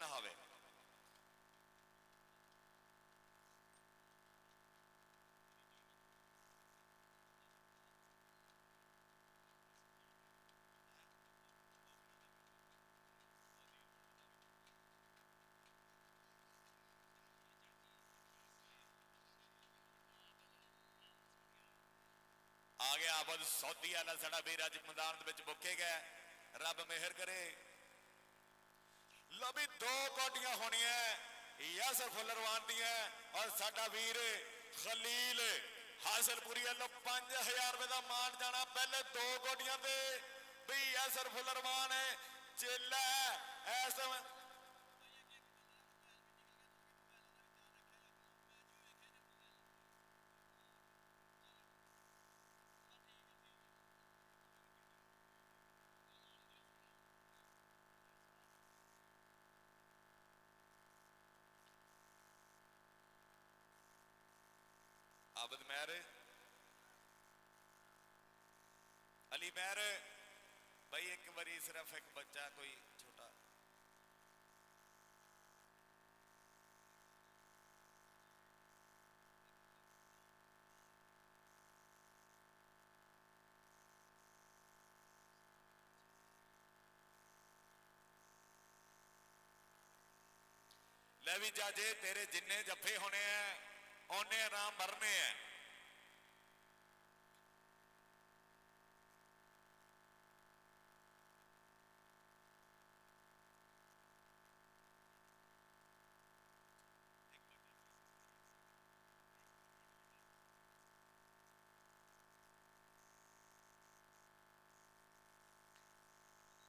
ना होवे। आ गया आबद सौदी वाला साडा वीर अज मैदान मुके गया, रब मेहर करे। लो भी दो कौडियां होनिया यासर फुलरवान दियां और साडा वीर खलील हासिलपुरी वालों 5000 रुपए का मान जाना। पहले दो कौडियां ते भी यासर फुलरवान चेला ऐस आबद महर अली महर भाई एक बारी सिर्फ एक बच्चा कोई छोटा ले भी जाजे तेरे जिन्ने जफे होने हैं ओने आराम मरने हैं।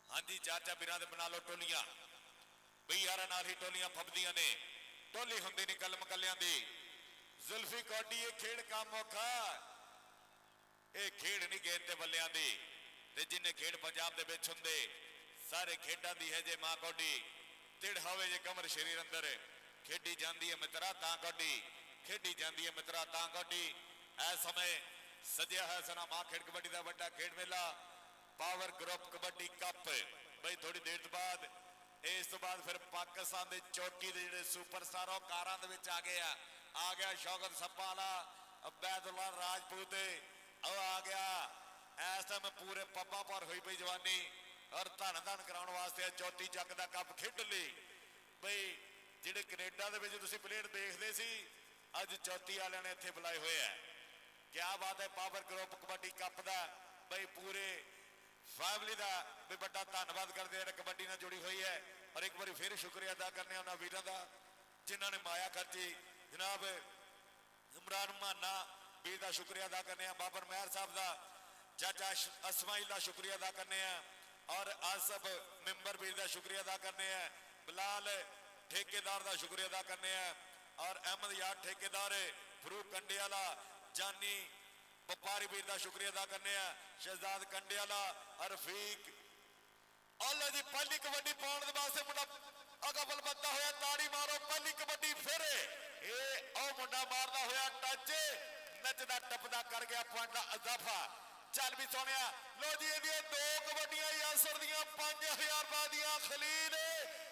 हाँ जी चाचा बिरा दे बना लो टोलियां बई यार नाल ही टोलियां फबदियां ने। टोली हुंदी नहीं कलम कलियां दी जुल्फी कौडी ये खेड़ काम औखा ये खेड़ नहीं गेंद बल्लियां दी ते जिन्हें खेड़ पंजाब दे विच हुंदे सारे खेडां दी है जे मां कौडी तिड़ होवे जे कमर शरीर अंदर खेडी जांदी है मित्रा तां कौडी खेडी जांदी है मित्रा तां कौडी। इस समय सजिया है सना मां खेड़ कबड्डी दा वड्डा खेड़ मेला पावर ग्रुप कबड्डी कप बई थोड़ी देर बाद इस तो बाद फिर पाकिस्तान के चौकी के जिहड़े सुपरस्टार कारां दे विच आ गया शौकत सप्पा वाला अबैदुल्ला राजपूत आ गया। इस टाइम पूरे पब्बा पर हुई पई जवानी और धन धन कराउण वास्ते चौथी जग का कप खेड लई बई जिहड़े कनेडा दे विच तुसीं प्लेयर देखदे सी अज चौथी वालियां ने इत्थे बुलाए होए है। क्या बात है पावर ग्रुप कबड्डी कप का बई पूरे फैमिली का भी बड़ा धन्यवाद करते हैं कबड्डी नाल जुड़ी हुई है। और एक बार फिर शुक्रिया अदा करने उन्होंने वीरों का जिन्होंने माया खर्ची जनाब इमरान माना वीर का शुक्रिया अदा करने बाबर महर साहब का चाचा असमाइल का शुक्रिया अदा करने और आसफ मेंबर वीर का शुक्रिया अदा करने बिलाल ठेकेदार का शुक्रिया अदा करने और अहमद यार ठेकेदार फरूक कंडे वाला जानी व्यापारी वीर का शुक्रिया अदा करने शहजाद कंडे वाला रफीक अल्लाह जी पहली कबड्डी पाने वास्ते मुंडा अगबल बनता होया ताड़ी मारो पहली कबड्डी फिर मुंडा मारदा होया टच नचदा टपदा कर गया पॉइंट का इजाफा। चल भी सोनिया लो जी ये दो कबड्डियां यासर दियां 5000 रुपए दियां खलील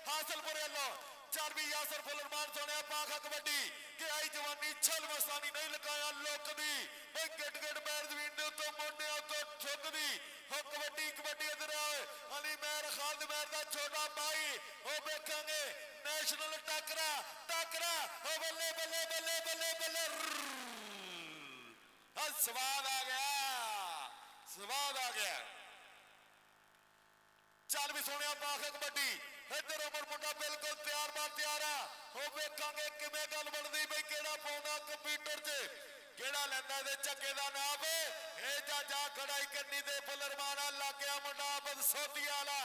हासिलपुर वालों। चल भी यासर फुलरमान सोनिया पाखा कबड्डी के आई जवानी छल मस्तानी नहीं लगाया लोकदी भाई गिट गिट पैर जमीन दे उत्तों मोढियां उत्तों ठुकदी हो कबड्डी कबड्डी इधर अली महर खालिद महर दा छोटा भाई हो वेखांगे नेशनल टाकरा टाकरा हो बल्ले बल्ले बल्ले बल्ले बल्ले स्वाद आ गया स्वाद आ गया। चल भी सुनिया पाख कबड्डी इधर उमर मुंडा बिल्कुल तैयार बार तैयार है हो वेखांगे किवें गल बनदी बई केड़ा पाउंदा कंप्यूटर च केड़ा लैंदा इहदे झक्के दा नाम ए जा जा खड़ाई करनी दे फुलरमाना लग गया मुंडा बदसोती वाला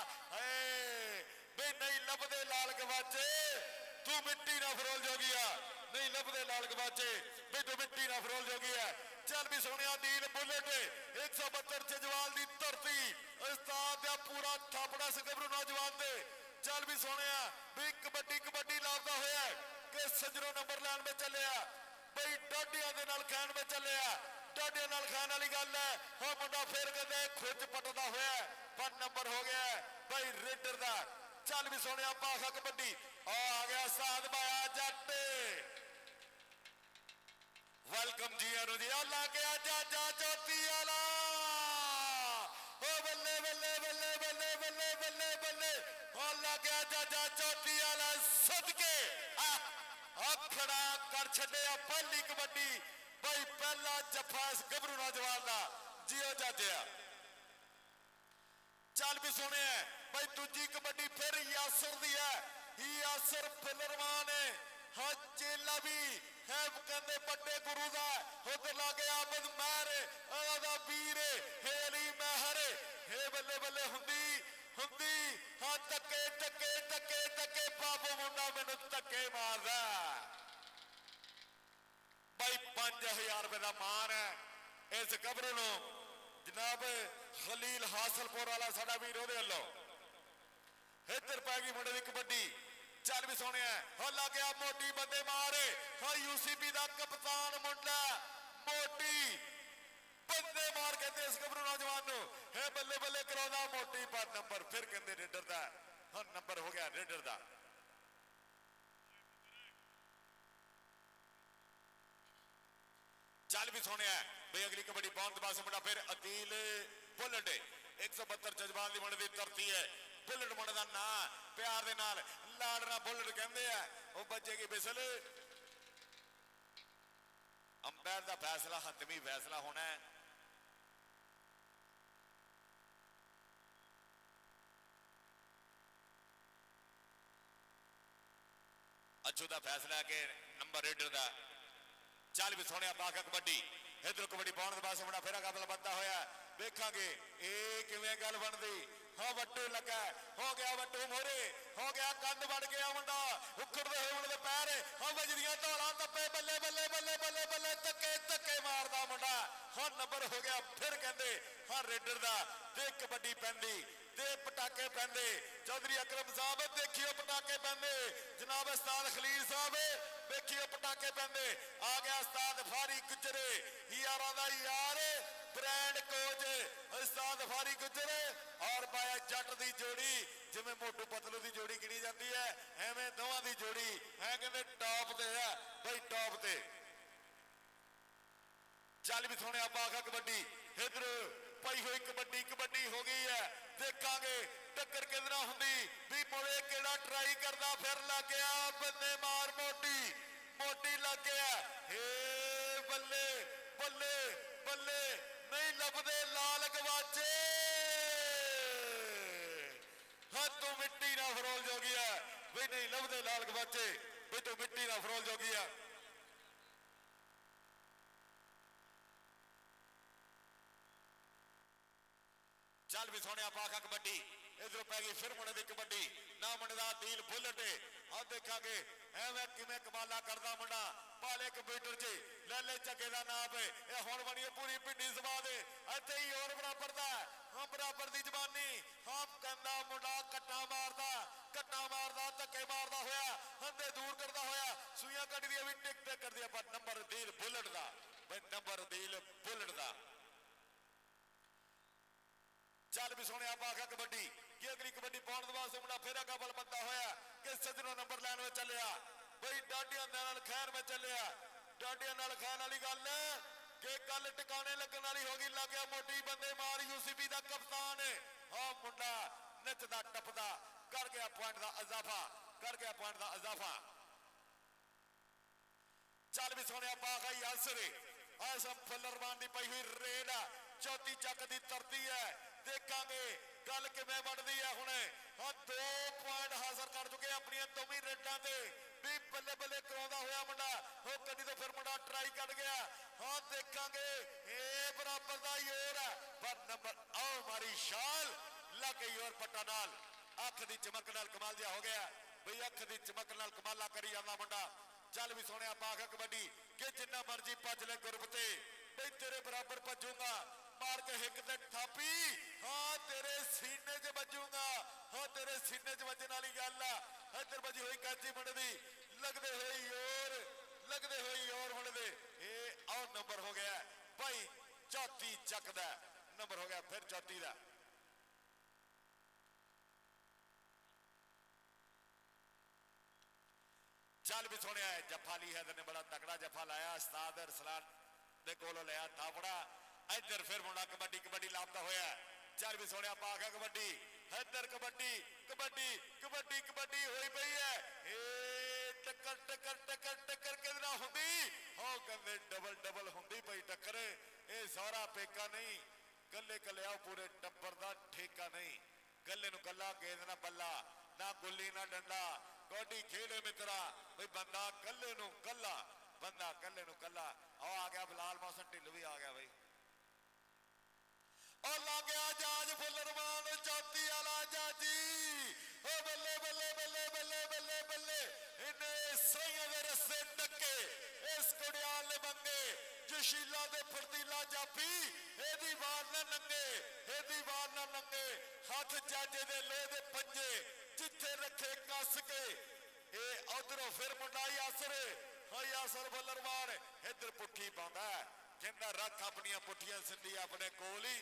बे नहीं लभदे लाल गवाचे तू मिट्टी ना फरोल जोगिया नहीं लभदे लाल गवाचे बे तू मिट्टी ना फरोल जोगिया। चल भी सुनिया नील बुलेट 172 जजवाल की धरती उस्ताद दा पूरा थापड़ा सिकबरू नौजवान दे। चल भी सुनिया भी कबड्डी कबड्डी लाभदा होया कि सजरों नंबर लैन में चलिया बई डाडिया दे नाल खान में चलिया डाडिया नाल खान वाली गल है हो मुंडा फिर कहते खुद पटदा होया पर नंबर हो गया भाई रेडर दा। चल भी सुनिया पाखा कबड्डी आ गया साध बाया जट वेलकम जी आनो जी ला गया जाजा चौथी वाला ओ बल्ले बल्ले बल्ले बल्ले बल्ले बल्ले बल्ले ओ ला गया जाजा चौथी वाला सदके खड़ा कर छड़िया पहली कबड्डी भाई पहला जफा इस गभरू नौजवान का जियो जाजिया चल भी सुने भाई दूजी कबड्डी फिर यासर दी है यासर फिलरमान है हाँ चेला भी है कहते बड़े गुरु का उधर लागे आमद महर आदा वीर है अली महर है बल्ले बल्ले हुंदी हुंदी हाँ धक्के धक्के धक्के धक्के बाबू मुंडा मैनू धक्के मारदा भाई 5000 रुपए का मान है इस गभरू नूं जनाब खलील हासलपुर वाला साडा वीर ओहदे वल्लों इधर पै गई मुंडे दी कबड्डी चल भी सोने हो लग गया मोटी बंदे मारे हाँ यूसीपी का कप्तान मुंडा मोटी बंदे मार कहते इस गभरू नौजवान है बल्ले बल्ले कराउंदा मोटी पर नंबर फिर कहते रेडर का हाँ नंबर हो गया रेडर का चल भी सोने भाई अगली कबड्डी पहुंच पास मुंडा फिर अकील बुलेट 172 जजमान की मुंडे की धरती है बुलेट मुंडे का ना प्यार दे नाल लाडना बुलेट कहते हैं वो बजेगी बिसल अंपायर का फैसला हतमी फैसला होना है अच्छू का फैसला के नंबर रेडर का चल भी सोने बाका कबड्डी इधर कबड्डी पाने पास मुंडा फिर कबल बनता होया वेखांगे किवें गल बनदी हाँ वट्टू लगा हो गया वट्टू मोरे हो गया कंध बन गया मुंडा उखड़ते हुए मुंडे पैर हाँ बजदियां धौला तप्पे बल्ले बल्ले बल्ले बल्ले बल्ले धक्के धक्के मारदा मुंडा हाँ नंबर हो गया फिर कहंदे हाँ रेडर दा ते कबड्डी पैंदी ते पटाके पैंदे चौधरी अकरम साहब देखियो पटाके पैंदे जनाब उस्ताद खलील साहब देखियो पटाके पैंदे आ गया उस्ताद फारी गुजरे यारां दा यार ब्रांड कोच उस्ताद फारी गुजरे और बाया जट दी जोड़ी जिवें मोटू पतलू दी जोड़ी गिनी जाती है एवें दोवां दी जोड़ी है कहंदे टॉप ते है भाई टॉप ते चल भी सोने आखा कबड्डी इधर पई हुई कबड्डी कबड्डी हो गई है देखांगे टक्कर किधर हुंदी भी मुड़े केड़ा ट्राई करदा फिर लग गया बंदे मार मोटी मोटी लग गया हे बल्ले बल्ले बल्ले नहीं लभदे लाल गवाचे हाँ तू मिट्टी ना फरोल जोगी है भी नहीं लभदे लाल गवाचे भी तू मिट्टी ना फरोल जोगी है चल भी सोने पाखा कबड्डी इधर पै गई फिर मुंडे दी कबड्डी ना मुंडे दा दिल बुलेट आ देखांगे एवें किवें कमाला करदा मुंडा पाले कंप्यूटर च ले ले चगे दा नाम है ये हुण बनी पूरी पिंडी सभा दे इत्थे ही और बराबर दा हां बराबर दी जवानी हां कहंदा मुंडा कट्टा मारदा धक्के मारदा होया हंदे दूर करदा होया सुइयां कड्डी दी भी टिक टिक कर दिया पर नंबर दिल बुलेट दा भाई नंबर दिल बुलेट दा चल भी सोने आखा कबड्डी की अगली कबड्डी पाने वास्ते मुंडा फिर अगल बनता होया कि सजनों नंबर लैन में चलिया भाई डाडिया नाल खैर में चलिया डाडिया नाल खैर वाली गल कि गल टिकाने लगन वाली होगी लग गया मोटी बंदे मार यूसीबी का कप्तान हाँ मुंडा नचदा टपदा कर गया पॉइंट का इजाफा कर गया पॉइंट का इजाफा चल भी सोने आखा यासर आसम फुलरमान की पई हुई रेड चौथी चक की तरती है देखांगे गल किवें बनदी है हुणे हाँ 2 पॉइंट हासिल कर चुके अपनी दोवें रेडां ते भी बल्ले बल्ले कराउंदा होया मुंडा हो कड्डी तो फिर मुंडा ट्राई कर गया हाँ देखांगे ए बराबर दा योर है पर नंबर आओ मारी शाल लग गई और पट्टा नाल अख दी चमक नाल कमाल जिहा हो गया भई अख दी चमक नाल कमाला करी जांदा मुंडा चल भी सोने पाख कबड्डी कि जिन्ना मर्जी भज ले गुरब ते भाई तेरे बराबर भजूंगा मार के हिक ते थापी हाँ तेरे सीने च बजूंगा हाँ तेरे सीने च बजने वाली गल है इधर बजी हुई कैची मुंडे दी लगदे होई और मुंडे दे ए आओ नंबर हो गया भाई चौथी चक दा नंबर हो गया फिर चौथी दा ਚੱਲ ਵੀ ਸੁਣਿਆ ਜੱਫਾ ਅਲੀ हैदर ने बड़ा तगड़ा जफा लाया उस्ताद अरसलान दे कोलों लिया थापड़ा इधर फिर मुंडा कबड्डी कबड्डी लापता होया चल भी सुनिया पाक है कबड्डी इधर कबड्डी कबड्डी कबड्डी कबड्डी हुई पई है टक्कर टक्कर टक्कर टक्कर किधर हुंदी हो कहंदे डबल डबल हुंदी पई टक्कर ये सारा पेका नहीं कल्ले कल्ले आओ पूरे टब्बर दा ठेका नहीं कल्ले नूं कल्ला गेंद ना बल्ला ना गुल्ली ना डंडा कबड्डी खेले मित्रा भाई बंदा कल्ले नूं कल्ला बंदा कल्ले नूं कल्ला आ गया बिलाल मौसन ढिल्ल भी आ गया भाई और लग गया जाज फुलरमान जाती वाला जाजी ओ बल्ले बल्ले बल्ले बल्ले बल्ले बल्ले इन्हें सही दे रस्ते डके इस कुड़ियाल ने मंगे जशीला दे फुर्तीला जाफी एदी वार ना नंगे एदी वार ना नंगे हाथ जाजे दे लोहे दे पंजे जिथे रखे कस के ए उधरों फिर मुंडा यासर हाँ यासर फुलरमान इधर पुट्ठी पांदा कहंदा रख अपनियां पुट्ठियां सिंधी अपने कोल ही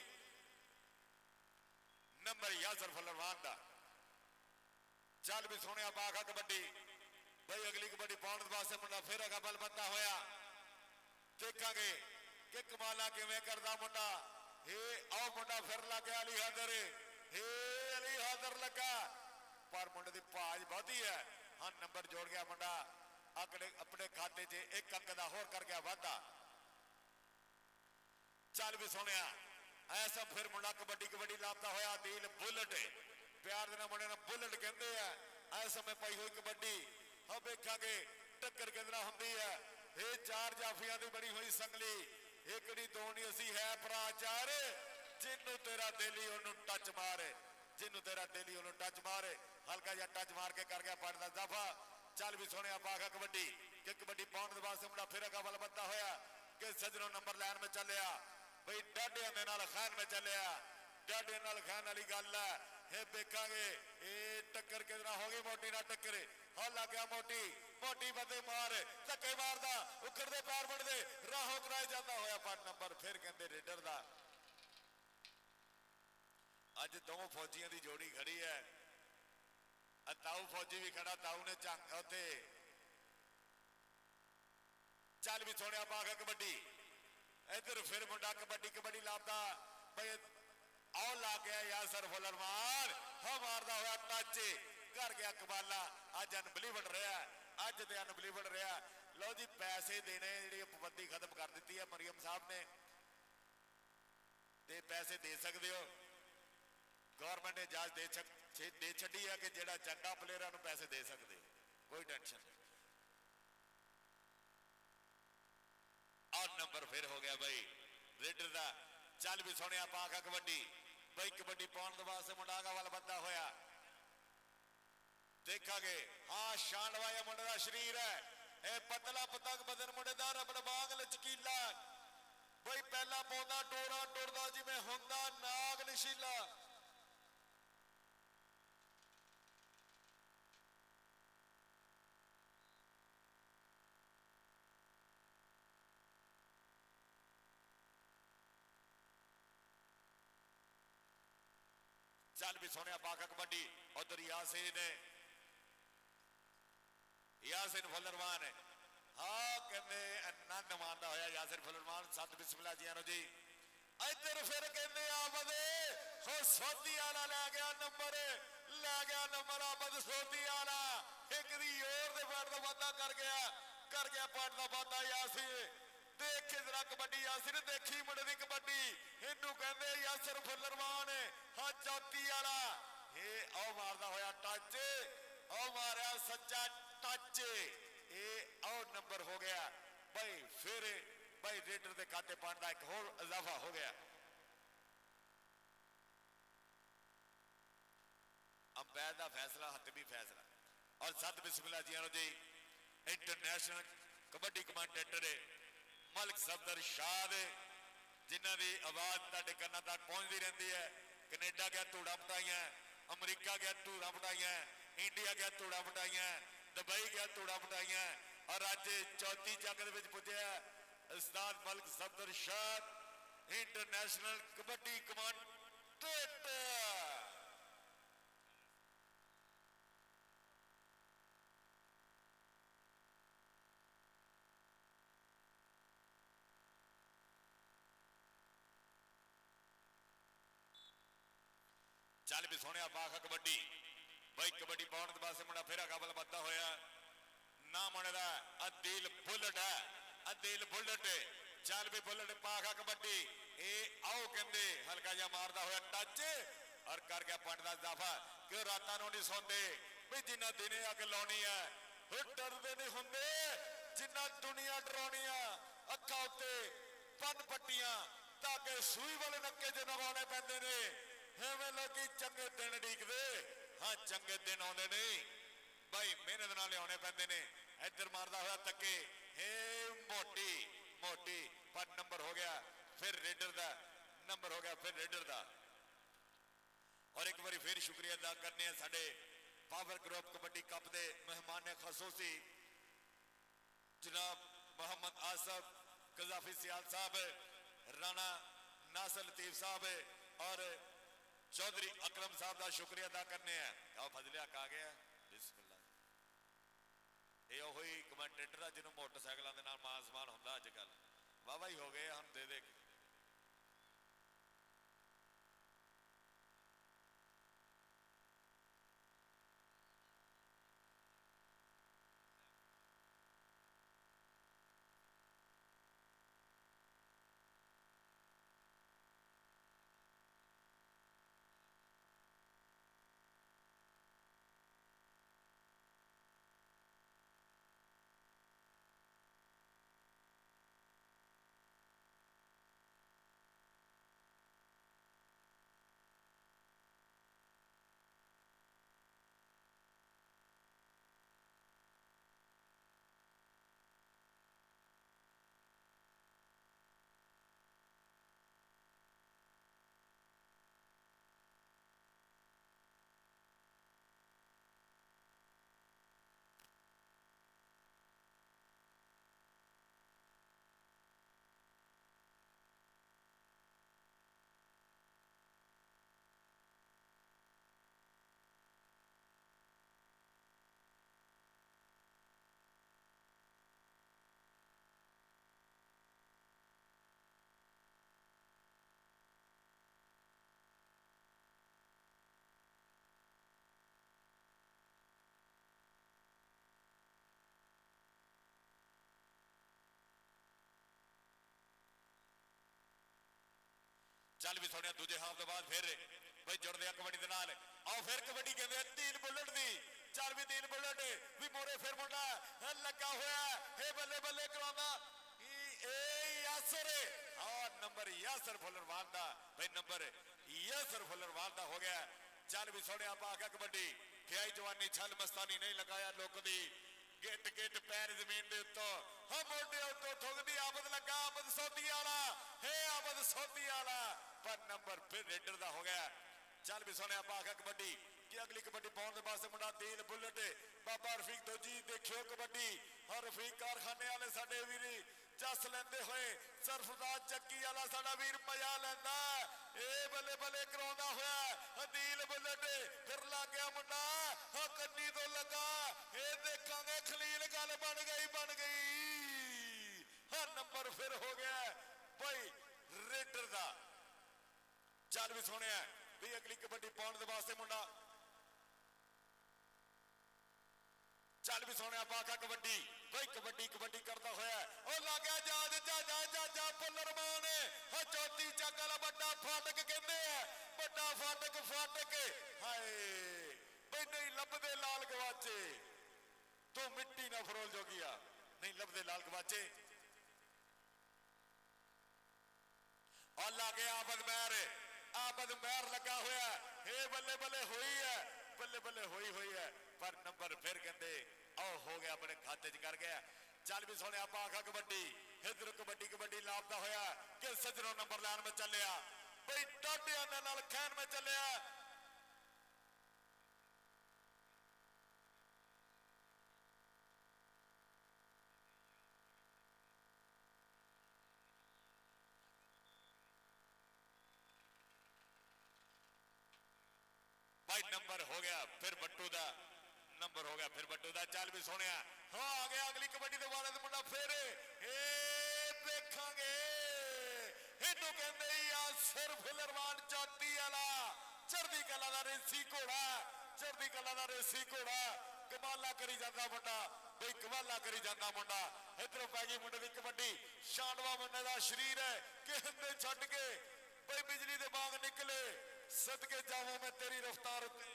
नंबर यासर फुलरमान दा चल भी सुनिया बाखा कबड्डी भाई अगली कबड्डी पाउण वास्ते मुंडा फिर अगा बलबंदा होया देखांगे कि कमाला किवें करदा मुंडा हे आओ मुंडा फिर लग गया अली हैदर हे अली हैदर लगा पर मुंडे दी भाज वधी है हाँ नंबर जोड़ गया मुंडा अगले अपने खाते च एक अंक दा होर कर गया वाधा चल भी सुनिया ऐसा फिर मुंडा कबड्डी कबड्डी लापता होया दिल बुलेट प्यार दे नाल मुंडे नूं बुलेट कहंदे आ इस समय पाई हुई कबड्डी हम वेखांगे टक्कर किधर हुंदी है ये चार जाफियां दी बनी हुई संगली एकड़ी दो नहीं असी है भरा चार जिन्नू तेरा दिली ओनू टच मारे जिन्नू तेरा दिली ओनू टच मारे हल्का जिहा टच मार के कर गया पानी दा दफा चल भी सुनिया बाखा कबड्डी कि कबड्डी पाउण दे वास्ते मुंडा फिर अगा वाल बंदा होया कि सजनों नंबर लैन में चलिया भाई डाडियां दे नाल खान में चलिया डाडियां नाल खान वाली गल है ये देखांगे ये टक्कर किधर होगी मोटी ना टक्कर हाँ लग गया मोटी मोटी बंदे मार धक्के मारदा उखड़दे पैर बढ़दे राहों कराए जाता होया पर नंबर फिर कहंदे रेडर दा अज दो फौजियों की जोड़ी खड़ी है ताऊ फौजी भी खड़ा ताऊ ने झंग उत्ते चल भी सुनिया पाक कबड्डी इधर फिर मुंडा कबड्डी कबड्डी लापता भाई आओ लग गया यासर फुलरमान हाँ मारदा होया टच कर गया कबाला अज अनबिलीवल रहा अज तो अनबिलीवल रहा लो जी पैसे देने जी पाबंदी खत्म कर दी है मरियम साहब ने ते पैसे दे सकते हो गवर्नमेंट ने इजाजत दे छड़ी है कि जेड़ा चंगा प्लेयरां नूं पैसे दे सकते कोई टेंशन नहीं और नंबर फिर हो गया भाई रेडर का चल भी सुनिया पाखा कबड्डी भाई कबड्डी पाउण दे वास्ते मुंडा वाला बंदा होया देखांगे हाँ शान वाया मुंडे दा शरीर है ए पतला पतंग बदन मुंडे दा रबड़ वांग लचकीला भाई पहला पौधा टोरा टुरदा जिवें हुंदा नाग नशीला चल भी सुनिया पाका कबड्डी उधर यासिन फुलरमान हाँ कहते आनंद मानता होया यासिन फुलरमान सत बिस्मिल्लाह जी जी इधर फिर कहते आमदे हो सोधी वाला लै गया नंबर आमद सोधी वाला एक दी ओर दे पैर दा वादा कर गया पैर दा वादा यासिन देख जरा कबड्डी यासिन देखी मुंडे दी कबड्डी इनू कहंदे यासिर फुलरमान हाँ जाती वाला ये आओ मारदा होया टच आओ मारिया सच्चा टच ये आओ नंबर हो गया भाई फिर भाई रेडर के खाते पाने का एक होर इजाफा हो गया अंपायर का फैसला हतमी फैसला और सत बिस्मिल्लाह जी इंटरनेशनल कबड्डी कमांडेटर मलिक सफदर शाह जिन्हों की आवाज तुहाडे कन्नां तक पहुंचती रहती है कनेडा गया धूड़ा पटाइया अमरीका गया धूड़ा पटाइया इंडिया गया धूड़ा पटाइया दुबई गया धूड़ा पटाइया और अज चौथी जंग दे विच पुज्जिया उस्ताद मलिक सफदर शाह इंटरनेशनल कबड्डी कमांडेटर ਚੱਲ ਵੀ ਸੋਹਣਿਆ ਬਾਖ ਕਬੱਡੀ ਬਈ ਕਬੱਡੀ ਪਾਉਣ ਦੇ ਪਾਸੇ ਮੁੰਡਾ ਫੇਰਾ ਕਬਲ ਬੱਦਾ ਹੋਇਆ ਨਾ ਮੁੰਡੇ ਦਾ ਅਦੀਲ ਬੁਲਟ ਹੈ ਅਦੀਲ ਬੁਲਟ ਚੱਲ ਵੀ ਬੁਲਟ ਪਾਖਾ ਕਬੱਡੀ ਇਹ ਆਓ ਕਹਿੰਦੇ ਹਲਕਾ ਜਿਹਾ ਮਾਰਦਾ ਹੋਇਆ ਟੱਚ ਔਰ ਕਰ ਗਿਆ ਪੰਡ ਦਾ ਇਜ਼ਾਫਾ ਕਿ ਰਾਤਾਂ ਨੂੰ ਨਹੀਂ ਸੌਂਦੇ ਵੀ ਜਿੰਨਾ ਦਿਨੇ ਅੱਗ ਲਾਉਣੀ ਹੈ ਉਹ ਡਰਦੇ ਨਹੀਂ ਹੁੰਦੇ ਜਿੰਨਾ ਦੁਨੀਆ ਡਰਾਉਣੀ ਆ ਅੱਖਾਂ ਉੱਤੇ ਪੰਨ ਪੱਟੀਆਂ ਤਾਂ ਕਿ ਸੂਈ ਵਾਲੇ ਨੱਕੇ ਚ ਲਗਾਉਣੇ ਪੈਂਦੇ ਨੇ ਐਵੇਂ ਲੋਕੀ ਚੰਗੇ ਦਿਨ ਢੀਕਦੇ ਹਾਂ ਚੰਗੇ ਦਿਨ ਆਉਂਦੇ ਨਹੀਂ भाई मेहनत नाल लियाने पैंदे ने इधर मारदा होया तके हे मोटी मोटी पर नंबर हो गया फिर रेडर दा नंबर हो गया फिर रेडर दा और एक बारी फिर शुक्रिया अदा करने साडे पावर ग्रुप कबड्डी कप दे मेहमान ने खसूसी जनाब मोहम्मद आसफ कजाफी सियाल साहब राणा नासर लतीफ साहब और चौधरी अकरम साहब का शुक्रिया अदा करने आओ फजलिया आ गया बिस्मिल्लाह ਇਹ ਉਹੀ ਕਮੈਂਟੇਟਰ ਆ ਜਿਹਨੂੰ ਮੋਟਰਸਾਈਕਲਾਂ ਦੇ ਨਾਲ ਮਾਨ ਸਨਮਾਨ ਹੁੰਦਾ ਅੱਜ ਕੱਲ ਵਾਵਾ ਹੀ ਹੋ ਗਏ ਹੁਣ ਦੇ ਦੇ ਚੱਲ ਵੀ ਸੋਹਣਿਆ ਦੂਜੇ ਹਾਫ ਤੋਂ ਬਾਅਦ ਫਿਰ ਬਈ ਜੁੜਦੇ ਆ ਕਬੱਡੀ ਦੇ ਨਾਲ ਆਓ ਫਿਰ ਕਬੱਡੀ ਕਹਿੰਦੇ ਤੀਨ ਬੁਲਟ ਦੀ ਚੱਲ ਵੀ ਤੀਨ ਬੁਲਟ ਵੀ ਮੋਰੇ ਫਿਰ ਮੁੰਡਾ ਲੱਗਾ ਹੋਇਆ ਇਹ ਬੱਲੇ ਬੱਲੇ ਕਰਾਉਂਦਾ ਇਹ ਯਾਸਰ ਆ ਨੰਬਰ ਯਾਸਰ ਫੁੱਲਰਵਾਲ ਦਾ ਬਈ ਨੰਬਰ ਯਾਸਰ ਫੁੱਲਰਵਾਲ ਦਾ ਹੋ ਗਿਆ ਚੱਲ ਵੀ ਸੋਹਣਿਆ ਪਾਕਾ ਕਬੱਡੀ ਖਿਆਈ ਜਵਾਨੀ ਛਲ ਮਸਤਾਨੀ ਨਹੀਂ ਲਗਾਇਆ ਲੁੱਕ ਦੀ ਗਿੱਟ ਗਿੱਟ ਪੈਰ ਜ਼ਮੀਨ ਦੇ ਉੱਤੋਂ ਹਾਂ ਮੋਢੇ ਉੱਤੋਂ ਠੁਕਦੀ ਆਬਦ ਲੱਗਾ ਆਬਦ ਸੋਧੀ ਵਾਲਾ ਹੈ ਆਬਦ ਸੋਧੀ ਵਾਲਾ पर नंबर फिर रेडर का हो गया चल भी सोने पाखा कबड्डी कि अगली कबड्डी पाने के पास मुंडा तीन बुलेट बाबा रफीक दोजी देखियो कबड्डी और रफीक कारखाने वाले साडे वीर जस लेंदे होए सरफराज चक्की वाला साडा वीर मजा लेंदा ए बल्ले बल्ले कराउंदा होया हदील बुलेट फिर लग गया मुंडा हां कन्नी तो लगा ए देखांगे खलील गल बन गई हां नंबर फिर हो गया भाई रेडर दा ਚੱਲ ਵੀ ਸੋਹਣਿਆ ਵੀ ਅਗਲੀ ਕਬੱਡੀ ਪਾਉਣ ਦੇ ਵਾਸਤੇ ਮੁੰਡਾ ਚੱਲ ਵੀ ਸੋਹਣਿਆ ਪਾਖਾ ਕਬੱਡੀ ਬਈ ਕਬੱਡੀ ਕਬੱਡੀ ਕਰਦਾ ਹੋਇਆ ਉਹ ਲੱਗਿਆ ਜਾ ਪੁੱਲਰਮਾਨ ਹਾਂ ਚੌਥੀ ਚੱਕ ਵਾਲਾ ਵੱਡਾ ਫਾਟਕ ਕਹਿੰਦੇ ਆ ਵੱਡਾ ਫਾਟਕ ਹਾਏ ਬਈ ਨਹੀਂ ਲੱਭਦੇ ਲਾਲ ਗਵਾਚੇ ਤੂੰ ਮਿੱਟੀ ਨਾ ਫਰੋਲ ਜੋਗੀਆ ਨਹੀਂ ਲੱਭਦੇ ਲਾਲ ਗਵਾਚੇ और लागे आबद महर लगा हुआ है बल्ले बल्ले हुई है पर नंबर फिर कहते आओ हो गया अपने खाते च कर गया चल भी सोने आप आखा कबड्डी इधर कबड्डी लाभता होया कि सजरों नंबर लैन में चलिया बई टाटिया नाल खैन में चलिया नंबर हो गया फिर बट्टू दा नंबर हो गया फिर बट्टू दा चल भी सोने हाँ आ गया अगली कबड्डी के वाले मुंडा फिर देखांगे इनू कहंदे यासर फुलरवान चौथी वाला चढ़दी कला दा रेसी घोड़ा, चढ़दी कला दा रेसी घोड़ा, कमाला करी जाता मुंडा बई, कमाला करी जाता मुंडा। इधरों पै गई मुंडे दी कबड्डी, शानवा मुंडे दा शरीर है कहते छड्ड के बई बिजली दे बाग निकले, सदके जावां मैं तेरी रफ्तार उत्ते।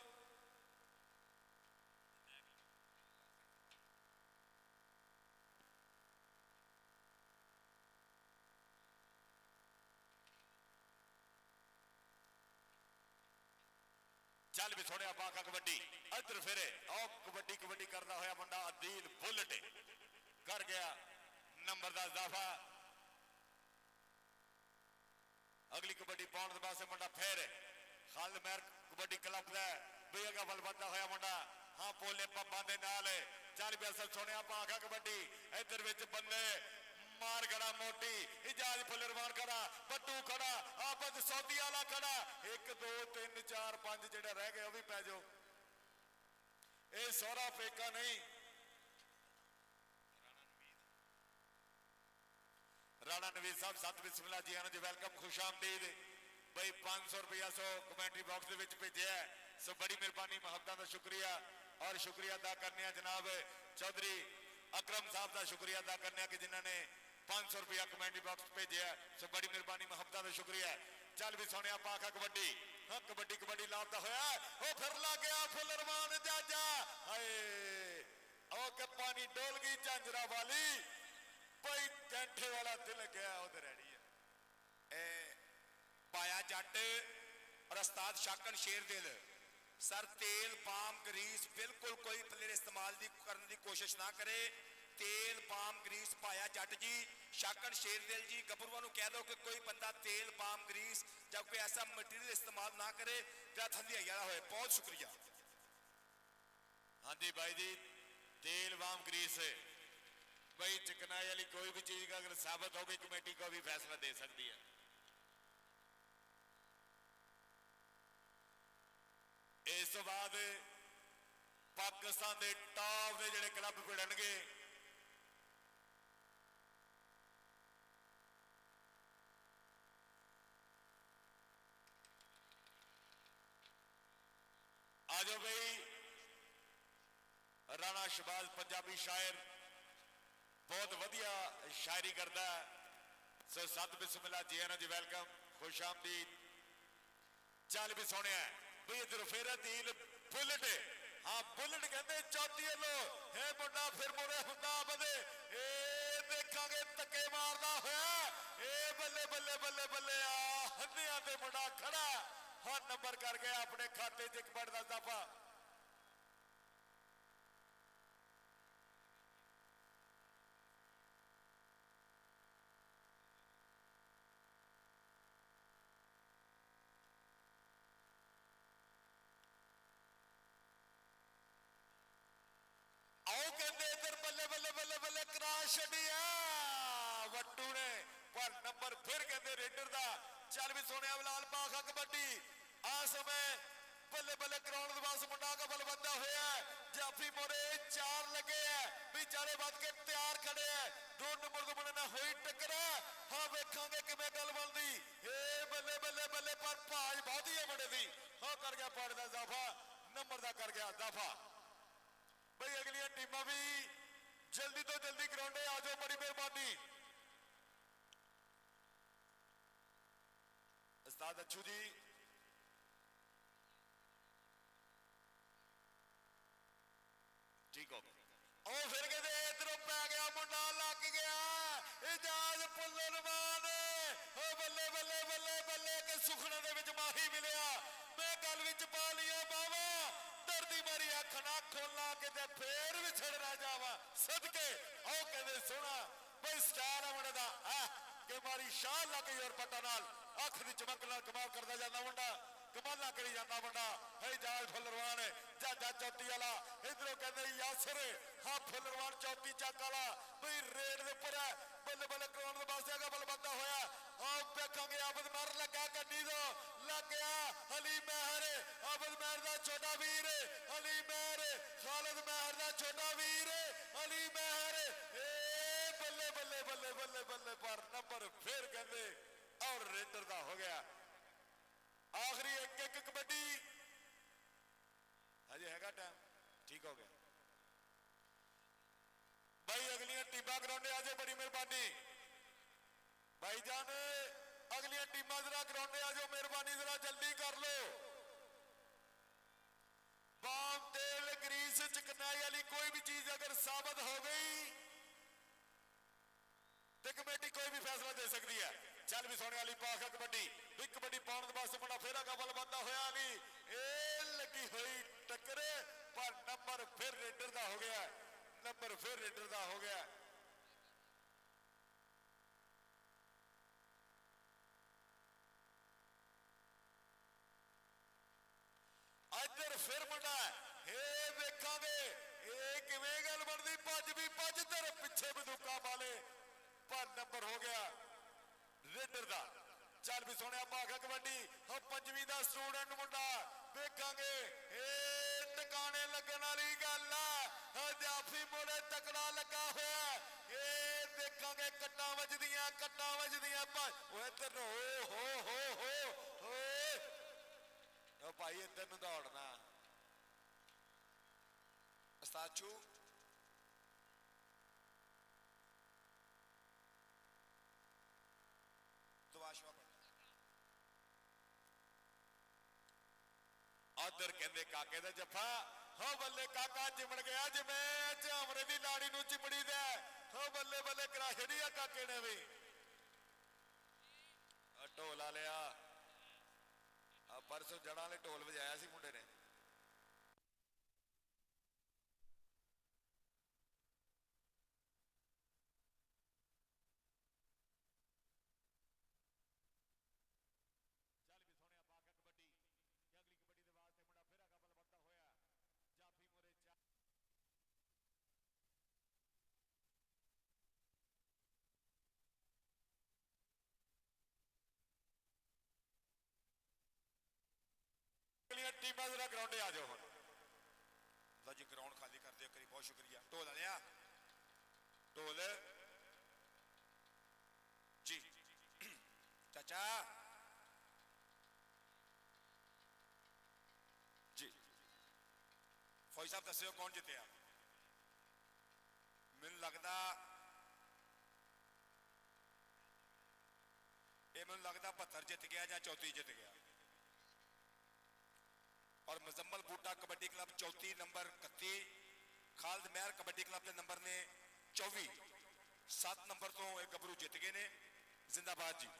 चल भी थोड़े पाका कबड्डी इधर फिरे आओ, कबड्डी कबड्डी करता होया मुंडा अदील बुलेट कर गया नंबर का इजाफा। अगली कबड्डी पाउंड पासे मुंडा फिर खालिद महर कबड्डी क्लब का भी अगर बल बनता होया मुंडा, हाँ पोले पंपा के नाल। चल भी असल सुने पाका कबड्डी इधर विच बंदे मार खड़ा मोटी, इजाज फुलरमान खड़ा, बट्टू खड़ा, आपद सौदी वाला खड़ा, 1 2 3 4 5 जेड़ा रह गए भी पै जाओ। ये सोहरा फेका नहीं, राणा नवीद साहब सत बिस्मिल्लाह जी आना जी, वेलकम खुश आमदीद बई। 500 रुपया सो कमेंट्री बॉक्स के भेजे है, सो बड़ी मेहरबानी मुहब्बत का शुक्रिया। और शुक्रिया अदा करने जनाब चौधरी अकरम साहब का शुक्रिया अदा करने कि जिन्होंने 500 रुपया कमेंट्री बॉक्स भेजे है, सो बड़ी मेहरबानी मुहब्बत का शुक्रिया। चल भी सोने पाखा कबड्डी, हाँ कबड्डी कबड्डी लापता होया वो फिर लग गया फुलरमान जाजा, हाय ओ के पानी डोल गई झांझरा वाली भाई, कैंठे वाला दिल गया उधर रेडी है। पाया जट और उस्ताद शाकन शेर दिल सर, तेल पाम ग्रीस बिल्कुल कोई प्लेयर इस्तेमाल करने की कोशिश ना करे। तेल पाम ग्रीस पाया जट जी, शाकन शेर दिल जी गबरूआ कह दो कि कोई बंदा तेल पाम ग्रीस जब कोई ऐसा मटीरियल इस्तेमाल ना करे जरा ठंडियाई वाला होए। बहुत शुक्रिया। हाँ जी भाई जी, तेल पाम ग्रीस भाई चिकनाई वाली कोई भी चीज का अगर साबित हो गई कमेटी को भी फैसला दे सकती है। इस तो बाद पाकिस्तान के टॉप के जिहड़े क्लब भिड़नगे, आ जाओ भाई। राणा शहबाज पंजाबी शायर बहुत वधिया शायरी करता है, सो सत बिस्मिल्लाह जी आना जी, वेलकम खुश आमदीद। चल भी सोने भी इधर फिर दिल बुलेट, हाँ बुलेट कहते चौथी लो है मुंडा फिर मुड़े हुंदा बदे, ए देखांगे तके मारदा होया, ए बल्ले बल्ले बल्ले बल्ले आ हंदियां ते मुंडा खड़ा, हाँ नंबर कर गया अपने खाते च 1 पॉइंट का इजाफा। वट्टू ने पर नंबर फिर कहते रेडर का। चल भी सोने लाल पाखा कबड्डी आ समय बल्ले बल्ले ग्राउंड पास मुंडा का बल बंदा होया, जाफी मोरे 4 लगे है भी चाले बद के तैयार खड़े है, 2 नंबर तो मुंडे ना हुई टक्कर। हाँ वेखांगे किवें गल बनदी, ए बल्ले बल्ले बल्ले पर भाज बहुत ही है मुंडे दी, हाँ कर गया पॉइंट का इजाफा, नंबर का कर गया इजाफा। भाई अगलियां टीमां भी जल्दी तो जल्दी ग्राउंडे आ जाओ, बड़ी मेहरबानी। उस्ताद अच्छू जी ठीक हो। ओ फिर कहते इधरों पै गया मुंडा लग गया इजाज फुलरमान, ओ बल्ले बल्ले बल्ले बल्ले के सुखने दे विच माही मिलिया, मैं गल विच पा लिया बावा, दर्दी मारी अख ना खोलना कि फिर भी छड़ना जावा सदके। आओ कहते सोना भाई स्टार है मुंडे दा कि मारी शाह लग गई और पता नाल अख की चमक नाल कमाल करता जाता मुंडा, कमाला करी जाता मुंडा है इजाज फुलरमान जाजा चौथी वाला। इधरों कहते यासर हाँ फुलरमान चौथी चक वाला भाई रेड दे उपर है, बल्ले बल्ले ग्राउंड के पास जगह बल बंदा होया। आप देखोगे आबद महर लगा गड्डी दो लग गया अली महर, आबद महर का छोटा वीर अली महर, खालिद महर का छोटा वीर अली महर, बल्ले बल्ले बल्ले बल्ले बल्ले पर नंबर फिर कहते और रेडर का हो गया। आखिरी 1-1 कबड्डी गया टाइम ठीक हो गया भाई अगलियां टीमां कराने आजो बड़ी मेहरबानी भाईजान अगलियां टीमां जरा कराने आजो मेहरबानी जरा जल्दी कर लो बाम तेल ग्रीस चिकनाई वाली कोई भी चीज अगर साबित हो गई तो कमेटी कोई भी फैसला दे सकती है चल भी सोने वाली पाख कबड्डी भी कबड्डी पाने वास्ते बड़ा फेरा कबल बनता होया नहीं ए लगी हुई टक्कर पर नंबर फिर रेडर का हो गया नंबर फिर रेडर का हो गया इधर फिर मुंडा हे वेखांगे ए किवें गल बनदी भज भी भज तेरे पिछे बंदूका वाले पर नंबर हो गया रेडर दा चल भी सोने भागा कबड्डी हम पंजवीं दा स्टूडेंट मुंडा वेखांगे ए टिकाने लगन वाली गल है जाफी मोड़े तकड़ा लगा होया ए देखांगे कट्टां वजदियां ओ इधर हो ओ भाई इधर नु दौड़ना उस्ताद चू उधर कहते काके दा जफा हो बल्ले काका चिमड़ गया जिवें झामरे दी लाड़ी नू चिमड़ी दे हो बल्ले बल्ले करा छड़ी आ काके ने भी ढोल आ लिया परसों जड़ा ने ढोल बजाया सी मुंडे ने टीमां जरा ग्राउंडे आ जाओ लो जी ग्राउंड खाली कर दियो करी बहुत शुक्रिया ढोल आ लिया ढोल जी चाचा जी फौजी साहब दस्यो कौन जितया मैनू लगदा ये मैनू लगदा 72 जित गया या 34 जित गया और मुजम्मल बूटा कबड्डी क्लब 34 नंबर 31 खालिद महर कबड्डी क्लब के नंबर ने 24 7 नंबर तो एक गबरू जित गए ने जिंदाबाद जी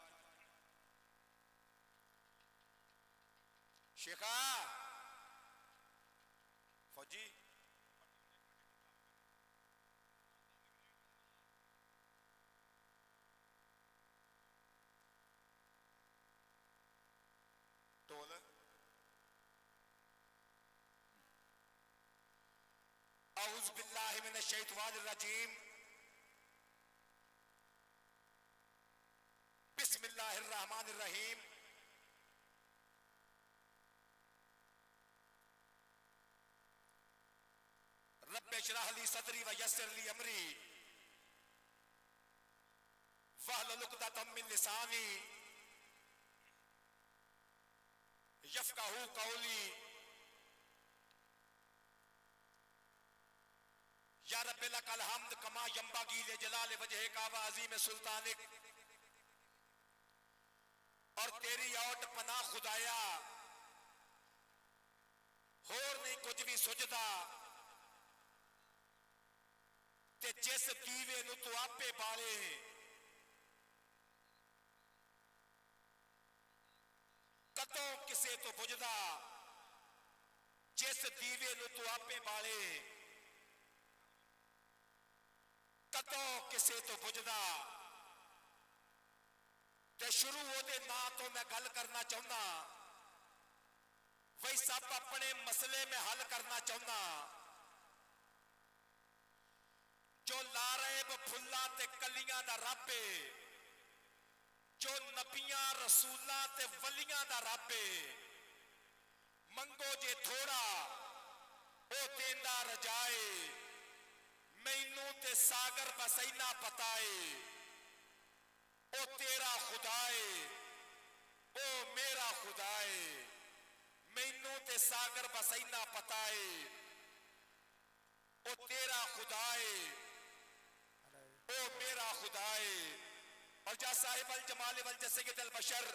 शेखा फौजी ढोल औज़ु बिल्लाहि मिनश शैतानिर रजीम बिस्मिल्लाहिर रहमानिर रहीम रब्बि इश्रह ली सदरी व यस्सिर ली अमरी वहलुल उक़दतम मिन लिसानी यफ़क़हू क़ौली या रब्बे लकल हम्द कमा यंबगी ले जलाल वजह का व अज़ीम सुल्तानिक और तेरी औट पनाह खुदाया होर नहीं कुछ भी सुझदा ते जिस दीवे नू तू आपे बाले कदों किसे तो बुझदा जिस दीवे नू तू आपे बाले कदों किसे तो बुझदा ते शुरू ओदे ना तो मैं गल करना चाहना वही सब अपने मसले में हल करना चाहना जो लारेब फुल्ला ते कलियां दा रब है जो नबियां रसूलां ते वलियां दा रब है मंगो जे थोड़ा ओ देंदा रजाए मैनू ते सागर बसैना पताए ओ तेरा खुदाए ओ मेरा खुदाए मैनू ते सागर बस इन्ना पता है ओ तेरा खुदा है ओ मेरा खुदा है। और जा साहिब अल जमाल वल जसय्यद अल बशर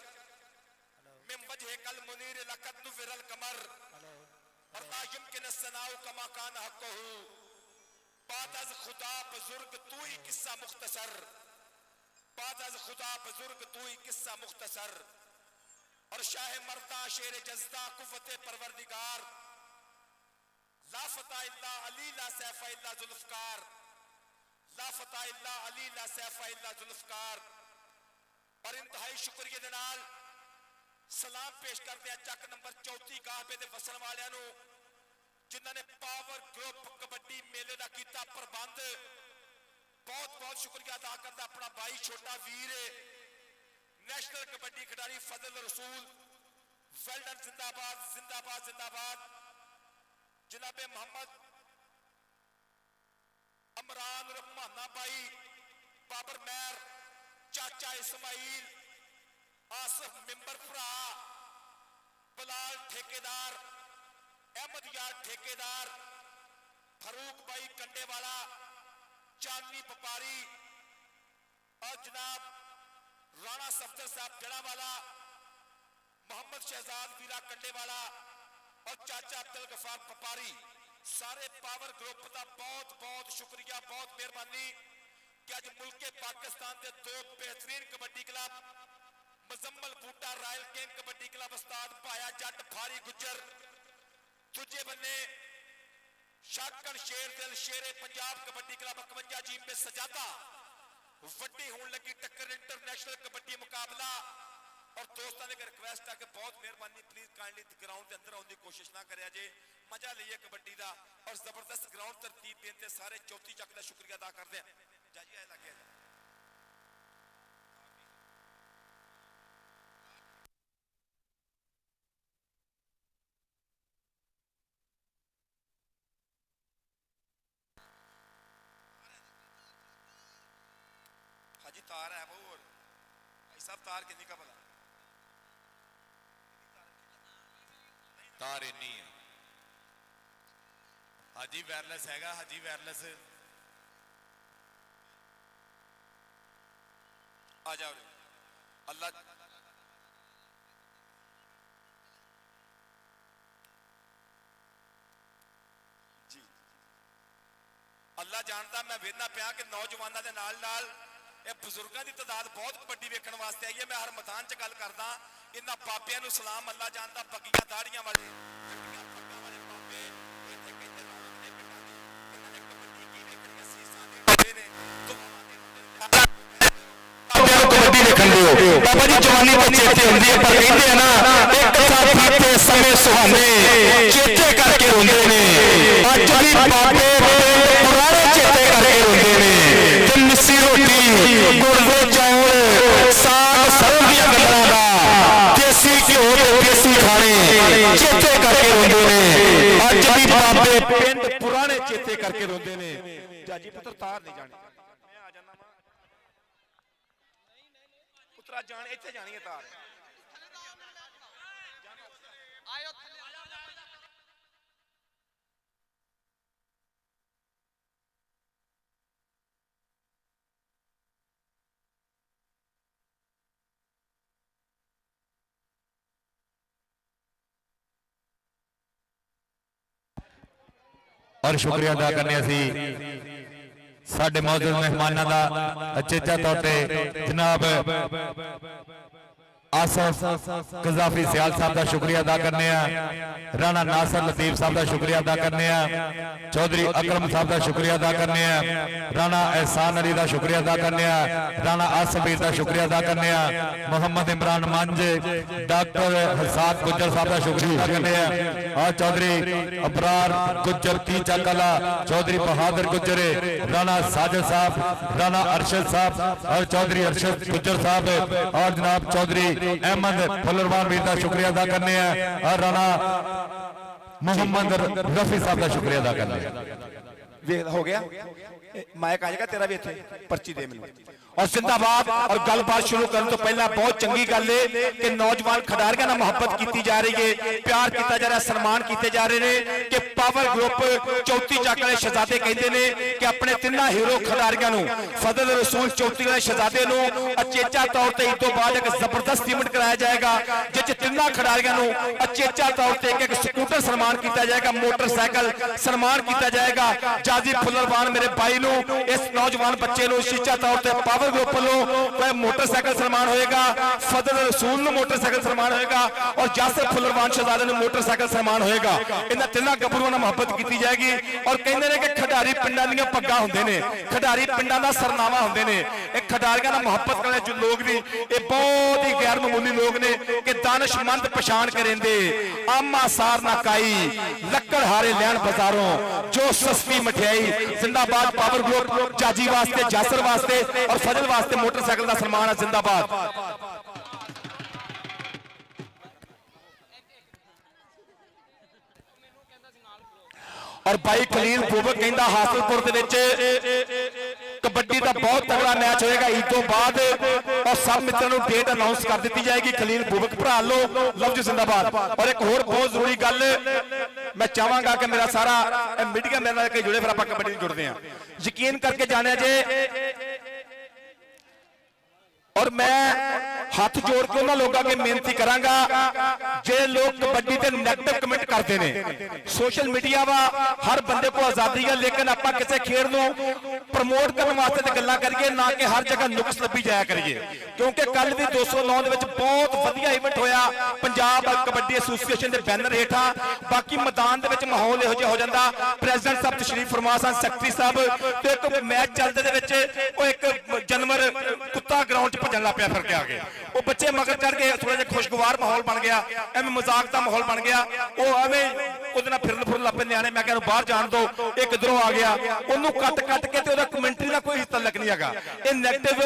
मिन वजह कल मुनीर लक़द नुव्विरल कमर और ला यमकिन सनाउ कमा कान हक़्क़हु बाद अज़ खुदा बुजुर्ग तू ही किस्सा मुख्तसर बाद अज़ खुदा बुजुर्ग तू ही किस्सा मुख्तसर। और शाह मर्दा शेर जज़दा कुव्वत परवरदिगार ला फता इल्ला अली ला सैफ़ इल्ला ज़ुल्फ़कार ला फता इल्ला अली ला सैफ़ इल्ला ज़ुल्फ़कार। और इंतहाई शुक्रिया दे नाल सलाम पेश करते हैं चक नंबर 34 गाहबे दे वसन वालियां नू जिन्हां ने पावर ग्रुप कबड्डी मेले दा कीता प्रबंध। बहुत बहुत शुक्रिया अदा करता अपना भाई छोटा वीर नेशनल कबड्डी खिडारी फजल रसूल वेल्डन जिंदाबाद जिंदाबाद जिंदाबाद। जनाबे मोहम्मद अमरान रहमाना भाई बाबर मैर चाचा इस्माइल आसिफ मिंबर भरा बलाल ठेकेदार अहमद यार ठेकेदार फरूक भाई कंडे वाला चांदनी व्यापारी और जनाब राणा सफदर साहब जड़ा वाला मोहम्मद शहजाद वीरा कंडे वाला और चाचा अब्दुल गफार व्यापारी सारे पावर ग्रुप का बहुत बहुत शुक्रिया बहुत मेहरबानी कि अज मुल्क पाकिस्तान के दो बेहतरीन कबड्डी क्लब मुजम्मल बूटा रॉयल किंग कबड्डी क्लब उस्ताद भाया जट फारी गुज्जर दूजे बन्ने शाकन शेर दिल शेरे पंजाब कबड्डी क्लब 51 जी में सजादा वड्डी होने लगी टक्कर इंटरनेशनल कबड्डी मुकाबला। और दोस्तों ने रिक्वेस्ट है कि बहुत मेहरबानी प्लीज काइंडली ग्राउंड के अंदर आने की कोशिश ना करें जे मजा लीए कबड्डी का और जबरदस्त ग्राउंड तरतीब देते सारे चौथी चक का शुक्रिया अदा करते हैं। जाइए लगे हाजी तार है वो भाई साहब तार कितनी का भला तार इन्नी है हाजी वायरलेस हैगा हाजी वायरलेस आ जाओ अल्लाह जी अल्लाह जानता मैं वेखना पिया कि नौजवानों के नाल नाल बुजुर्गों की तादाद बहुत कबड्डी वेखण वास्ते आई है। मैं हर मैदान च गल करदा इन्हां बाबियां नूं सलाम अल्लाह जानदा पग्गियां दाड़ियां वाले बाबा जी जवानी तो चेते होंदी है पर कहंदे हैं ना एक साथी ते समय सुहाने चेते करके रोंदे ने अज भी बाबे पुराने चेते करके रोंदे ने ते मिस्सी रोटी गुड़ दे चौल साग सरों दी गल्लां दा देसी घिओ ते देसी खाने चेते करके रोंदे ने अज भी बाबे पिंड पुराने चेते करके रोंदे ने। जाजी पुत्र तार नहीं जानी मैं आ जाना वा पुत्रा जान इत्थे जानी है तार आयो और शुक्रिया अदा करने सी साडे मौजूद मेहमानों का अचेचा तौर पे जनाब आसफ कजाफी सियाल साहब का शुक्रिया अदा करने राणा नासर लतीफ साहब का शुक्रिया अदा करने चौधरी अकरम साहब का शुक्रिया अदा करने राणा एहसान अली का शुक्रिया अदा करने राणा आसफीर का शुक्रिया अदा करने मोहम्मद इमरान मंज डॉक्टर हसाद गुज्जर साहब का शुक्रिया अदा करने और चौधरी अबरार गुज्जर तीचा कला चौधरी बहादुर गुज्जर राणा साजिद साहब राणा अरशद साहब और चौधरी अरशद गुज्जर साहब और जनाब चौधरी अहमद फुलरवान वीर का शुक्रिया अदा करने और राणा मोहम्मद रफी साहब का शुक्रिया अदा करने ਵੇਖ ਹੋ ਗਿਆ ਮਾਈਕ ਆ ਜਾਏਗਾ ਤੇਰਾ ਵੀ ਇੱਥੇ ਪਰਚੀ ਦੇ ਮੈਨੂੰ और जिंदाबाद और गलबात शुरू करने तो पहला बहुत चंगी गल है कि नौजवान खिडारियों नाल मुहब्बत की जा रही है, प्यार किया जा रहा, सन्मान किए जा रहे हैं कि पावर ग्रुप चौथी ਚੱਕ ਵਾਲੇ शहजादे कहते हैं कि अपने तिना हीरो खिडारियों ਨੂੰ फजल रसूल चौथी वाले शहजादे ਨੂੰ अचेचा तौर ਤੇ ਇਸ ਤੋਂ ਬਾਅਦ ਇੱਕ ਜ਼ਬਰਦਸਤ ਇਵੈਂਟ कराया जाएगा जिस ਤਿੰਨਾਂ खिडारियों ਨੂੰ अचेचा तौर ਤੇ एक स्कूटर सन्मान किया जाएगा, मोटरसाइकिल सन्मान किया जाएगा। जाजी फुल्लरवान मेरे भाई ਨੂੰ इस नौजवान बच्चे ਨੂੰ अचेचा तौर ਤੇ पावर ग्रुप वालों मोटरसाइकिल सन्मान होएगा, फजल रसूल ਨੂੰ मोटरसाइकिल सन्मान होएगा और जासिर फुल्लरवान शहजादे ਨੂੰ मोटरसाइकिल सन्मान होएगा। इन्हां तिन्नां गभरूआं ਨਾਲ ਮੁਹੱਬਤ ਕੀਤੀ ਜਾएगी और ਕਹਿੰਦੇ ਨੇ ਕਿ ਖਿਡਾਰੀ ਪਿੰਡਾਂ ਦੀਆਂ ਪੱਗਾਂ ਹੁੰਦੇ ਨੇ, ਖਿਡਾਰੀ ਪਿੰਡਾਂ ਦਾ ਸਰਨਾਮਾ ਹੁੰਦੇ ਨੇ। ਇਹ ਖਿਡਾਰੀਆਂ ਨਾਲ ਮੁਹੱਬਤ ਕਰਨ ਜੋ ਲੋਕ ਨੇ ਇਹ ਬਹੁਤ ਹੀ ਗੈਰ ਮਾਮੂਲੀ ਲੋਕ ਨੇ ਕਿ ਦਾਨਸ਼ਮੰਦ ਪਛਾਣ ਕਰੇਂਦੇ ਆਮਾ ਸਾਰ ਨਾ ਕਾਈ ਲੱਕੜ ਹਾਰੇ ਲੈਣ ਬਾਜ਼ਾਰੋਂ ਜੋ ਸਸਤੀ ਮਠਿਆਈ। जिंदाबाद पावर ग्रुप जाजी वास्ते, जासर वास्ते और फजल वास्ते मोटरसाइकिल का सन्मान है। जिंदाबाद। और भाई खलील बुबक कहता हासिलपुर दे विच कबड्डी का बहुत तगड़ा मैच होएगा ईद तो बाद और सब मित्रों को डेट अनाउंस कर दी जाएगी। खलील बुबक भरा लो, लव जी जिंदाबाद। और एक होर बहुत जरूरी गल मैं चाहांगा कि मेरा सारा मीडिया मेरे नाल जुड़े फिर आप कबड्डी जुड़ते हैं, यकीन करके जाने जे और मैं हाथ जोड़ के उन्होंने लोगों के बेनती करांगा जे लोग कबड्डी ते नेगेटिव कमेंट करते हैं। सोशल मीडिया वा हर बंदे को आजादी है लेकिन आप किसी खेल को प्रमोट करने वास्ते ते गल्लां करिए ना कि हर जगह नुक्स लभी जाया करिए। क्योंकि कल भी 209 दे विच बहुत वधिया इवेंट होया पंजाब कबड्डी एसोसीएशन के बैनर हेठा। बाकी मैदान दे विच माहौल इहो जिहा हो जांदा, प्रेसिडेंट साहब तशरीफ फरमा सन, सैकटरी साहब ते एक मैच चलदे दे विच ओ एक जानवर कुत्ता ग्राउंड भजन लग पिया फिर के आ गए वो बच्चे मगर चढ़ गए, थोड़ा जिहा खुशगवार माहौल बन गया, एवं मजाक का माहौल बन गया। वो एवं ਉਹਦੇ ਨਾਲ ਫਿਰਨ ਲੱਗ ਪਏ ਨਿਆਣੇ। ਮੈਂ ਕਿਹਾ ਬਾਹਰ ਜਾਣ ਦੋ, ਇਹ ਕਿਧਰੋਂ ਆ ਗਿਆ, ਉਹਨੂੰ ਕੱਟ ਕੇ ਤੇ ਉਹਦਾ ਕਮੈਂਟਰੀ ਦਾ ਕੋਈ ਹਿੱਸਾ ਲੱਗ ਨਹੀਂ ਹੈਗਾ। ਇਹ ਨੈਗੇਟਿਵ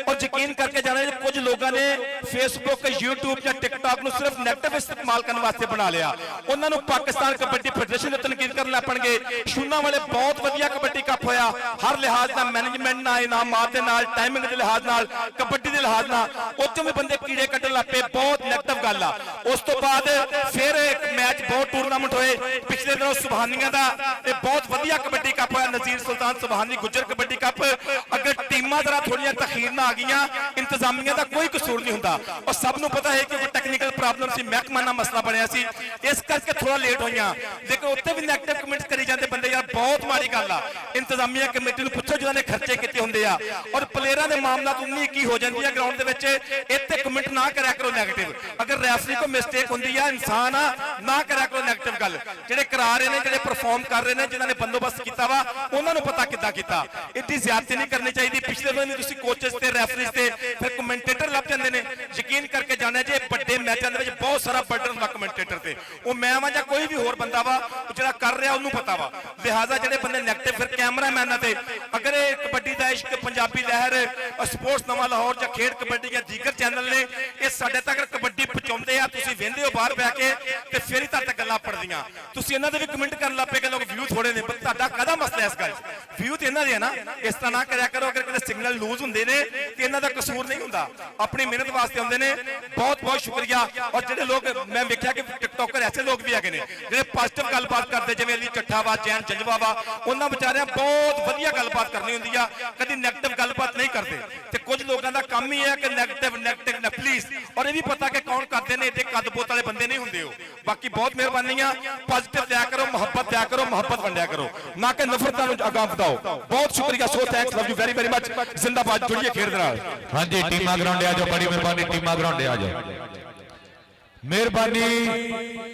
ਔਰ ਯਕੀਨ ਕਰਕੇ ਜਾਣਾ ਕੁਝ ਲੋਕਾਂ ਨੇ ਫੇਸਬੁੱਕ YouTube ਜਾਂ TikTok ਨੂੰ ਸਿਰਫ ਨੈਗੇਟਿਵ ਇਸਤੇਮਾਲ ਕਰਨ ਵਾਸਤੇ ਬਣਾ ਲਿਆ। ਉਹਨਾਂ ਨੂੰ ਪਾਕਿਸਤਾਨ ਕਬੱਡੀ ਫੈਡਰੇਸ਼ਨ ਦੇ ਤਨਕੀਦ ਕਰਨ ਲੱਪਣਗੇ। ਸ਼ੂਨਾ ਵਾਲੇ ਬਹੁਤ ਵਧੀਆ ਕਬੱਡੀ ਕੱਪ ਹੋਇਆ, ਹਰ ਲਿਹਾਜ਼ ਨਾਲ ਮੈਨੇਜਮੈਂਟ ਨਾਲ, ਇਨਾਮਾਤ ਦੇ ਨਾਲ, ਟਾਈਮਿੰਗ ਦੇ ਲਿਹਾਜ਼ ਨਾਲ, ਕਬੱਡੀ ਦੇ ਲਿਹਾਜ਼ ਨਾਲ ਉੱਥੇ ਵੀ ਬੰਦੇ ਕੀੜੇ ਕੱਢਣ ਲੱਗ ਪਏ। ਬਹੁਤ ਨੈਗੇਟਿਵ ਗੱਲ ਆ। ਉਸ ਤੋਂ ਬਾਅਦ ਫਿਰ ਇੱਕ ਮੈਚ ਬਹੁਤ ਟੂਰਨਾਮੈਂਟ ਹੋਏ पिछले दिनों सुबहानिया का बहुत वधिया कबड्डी कप होया, नजीर सुल्तान सुबहानी गुजर कबड्डी कप। अगर टीमां जरा थोड़ियां तखीर ना आ गई, इंतजामिया का कोई कसूर नहीं हुंदा और सबनों पता है कि टेक्निकल प्रॉब्लम सी, महकमा ना मसला बनया सी, इस करके थोड़ा लेट होईयां। लेकिन उत्ते भी नैगेटिव कमेंट्स करी जाते बंदे, यार बहुत माड़ी गल आ। इंतजामिया कमेटी नूं पुछो जिन्हां ने खर्चे कीते हुंदे आ और प्लेयरां दे मामला उन्नी की हो जांदी है ग्राउंड दे विच। इत्ते कमेंट ना करया करो नैगेटिव। अगर रैफरी को मिस्टेक हुंदी है, इंसान आ, ना करया करो नैगेटिव गल। ਜਿਹੜੇ ਕਰਾ ਰਹੇ ਨੇ, ਜਿਹੜੇ ਪਰਫਾਰਮ ਕਰ ਰਹੇ ਨੇ, ਜਿਨ੍ਹਾਂ ਨੇ ਬੰਦੋਬਸਤ ਕੀਤਾ ਵਾ ਉਹਨਾਂ ਨੂੰ ਪਤਾ ਕਿੱਦਾਂ ਕੀਤਾ। ਇੱਡੀ ਜ਼ਿਆਦਤੀ ਨਹੀਂ ਕਰਨੀ ਚਾਹੀਦੀ। ਪਿਛਲੇ ਦਿਨ ਵੀ ਤੁਸੀਂ ਕੋਚਸ ਤੇ ਰੈਫਰੀਜ਼ ਤੇ ਫਿਰ ਕਮੈਂਟੇਟਰ ਲੱਭ ਜਾਂਦੇ ਨੇ। ਯਕੀਨ ਕਰਕੇ ਜਾਣਿਆ ਜੇ ਵੱਡੇ ਮੈਚਾਂ ਦੇ ਵਿੱਚ ਬਹੁਤ ਸਾਰਾ ਬਰਡਨ ਹੁੰਦਾ ਕਮੈਂਟੇਟਰ ਤੇ। ਉਹ ਮੈਂ ਵਾਂ ਜਾਂ ਕੋਈ ਵੀ ਹੋਰ ਬੰਦਾ ਵਾ, ਉਹ ਜਿਹੜਾ ਕਰ ਰਿਹਾ ਉਹਨੂੰ ਪਤਾ ਵਾ। ਲਿਹਾਜ਼ਾ ਜਿਹੜੇ ਬੰਦੇ ਨੈਗੇਟਿਵ ਫਿਰ ਕੈਮਰਾਮੈਨਾਂ ਤੇ, ਅਗਰ ਇਹ ਕਬੱਡੀ ਦਾ ਇਸ਼ਕ, ਪੰਜਾਬੀ ਲਹਿਰ, ਸਪੋਰਟਸ ਨਵਾਂ ਲਾਹੌਰ ਜਾਂ ਖੇਡ ਕਬੱਡੀ ਜਾਂ ਦੀਗਰ ਚੈਨਲ ਨੇ ਇਹ ਸਾਡੇ ਤੱਕ ਕਬੱਡੀ ਪਹੁੰਚਾਉਂਦੇ ਆ, ਤੁਸੀਂ ਵੇਖਦੇ ਹੋ ਬਾਹਰ ਬਹਿ ਕੇ ਤੇ ਫਿਰ ਹੀ ਤੁਹਾਡੇ ਗੱਲਾਂ ਪੜਦੀਆਂ। ਤੁਸੀਂ ਇਹਨਾਂ ਦੇ ਵੀ ਕਮੈਂਟ ਕਰਨ ਲੱਗ ਪਏ ਕਿ ਲੋਕ ਵਿਊ ਥੋੜੇ ਨੇ, ਪਰ ਤੁਹਾਡਾ ਕਾਹਦਾ ਮਸਲਾ ਇਸ ਗੱਲ 'ਚ? ਵਿਊ ਤੇ ਇਹਨਾਂ ਦੇ ਆ ਨਾ। ਇਸ ਤਰ੍ਹਾਂ ਨਾ ਕਰਿਆ ਕਰੋ। ਅਗਰ ਕਿਤੇ ਸਿਗਨਲ ਲੂਜ਼ ਹੁੰਦੇ ਨੇ ਤੇ ਇਹਨਾਂ ਦਾ ਕਸੂਰ ਨਹੀਂ ਹੁੰਦਾ, ਆਪਣੀ ਮਿਹਨਤ ਵਾਸਤੇ ਆਉਂਦੇ ਨੇ। ਬਹੁਤ ਬਹੁਤ ਸ਼ੁਕਰੀਆ। ਔਰ ਜਿਹੜੇ ਲੋਕ ਮੈਂ ਵੇਖਿਆ ਕਿ ਟਿਕਟੋਕਰ ਐਸੇ ਲੋਕ ਵੀ ਹੈਗੇ ਨੇ ਜਿਹੜੇ ਪੋਜ਼ਿਟਿਵ ਗੱਲਬਾਤ ਕਰਦੇ, ਜਿਵੇਂ ਅਲੀ ਚੱਠਾ ਵਾ, ਜੈਨ ਜੰਜਵਾ ਵਾ, ਉਹਨਾਂ ਵਿਚਾਰਿਆਂ ਬਹੁਤ ਵਧੀਆ ਗੱਲਬਾਤ ਕਰਨੀ ਹੁੰਦੀ ਆ, ਕਦੀ ਨੈਗੇਟਿਵ ਗੱਲਬਾਤ ਨਹੀਂ ਕਰਦੇ। ਤੇ ਕੁਝ ਲੋਕਾਂ ਦਾ ਕੰਮ ਹੀ ਹੈ ਕਿ ਨੈਗੇਟਿਵ ਨਾ ਪਲੀਜ਼। ਔਰ ਇਹ ਵੀ ਪਤਾ ਕਿ ਕੌਣ ਕਰਦੇ ਨੇ, ਏਡੇ ਕੱਦ ਬੋਤ ਵਾਲੇ ਬੰਦੇ ਨਹੀਂ ਹੁੰਦੇ ਉਹ। ਬਾਕੀ ਬਹੁਤ ਮਿਹਰਬਾਨੀਆਂ। पॉजिटिव दिया करो, मोहब्बत दिया करो, मोहब्बत वंडिया करो, ना कि नफरत अगां बताओ। बहुत शुक्रिया। सो thanks, love you very very much. जिंदाबाद। जुड़िए खेड दे नाल। हाँ जी, टीमा ग्राउंड आ जाओ, बड़ी मेहरबानी। टीमा ग्राउंड आ जाओ, मेहरबानी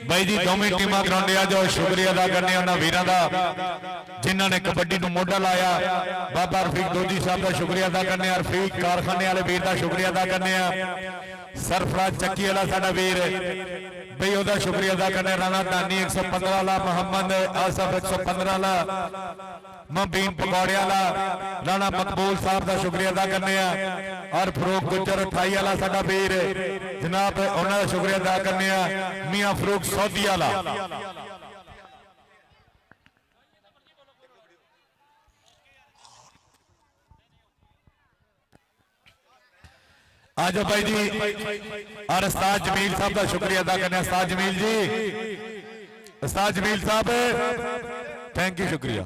भाई जी। दोवें टीमां ग्राउंड आ जाओ। शुक्रिया अदा करने उन्होंने वीरां दा जिन्हों ने कबड्डी नूं मोढा लाया। बाबा रफीक दोदी साहब का शुक्रिया अदा करने, रफीक कारखाने वाले वीर का शुक्रिया अदा करने, सरफराज चक्की वाला साडा वीर भाई ਉਹਦਾ शुक्रिया अदा करने। राणा धानी 115 वाला, मोहम्मद आसफ 115 वाला, मबीन पकौड़े वाला, राणा मकबूल साहब का शुक्रिया अदा करने और फरूक गुजर 28 वाला साडा वीर जनाब उन्होंने का शुक्रिया अदा करने। मियाँ फरूक सऊदी वाला ਆ ਜਾਓ ਬਾਈ ਜੀ ਔਰ ਉਸਤਾਦ ਜਮੀਲ ਸਾਹਿਬ ਦਾ ਸ਼ੁਕਰੀਆ ਅਦਾ ਕਰਨੇ ਉਸਤਾਦ ਜਮੀਲ ਜੀ ਉਸਤਾਦ ਜਮੀਲ ਸਾਹਿਬ ਥੈਂਕ ਯੂ ਸ਼ੁਕਰੀਆ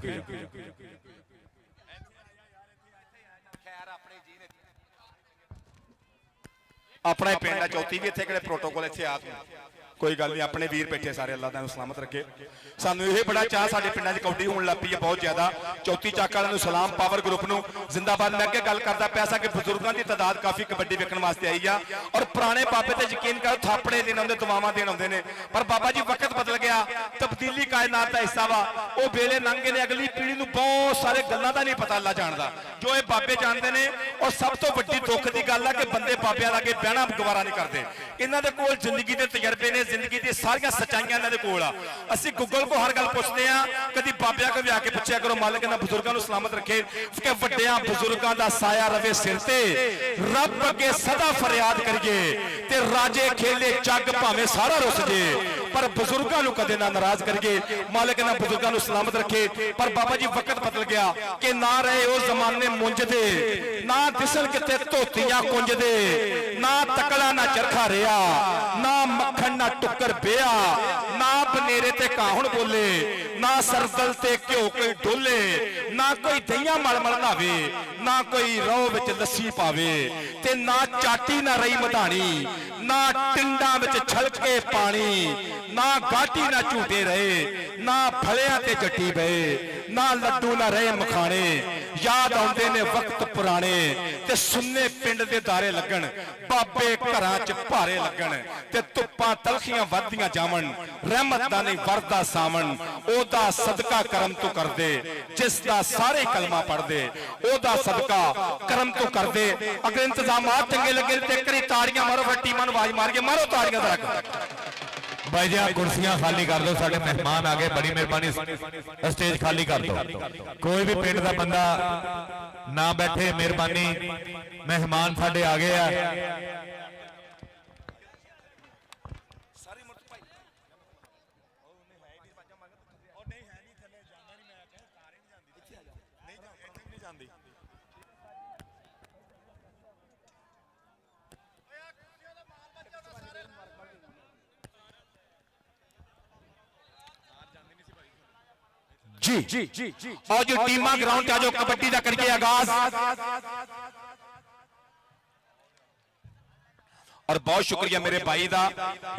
अपना ही पिंड है चौथी भी इतने किहड़े प्रोटोकॉल इतने आ कोई गल नहीं अपने वीर बैठे सारे अल्लाह तुहानू सलामत रखे सानू ये बड़ा चाह साडे पिंडां 'च कबड्डी होण लग पई है बहुत ज्यादा चौथी चक वालिआं नू सलाम पावर ग्रुप नू जिंदाबाद मैं अगे गल करदा पिया सा कि बजुर्गों की तादाद काफ़ी कबड्डी वेखण वास्ते आई आ और पुराने बाबे ते यकीन करो थापड़े देण आउंदे दुआवां देण आउंदे ने पर बाबा जी वक्त बदल गया तब्दीली कायनात दा हिस्सा वा वो वेले लंघ गए ने अगली पीढ़ी नू बहुत सारे गल्लां दा नहीं पता अल्लाह जानदा जो ये बाबे जानते ने और सब तो वड्डी दुख की गल है कि बंदे बाबियां दा अगे बहना गवारा नहीं करते इन्हां दे कोल जिंदगी दे तजर्बे ने जिंदगी दी सारियां सच्चाइयां इन्हां दे कोल आ असीं गूगल को हर गल पुछदे आ कदी बाबियां को भी आके पुछया करो मालिक इन्हां बुजुर्गां नू सलामत रखे कि वड्डियां बुजुर्गां दा साया रवे सिर ते रब अगे सदा फरियाद करिए ते राजे खेले जग भावें सारा रुस जे पर बुजुर्गां नू कदे ना नाराज करिए मालिक इन्हां बुजुर्गां नू सलामत रखे पर बाबा जी वक्त बदल गया कि ना रहे वो जमाने मुंजदे ना दिसल किते धोतियां कुंजदे ना तकड़ा ना चरखा रिया ना मक्खन ना टुक्कर बेया ना बनेरे ते काहुण बोले ना सरदल ते घ्यो कोई डोले ना कोई दहियां मल मल नावे ना कोई रौ विच लस्सी पावे ते ना चाटी ना रही मधानी ना टिंडा विच छलके पानी ना गाटी ना झूटे रहे ना फलियां ते जट्टी बहे ना लड्डू ना रहे मखाने याद आउंदे ने वक्त पुराने ते सुन्ने पिंड दे दारे लगन बाबे घरां च भारे लगन ते धुप्पां तलखियां वधदियां जावन रहमत दा नहीं वरदा सावन ओदा सदका करम तू कर दे जिसदा सारे कलमा पढ़ दे ओदा सदका करम तू कर दे अगर इंतजामात चंगे लगे ते करी ताड़ियां मारो फिर टीमां नू आवाज मार के मारो ताड़ियां दा रख भाई जी कुर्सियां खाली कर दो साडे मेहमान आ गए बड़ी मेहरबानी स्टेज खाली कर दो कोई भी पिंड का बंदा ना बैठे मेहरबानी मेहमान साडे आ गए आ जी और जो टीमा ग्राउंड आ जो कबड्डी का करके आगाज और बहुत शुक्रिया मेरे भाई दा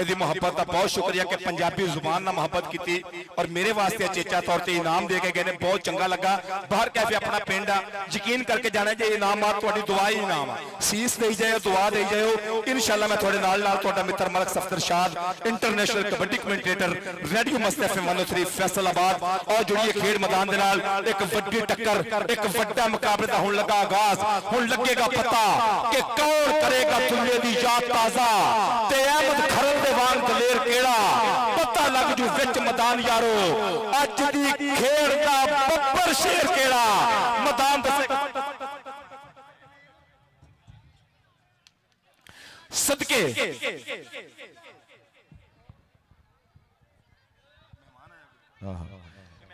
इहदी मुहब्बत का बहुत शुक्रिया कि पंजाबी जुबान ना मुहब्बत की और मेरे वास्ते चेचा तौर पर इनाम दे के गए ने बहुत चंगा लगा बाहर कैफे अपना पिंड आ यकीन करके जाना जे इनाम आ तुहाडी दुआ ही इनाम आ सीस दे जाओ दुआ दे जाओ इंशाअल्लाह मैं थोड़े नाल तुहाडा मित्र मलक सफदर शाद इंटरनेशनल कबड्डी कमेंटेटर रेडियो मस्त FM 103 फैसलाबाद और जुड़िए खेड मैदान दे नाल एक वड्डी टक्कर एक वड्डा मुकाबले दा हुण लगा आगाज हुण लगेगा पता कि कौन करेगा दुनिया दी याद ताजा ते अहमद खरल दे वांग दलेर केड़ा पता लग जू विच मैदान यारो अज दी खेड दा बब्बर शेर केड़ा मैदान दसे सदके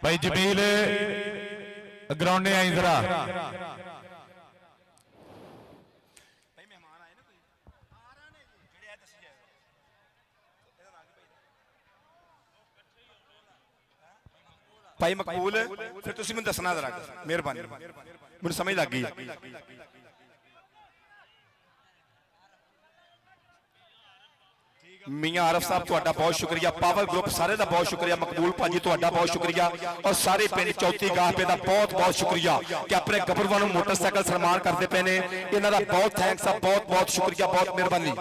भाई जमील ग्राउंड आई जरा भाई मकबूल फिर तुसी मैं दसना जरा मेहरबानी मुझे समझ लग गई मियां आरफ साहब तुहाडा बहुत शुक्रिया पावर ग्रुप सारे दा बहुत शुक्रिया मकबूल भाजी तुहाडा बहुत शुक्रिया और सारे पिंड चौथी गाह पे दा बहुत बहुत शुक्रिया कि अपने गबरवां नूं मोटरसाइकिल सन्मान करते पे ने इन्हां दा बहुत थैंक्स आ बहुत बहुत शुक्रिया बहुत मेहरबानी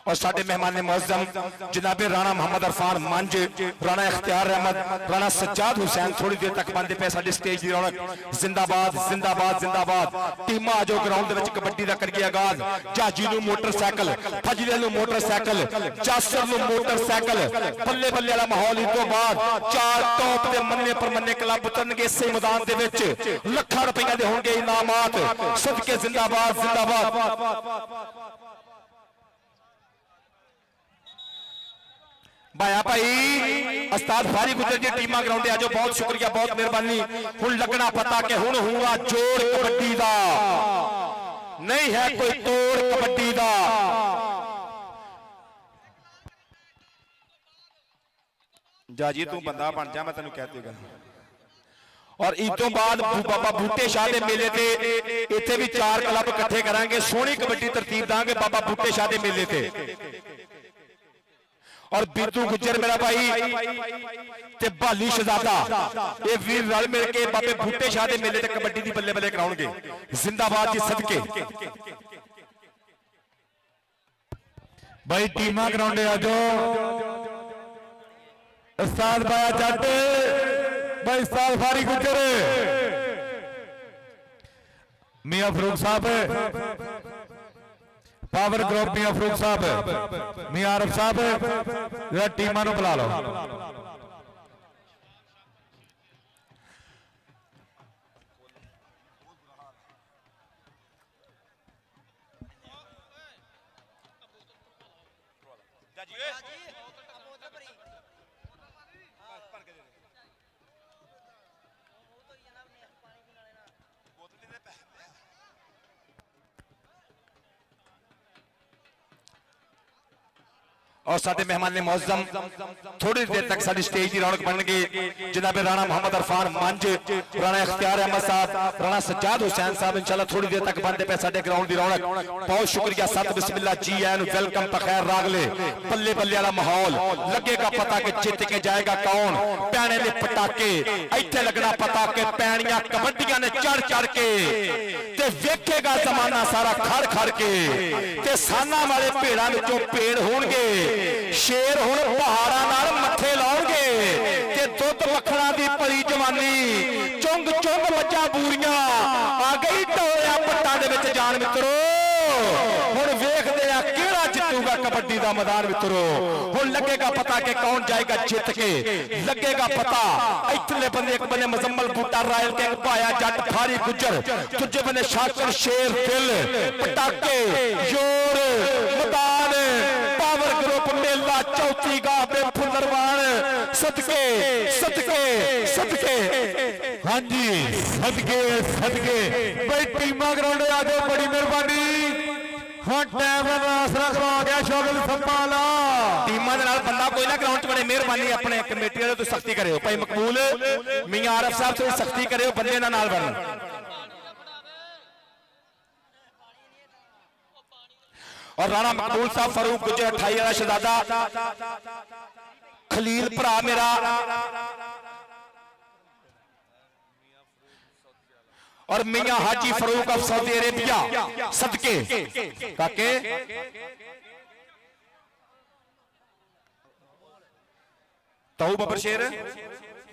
और साडे मेहमान मुअज्जम जनाबे राणा मोहम्मद अरफान मंज, राणा इख्तियार अहमद, राणा सज्जाद हुसैन थोड़ी देर तक बनते पे साडे स्टेज की रौनक। जिंदाबाद जिंदाबाद जिंदाबाद। टीमां जो ग्राउंड दे विच कबड्डी दा करिए आगाज। जाजी नूं मोटरसाइकिल, फजले नूं मोटरसाइकिल, जासर नूं मोटरसाइकिल, बल्ले बल्ले वाला माहौल। इस तो बाद 4 टॉप दे मन्ने परमन्ने क्लब उतरनगे इस मैदान दे विच। लाखां रुपए दे होणगे इनामात। सदके जिंदाबाद जिंदाबाद। भाया भाई उस्ताद फारी गुजर जी टीमां ग्राउंड आ जाओ। बहुत शुक्रिया, बहुत मेहरबानी। हुण लगना पता कि हुण हुआ जोड़ कबड्डी दा, नहीं है कोई तोड़ कबड्डी दा। जाजी तू बंदा बन जा, मैं तेन कह देगा। और इस तो बाद बाबा बूटे शाह के मेले ते इत्थे भी 4 क्लब इकट्ठे करांगे। सोहनी कबड्डी तरतीब दांगे बाबा बूटे शाह के मेले ते। और बिरतू गुज्जर मेरा भाई ते भाली शहजादा ये वीर रल मिल के बाबे बूटे शाह के मेले ते कबड्डी दी बल्ले बल्ले कराउणगे। जिंदाबाद जी सदके। भाई टीमां ग्राउंड आ जाओ। उस्ताद बाया जट, भाई उस्ताद फारी गुज्जर, मियां फरूक साहब, पावर ग्रुप मियां फरूक साहब, मियां आरफ साहब, जरा टीमां नूं बुला लो। और साडे मेहमान मुअज्जम थोड़ी देर तक साडी स्टेज की रौनक बन गई। जनाबे राणा मोहम्मद अरफान मंज, राणा इख्तियार अहमद साहब, राणा सज्जाद हुसैन साहब इंशाल्लाह थोड़ी देर तक बनते पे साडे ग्राउंड की रौनक। बहुत शुक्रिया, सत बिस्मिल्लाह जी आन, वेलकम बखैर रागले। बल्ले बल्ले वाला माहौल। लगेगा पता कि जित के जाएगा कौन। पैने दे पटाके इत्थे लगना पता कि पैणियां कबड्डियां ने चढ़ चढ़ के ते वेखेगा जमाना सारा खड़ खड़ के ते साना वाले भेड़ां विचों भेड़ होणगे। शेर हुण पहाड़ां नाल मत्थे लाउणगे ते दुध मक्खणा दी भरी जवानी। चुंग चुंग मज्जां बूरियां आ गई ढोया पट्टां दे विच जान मित्रो। हुण वेखदे आ किहड़ा जितूगा कबड्डी दा मैदान मित्रो। हुण लगेगा पता कि कौन जाएगा जित के। लगेगा पता इतने बंदे, एक बने मुजम्मल बूटा रायल किंग भाया जट फारी गुजर, दूजे बने शाकर शेर दिल पटाके जोर मैदान पावर ग्रुप मेला चौथी गाह फुल्लरवान। सदके सदके सदके। हाँ जी सदके सदके। भाई टीमां ग्राउंड आ जाओ, बड़ी मेहरबानी। हाँ टाइम का आसरा करवा गया शोगल संभाला। टीमां दे नाल बंदा कोई ना ग्राउंड च बने, मेहरबानी अपने कमेटी वाले तो सख्ती करियो। भाई मकबूल मियां आरफ साहब थोड़ी सख्ती करियो, बंदे नाल बन। और राणा मकबूल साहब फरूक गुजर 28 वाला शहजादा खलील भरा मेरा। और मियां हाजी फरूक ऑफ सऊदी अरेबिया सदके काके। ताऊ बबर शेर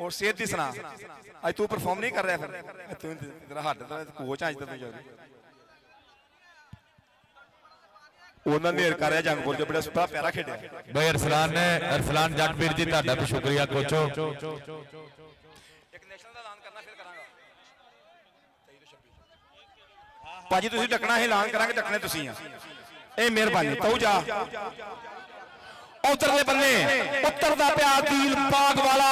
और सेहत दी सुना। आज तू परफॉर्म नहीं कर रहा, फिर तू तेरा हट कोच आज तक ਉਹਨਾਂ ਨੇ ਕਰਿਆ ਜੰਗਪੁਰ ਦੇ ਬੜਾ ਸੁਪਾ ਪਿਆਰਾ ਖੇਡਿਆ। भाई अरसलान जटवीर जी ਤੁਹਾਡਾ ਵੀ ਸ਼ੁਕਰੀਆ ਕੋਚੋ। ਇੱਕ ਨੈਸ਼ਨਲ ਦਾ ਐਲਾਨ ਕਰਨਾ ਫਿਰ ਕਰਾਂਗਾ। ਭਾਜੀ ਤੁਸੀਂ ਢੱਕਣਾ ਹੈ, ਐਲਾਨ ਕਰਾਂਗੇ ਢੱਕਣੇ ਤੁਸੀਂ ਆ। ਇਹ ਮਿਹਰਬਾਨੀ ਤਾऊ ਜਾ। उतरले बन्ने उतरदा पिया दिल बाग वाला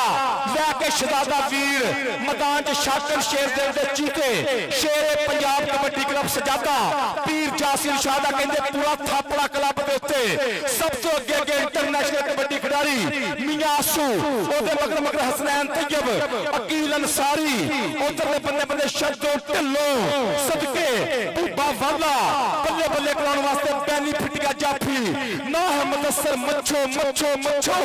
लैके शहजादा वीर मैदान च शाकर शेर दिल दे चीते। शेरे पंजाब कबड्डी क्लब सजादा पीर जासिर शाह दा कहंदे पूरा थापड़ा क्लब दे उत्ते सब तो अगे इंटरनेशनल कबड्डी खिडारी मियां आसू, ओदे मगर मगर हसनैन तैयब, अकील अंसारी। उतरले बन्ने बन्ने शद्दो ढिल्लो सदके बूबा वाला बल्ले बल्ले कराउण वास्ते बैनी फिटिया जाफी ना है मुदस्सर मच्छो मच्छो मच्छो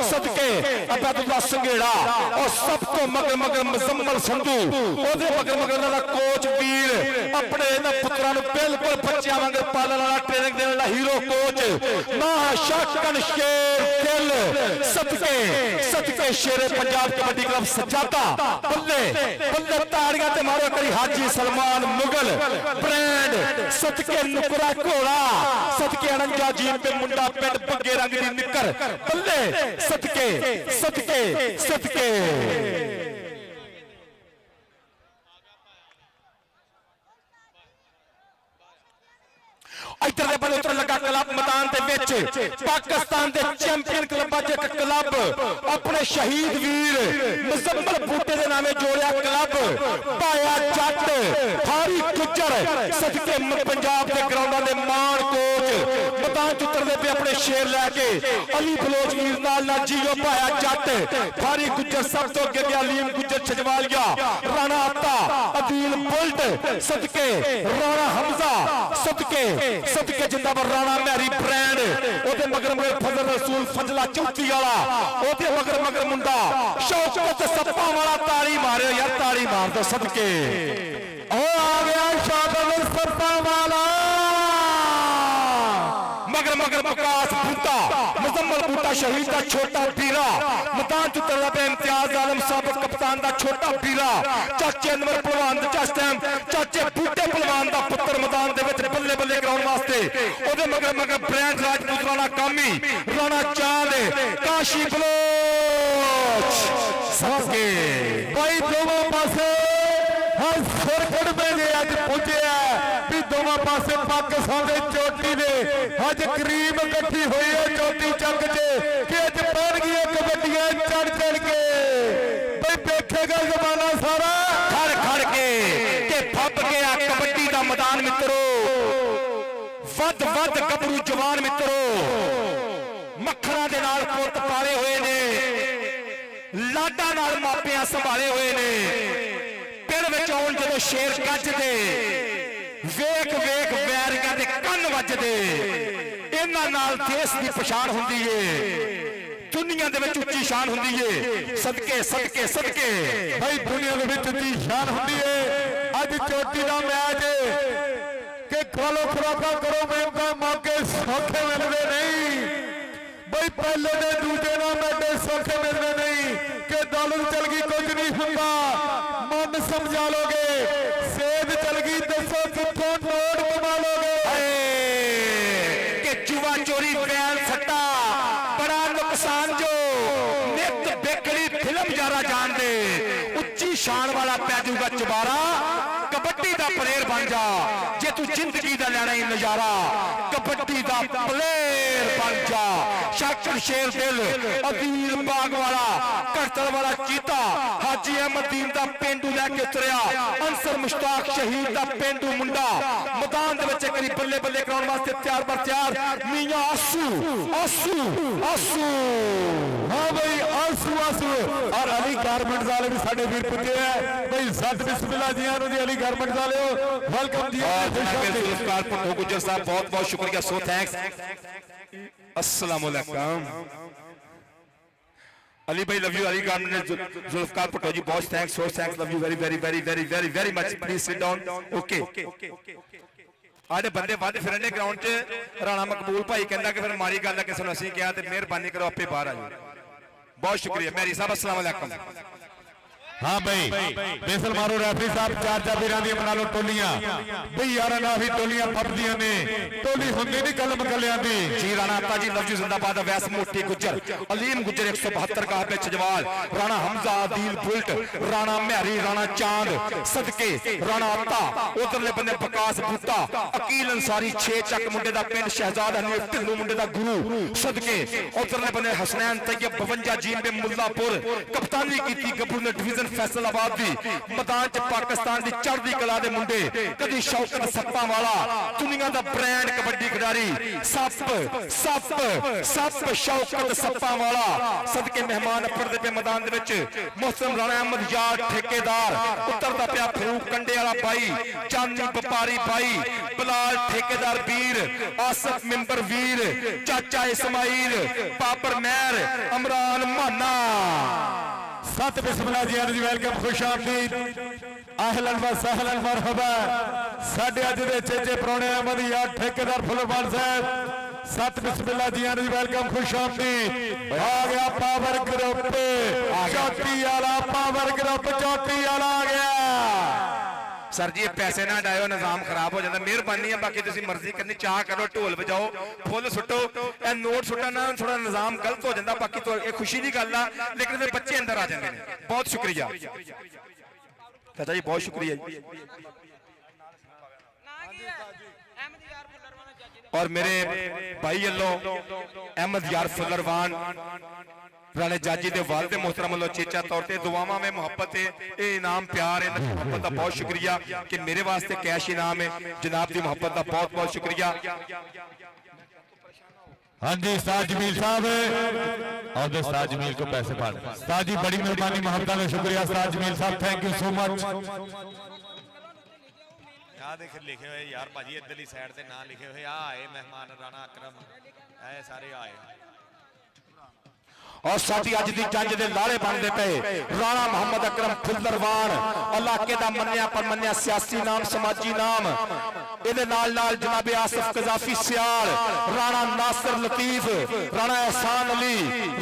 सदके अबैदुल्ला संघेड़ा। और सब तो मगर मगर मुजम्मल संधू ओदे मगर मगर दा कोच वीर अपने ਮਿੱਤਰਾਂ ਨੂੰ ਬਿਲਕੁਲ ਬੱਚਿਆਂ ਵਾਂਗ ਪਾਲਣ ਵਾਲਾ ਟ੍ਰੇਨਿੰਗ ਦੇਣ ਵਾਲਾ ਹੀਰੋ ਕੋਚ ਮਹਾਸ਼ਾਕਨ ਸ਼ੇਰ ਦਿਲ ਸਦਕੇ ਸ਼ੇਰੇ ਪੰਜਾਬ ਕਬੱਡੀ ਕਲੱਬ ਸਜਾਦਾ ਬੱਲੇ ਤਾੜੀਆਂ ਤੇ ਮਾਰੋ ਕਰੀ ਹਾਜੀ ਸਲਮਾਨ ਮੁਗਲ ਬ੍ਰਾਂਡ ਸਦਕੇ ਨੁਕਰਾ ਘੋੜਾ ਸਦਕੇ 49 ਜੀਨ ਤੇ ਮੁੰਡਾ ਪਿੰਡ ਬੱਗੇ ਰੰਗ ਦੀ ਨਿੱਕਰ ਬੱਲੇ ਸਦਕੇ इधर दे बल्ले उतर लगा क्लब मैदान दे विच पाकिस्तान दे चैंपियन क्लबां च एक क्लब अपने शहीद वीर मुजम्मल बूटे दे नामे जोड़िया क्लब पाया जट थारी गुज्जर सदके पंजाब के ग्राउंडां दे मान कोच मैदान च उतरदे पे अपने शेर लैके अली बलोच वीर नाल जियो पाया जट थारी गुज्जर सब तो अगे अलीम गुज्जर छजवालिया राणा अत्ता अदील बुल्ट सदके राणा हमजा सदके जिंदाबाद राणा मैरी ब्रांड ओदे मगर फजल रसूल फजला चौथी वाला ओदे मगर मुंडा शौकत सप्पा वाला ताली मारे यार ताली मार दो सदके ओ आ गया शौकत सप्पा वाला मगर बकास बूटा मुजम्मल बूटा शहीद का छोटा पीरा मैदान च उतरदा पे इम्तियाज आलम साबिक कप्तान का छोटा पीरा चाचे अनवर पहलवान चाचे बूटे पहलवान का पुत्र मैदान दे विच बल्ले ग्राउंड वास्ते ओदे मगर ब्रांड राजपूत राणा कामी राणा चांद काशी बलोच सके भाई दोनों पासे हर सुरखड़ में जे अज पहुंचे भी दोनों पासे पाकिस्तान दे चोटी दे अज करीब इकट्ठी हुई है चोटी चक च कि अज बन गई कबड्डियां चढ़ के भाई देखेगा जमाना सारा खड़ के फप गया कबड्डी का मैदान मित्रों वध गबरू जवान मित्रों मक्खणा दे नाल पुत पाले हुए ने लाडा नाल मापियां संभाले हुए ने पिंड विच आउण जदों शेर गजदे वेख वैरियां दे कंन वजदे इन्हां नाल देश दी पछाण हुंदी है दुनिया दे विच उच्ची शान हुंदी है सदके भाई दुनिया दे विच उच्ची शान हुंदी है अज चोटी दा मैच कि खालो खुराका करो मेहनत मौके सौखे मिलते नहीं भाई पहले ने दूजे ना मैडे सौखे मिलते नहीं कि दौलत चल गई कुछ नहीं हुंदा मन समझा लोगे सेध चल गई दसो किथों नोट कमा लोगे कि जुआ चोरी बैल सट्टा बड़ा नुकसान जो नित बेकड़ी फिल्म जारा जान दे उच्ची शान वाला पै जाऊगा चबारा कबड्डी का प्लेयर बन जा जे तू जिंदगी का लेना ही नजारा कबड्डी का प्लेयर बन जा शाकिर शेर दिल अदील बाग वाला करतल वाला चीता हाजी अहमद दीन का पेंडू लैके उतरिया अंसर मुश्ताक शहीद का पेंडू मुंडा मैदान के करी बल्ले कराने वास्ते तैयार मियां आसू हाँ भाई आसू और अली गारमेंट्स वाले भी साडे वीर पुजे है भाई सत बिस्मिल्लाह जी जी अली गारमेंट्स वाले वेलकम जी पुरस्कार पट्टो गुज्जर साहब बहुत बहुत शुक्रिया सो थैंक्स अस्सलाम वालेकुम अली भाई love you Ali garments Zulfiqar Patto ji बहुत thanks love you very much please sit down okay आडे बंदे वध फिरने ग्राउंड च राणा मकबूल भाई कहंदा कि फिर मारी गल है किसी ने असीं कहा ते मेहरबानी करो आपे बाहर आ जाओ बहुत शुक्रिया मेरी साहब अस्सलाम वालेकुम हाँ भाई बेसल मारो रेफरी साहब चार वीरां दी बना लो टोलियां भाई यार ना भी टोलियां फपदियां ने टोली हुंदी नहीं कलम कलियां दी जी राणा अत्ता जी लव यू जिंदाबाद वैस मोटी गुज्जर अलीम गुज्जर 172 का पे छजवाल राणा हमजा अदील बुल्ट राणा मैरी राणा चांद सदके राणा अत्ता उधरले बंदे बकास बूटा अकील अंसारी 6 चक मुंडे दा पिंड शहजाद हनीफ ढिल्लू मुंडे दा गुरु सदके उधरले बंदे हसनैन तैयब 52 जीन पे मुल्लापुर कप्तानी कीती गबरू ने डिवीजन फैसलाबाद दी मैदान च पाकिस्तान दी चढ़दी कला दे मुंडे कदी शौकत सप्पा वाला दुनिया दा ब्रांड कबड्डी खिडारी सप शौकत सप्पा वाला सदके मेहमान अपड़दे पे मैदान दे विच मोहसिन राणा अहमद यार ठेकेदार उतरदा पिया फरूक कंडे वाला भाई चांदी व्यापारी भाई बिलाल ठेकेदार वीर आसफ मिंबर वीर चाचा इस्माइल पापर महर इमरान माना सत बिस्मिल्लाह जी वेलकम खुश आमदीद ਅਹਲਨ व सहलन मरहबा ਸਾਡੇ ਅੱਜ ਦੇ ਚੇਚੇ ਪ੍ਰਾਹੁਣੇ ਅਹਿਮਦ ਯਾਰ ਠੇਕੇਦਾਰ ਫੁੱਲਰਵਾਨ ਸਾਹਿਬ सत बिस्मिल्ला जी आने वेलकम खुश आमदी आ गया पावर ग्रुप चौथी वाला पावर ग्रुप चौथी वाला आ गया सर जी पैसे ना डायो निजाम खराब हो जाता मेहरबानी है बाकी तुम मर्जी करनी चाह करो ढोल बजाओ फुल सुटो नोट सुटना थोड़ा निजाम गलत हो जाता बाकी तो ये खुशी की गल है लेकिन फिर बच्चे अंदर आ जाते हैं बहुत शुक्रिया चाचा जी बहुत शुक्रिया जी और मेरे भाई अल्लों अहमद यार फुल्लरवान राणे जाजी दे वालिद मोहतरम अल्लों चेचा तौर पे दुआवां में मोहब्बत है ये इनाम प्यार है मोहब्बत का बहुत शुक्रिया कि मेरे वास्ते कैश इनाम है जनाब की मोहब्बत का बहुत बहुत शुक्रिया हाँ जी उस्ताद जमील साहब और उस्ताद जमील को पैसे पाड़ उस्ताद जी बड़ी मेहरबानी मोहब्बत का शुक्रिया उस्ताद जमील साहब थैंक यू सो मच लिखे हुए यार भाजी इधरली साइड से ना लिखे हुए आए मेहमान राणा अकरम ऐ सारे आए और साथी अज की जंज के लारे बनते पे राणा मोहम्मद अकरम फुल्लरवान इलाके का मन्निया परमन्निया सियासी नाम समाजी नाम इहदे नाल नाल जनाबे आसिफ कजाफी सियाल राणा नासिर लतीफ राणा एहसान अली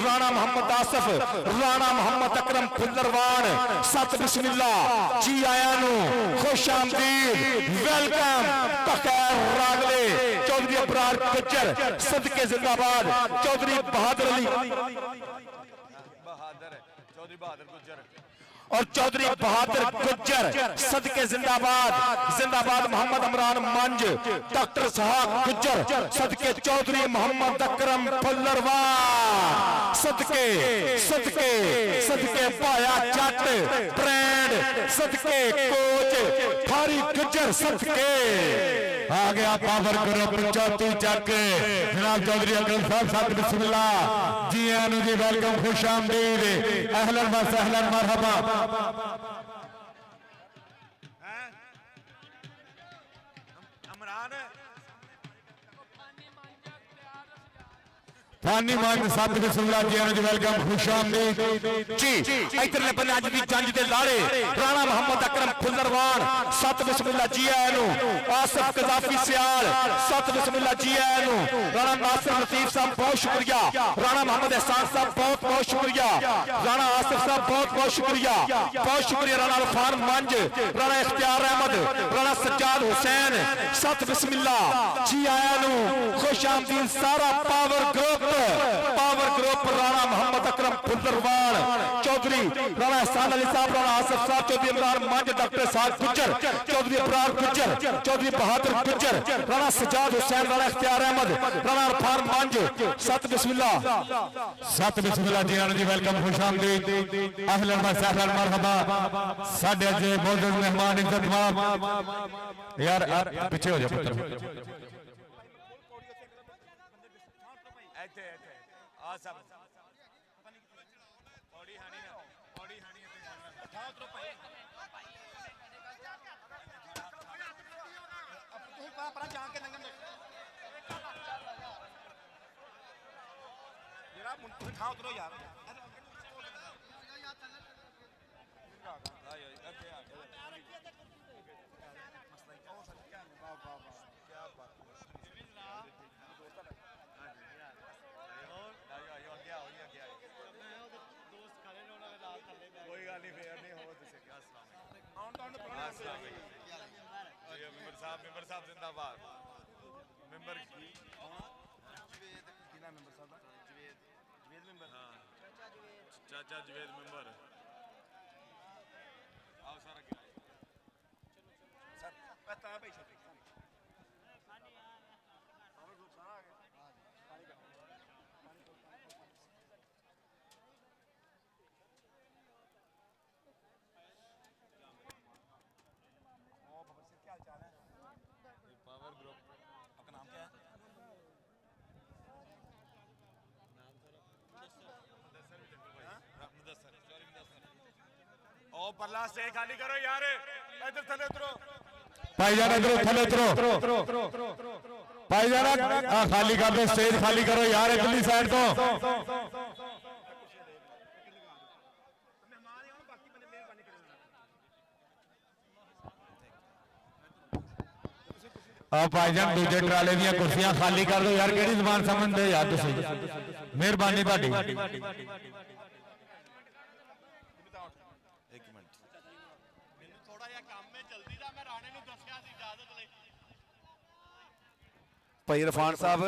राणा मोहम्मद आसिफ राणा मोहम्मद अकरम फुल्लरवान सत बिस्मिल्ला जी आया नू खुश आमदीद वेलकम बखैर रागले चौधरी अबरार गुज्जर सदके जिंदाबाद चौधरी बहादुर अली और चौधरी बहादुर गुज्जर सदके जिंदाबाद जिंदाबाद मोहम्मद इमरान मंज डॉक्टर साहब गुज्जर सदके चौधरी मोहम्मद अकरम फुल्लरवान सदके सदके सदके पाया जट ब्रांड सदके कोच फारी गुज्जर सदके आ गया पावर ग्रुप चौथी चक जनाब चौधरी अकरम साहब सत बिस्मिल्ला जी आनू जी वेलकम खुश आमदीद अहलन व सहलन मरहबा फानी मान सत बिस्मिल्ला जी आनू जी वेलकम खुश आमदीद जी इधरले बन्ने अज दी जंज दे लाड़े राणा मोहम्मद अकरम फुल्लरवान सत बिस्मिल्ला जी आनू आसिफ कजाफी सियाल सत बिस्मिल्ला जी आनू राणा नासिर लतीफ साहब बहुत शुक्रिया राणा मोहम्मद एहसान साहब बहुत बहुत शुक्रिया राणा आसिफ साहब बहुत शुक्रिया राणा अरफान मंज राणा इख्तियार अहमद राणा सज्जाद हुसैन सत बिस्मिल्ला जी आया नू खुश आमदीद सारा पावर ग्रुप राणा मोहम्मद अकरम फुल्लरवान चौधरी राणा एहसान अली साहब राणा आसिफ साहब चौधरी इमरान मंज डॉक्टर साहब गुज्जर चौधरी अबरार गुज्जर चौधरी बहादुर गुज्जर राणा सज्जाद हुसैन राणा इख्तियार अहमद राणा अरफान मंज सत बिस्मिल्ला जी आनू जी वेलकम खुश आमदीद अहलन व सहलन मरहबा साडे अज मौजूद मेहमान इज्जत यार पीछे हो जा पुत्र मेंबर साहब जिंदाबाद मेंबर चाचा जवेद मेंबर आओ सारा सर पता भाई परला स्टेज खाली करो यार इधर थले उतरो भाईजान इधर थले उतरो भाईजान खाली कर दो स्टेज खाली करो यार इधरली साइड तो ਆ ਭਾਈਜਾਨ ਦੂਜੇ ਟਰਾਲੇ ਦੀਆਂ ਕੁਰਸੀਆਂ ਖਾਲੀ ਕਰ ਦਿਓ ਯਾਰ, ਕਿਹੜੀ ਜ਼ਬਾਨ ਸਮਝਦੇ ਯਾਰ ਤੁਸੀਂ, ਮਿਹਰਬਾਨੀ ਤੁਹਾਡੀ। ਭਾਈ ਇਰਫਾਨ ਸਾਹਿਬ,